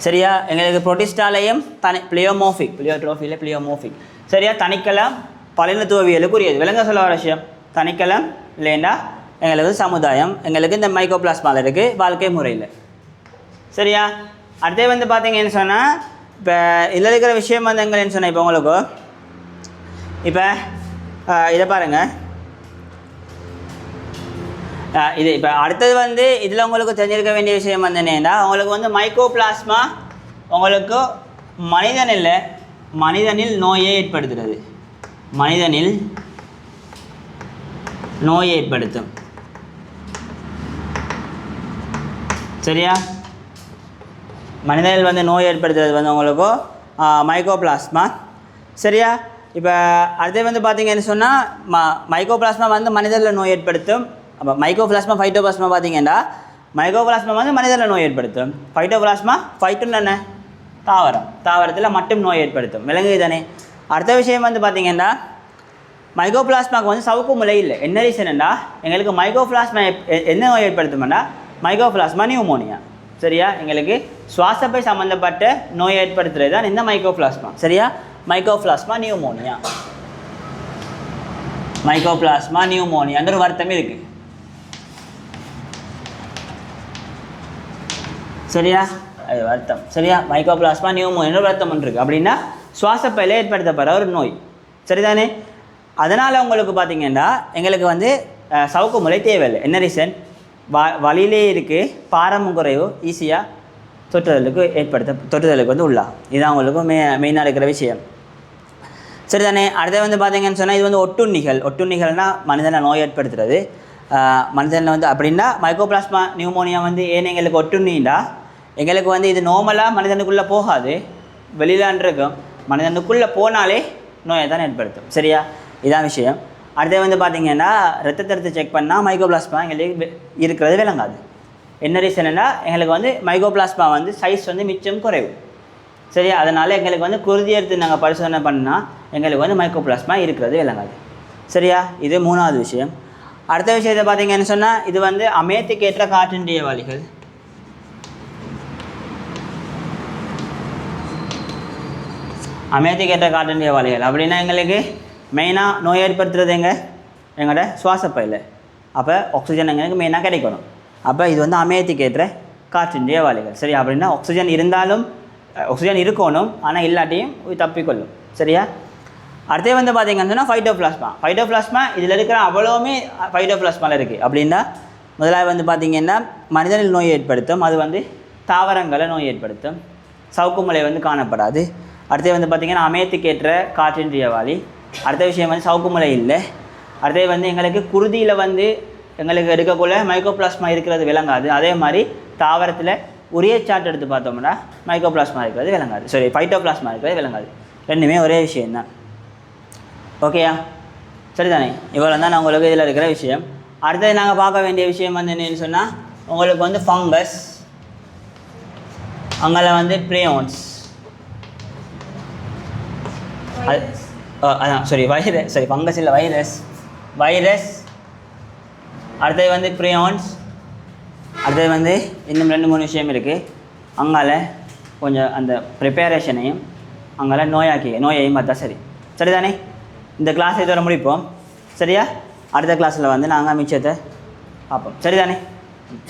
சரியா, எங்களுக்கு புரோட்டிஸ்டாலையும் பிளியோட்ரோஃபியில் பிளியோமோஃபிக். சரியா, தனிக்கலம் பல்லினத்துவவியலுக்குரியது. விளங்க சொல்ல வர விஷயம் தனிக்கலம் இல்லைன்னா எங்களுக்கு சமுதாயம், எங்களுக்கு இந்த மைக்ரோபிளாஸ்மாவில் இருக்குது வாழ்க்கை முறையில். சரியா, அடுத்தே வந்து பார்த்தீங்கன்னு சொன்னால் இப்போ இதில் இருக்கிற விஷயம் வந்து எங்கன்னு சொன்னேன். இப்போ உங்களுக்கு இப்போ இதை பாருங்கள், இது இப்போ அடுத்தது வந்து இதில் உங்களுக்கு தெரிஞ்சிருக்க வேண்டிய விஷயம் வந்து என்னென்னா உங்களுக்கு வந்து மைக்ரோபிளாஸ்மா உங்களுக்கு மனிதனில் நோயை ஏற்படுத்துகிறது, மனிதனில் நோயை ஏற்படுத்தும். சரியா? மனிதர்கள் வந்து நோய் ஏற்படுத்துறது வந்து உங்களுக்கு மைக்கோபிளாஸ்மா. சரியா? இப்போ அடுத்து வந்து பார்த்தீங்கன்னு சொன்னால் மைக்கோபிளாஸ்மா வந்து மனிதரில் நோய் ஏற்படுத்தும். அப்போ மைக்கோபிளாஸ்மா ஃபைட்டோபிளாஸ்மா பார்த்தீங்கன்னா மைக்கோபிளாஸ்மா வந்து மனிதரில் நோய் ஏற்படுத்தும். ஃபைட்டோபிளாஸ்மா ஃபைட்டுன்னு என்ன தாவரத்தில் மட்டும் நோய் ஏற்படுத்தும். விலங்கு தானே. அடுத்த விஷயம் வந்து பார்த்தீங்கன்னா மைக்கோபிளாஸ்மாவுக்கு வந்து சவுக்கு முலை இல்லை. என்ன ரீசன்டா எங்களுக்கு மைக்கோபிளாஸ்மா என்ன நோய் ஏற்படுத்தும்னா மைக்கோபிளாஸ்மா நியூமோனியா. சரியா? எங்களுக்கு சுவாசப்பை சம்மந்தப்பட்ட நோய் ஏற்படுத்துறது தான் இந்த மைக்கோபிளாஸ்மா. சரியா? Mycoplasma pneumonia. மைக்கோபிளாஸ்மா நியூமோனியான்ற ஒரு வருத்தம் இருக்குது. சரியா? அது வருத்தம். சரியா? மைக்கோபிளாஸ்மா நியூமோனியா வருத்தம் ஒன்று இருக்குது. அப்படின்னா சுவாசப்பையில் ஏற்படுத்தப்படுற ஒரு நோய். சரிதானே? அதனால் உங்களுக்கு பார்த்தீங்கன்னா எங்களுக்கு வந்து சவுக்கு முறை தேவையில்லை. என்ன ரீசன்? வழியிலே இருக்குது, பாரமும் குறைவு, ஈஸியாக தொற்றுதலுக்கு வந்து உள்ளா. இதுதான் உங்களுக்கு மெயினாக இருக்கிற விஷயம். சரிதானே? அடுத்து வந்து பார்த்தீங்கன்னு சொன்னால் இது வந்து ஒட்டுண்ணிகள்னால் மனிதனை நோய் ஏற்படுத்துறது. மனிதனில் வந்து அப்படின்னா மைக்கோபிளாஸ்மா நியூமோனியா வந்து ஏன் எங்களுக்கு ஒட்டுண்ணின்னா எங்களுக்கு வந்து இது நார்மலாக மனிதனுக்குள்ளே போகாது, வெளியிலான் இருக்கும். மனிதனுக்குள்ளே போனாலே நோயை தான் ஏற்படுத்தும். சரியா? இதான் விஷயம். அடுத்து வந்து பார்த்திங்கன்னா ரத்தத்தை செக் பண்ணால் மைக்கோபிளாஸ்மா எங்களுக்கு இருக்கிறது விளங்காது. என்ன ரீசன்னா எங்களுக்கு வந்து மைக்கோபிளாஸ்மா வந்து சைஸ் வந்து மிச்சம் குறைவு. சரியா? அதனால் எங்களுக்கு வந்து குருதி எடுத்து நாங்கள் பரிசோதனை பண்ணால் எங்களுக்கு வந்து மைக்கோபிளாஸ்மா இருக்கிறது விளங்காது. சரியா? இது மூணாவது விஷயம். அடுத்த விஷயத்தை பார்த்திங்கன்னு சொன்னால் இது வந்து அமையத்துக்கேற்ற காற்றின்றிய வழிகள். அமையத்துக்கேற்ற காற்றின்றிய வழிகள் அப்படின்னா எங்களுக்கு மெயினாக நோய் ஏற்படுத்துறது எங்களோட சுவாசப்பையில். அப்போ ஆக்சிஜன் எங்களுக்கு மெயினாக கிடைக்கணும். அப்போ இது வந்து அமையத்துக்கேற்ற காற்றின்றிய வழிகள். சரி? அப்படின்னா ஆக்சிஜன் இருந்தாலும் ஆக்சிஜன் இருக்கணும், ஆனால் இல்லாட்டியும் தப்பிக்கொள்ளும். சரியா? அடுத்தே வந்து பார்த்தீங்கன்னு சொன்னால் ஃபைட்டோபிளாஸ்மா இதில் இருக்கிற அவ்வளோவுமே ஃபைட்டோபிளாஸ்மாவில் இருக்குது. அப்படின்னா முதலாவது வந்து பார்த்திங்கன்னா மனிதனில் நோய் ஏற்படுத்தும். அது வந்து தாவரங்களை நோய் ஏற்படுத்தும். சவுக்கு முலை வந்து காணப்படாது. அடுத்தே வந்து பார்த்திங்கன்னா அமையத்துக்கேற்ற காற்றின்றிய வாளி. அடுத்த விஷயம் வந்து சவுக்கு முலை இல்லை. அடுத்தே வந்து எங்களுக்கு குருதியில் வந்து எங்களுக்கு எடுக்கக்குள்ள மைக்கோபிளாஸ்மா இருக்கிறது விளங்காது. அதே மாதிரி தாவரத்தில் உரிய சாட் எடுத்து பார்த்தோம்னா மைக்கோபிளாஸ்மா இருக்கிறது விளங்காது. சரி, ஃபைட்டோபிளாஸ்மா இருக்கிறது விளங்காது. ரெண்டுமே ஒரே விஷயந்தான். ஓகேயா? சரிதானே? இவ்வளோ தான் நான் உங்களுக்கு இதில் இருக்கிற விஷயம். அடுத்தது நாங்கள் பார்க்க வேண்டிய விஷயம் வந்து என்னென்னு சொன்னால் உங்களுக்கு வந்து ஃபங்கஸ், அங்கே வந்து ப்ரியோன்ஸ், அதான் ஃபங்கஸ் இல்லை, வைரஸ். அடுத்தது வந்து ப்ரியான்ஸ். அடுத்தது வந்து இன்னும் 2-3 விஷயம் இருக்குது. அங்கால கொஞ்சம் அந்த ப்ரிப்பேரேஷனையும் அங்கால நோயையும் பார்த்தா சரிதானே? இந்த கிளாஸ் இதோட முடிப்போம். சரியா? அடுத்த கிளாஸில் வந்து நாங்கள் மிச்சத்தை பார்ப்போம். சரிதானே?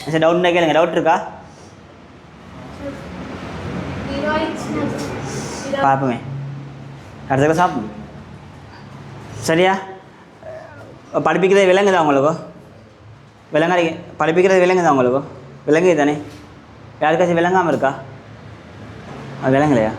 சரி, டவுட்னா கேளுங்க. டவுட் இருக்கா? பார்ப்போமே, அடுத்த கிளாஸ் பார்ப்போம். சரியா? படிப்பிக்கிறது விளங்குதா உங்களுக்கு? படிப்பிக்கிறது விளங்குதா உங்களுக்கு? விளங்குது தானே? யாருக்காச்சும் விளங்காமல் இருக்கா? அது விளங்கலையா?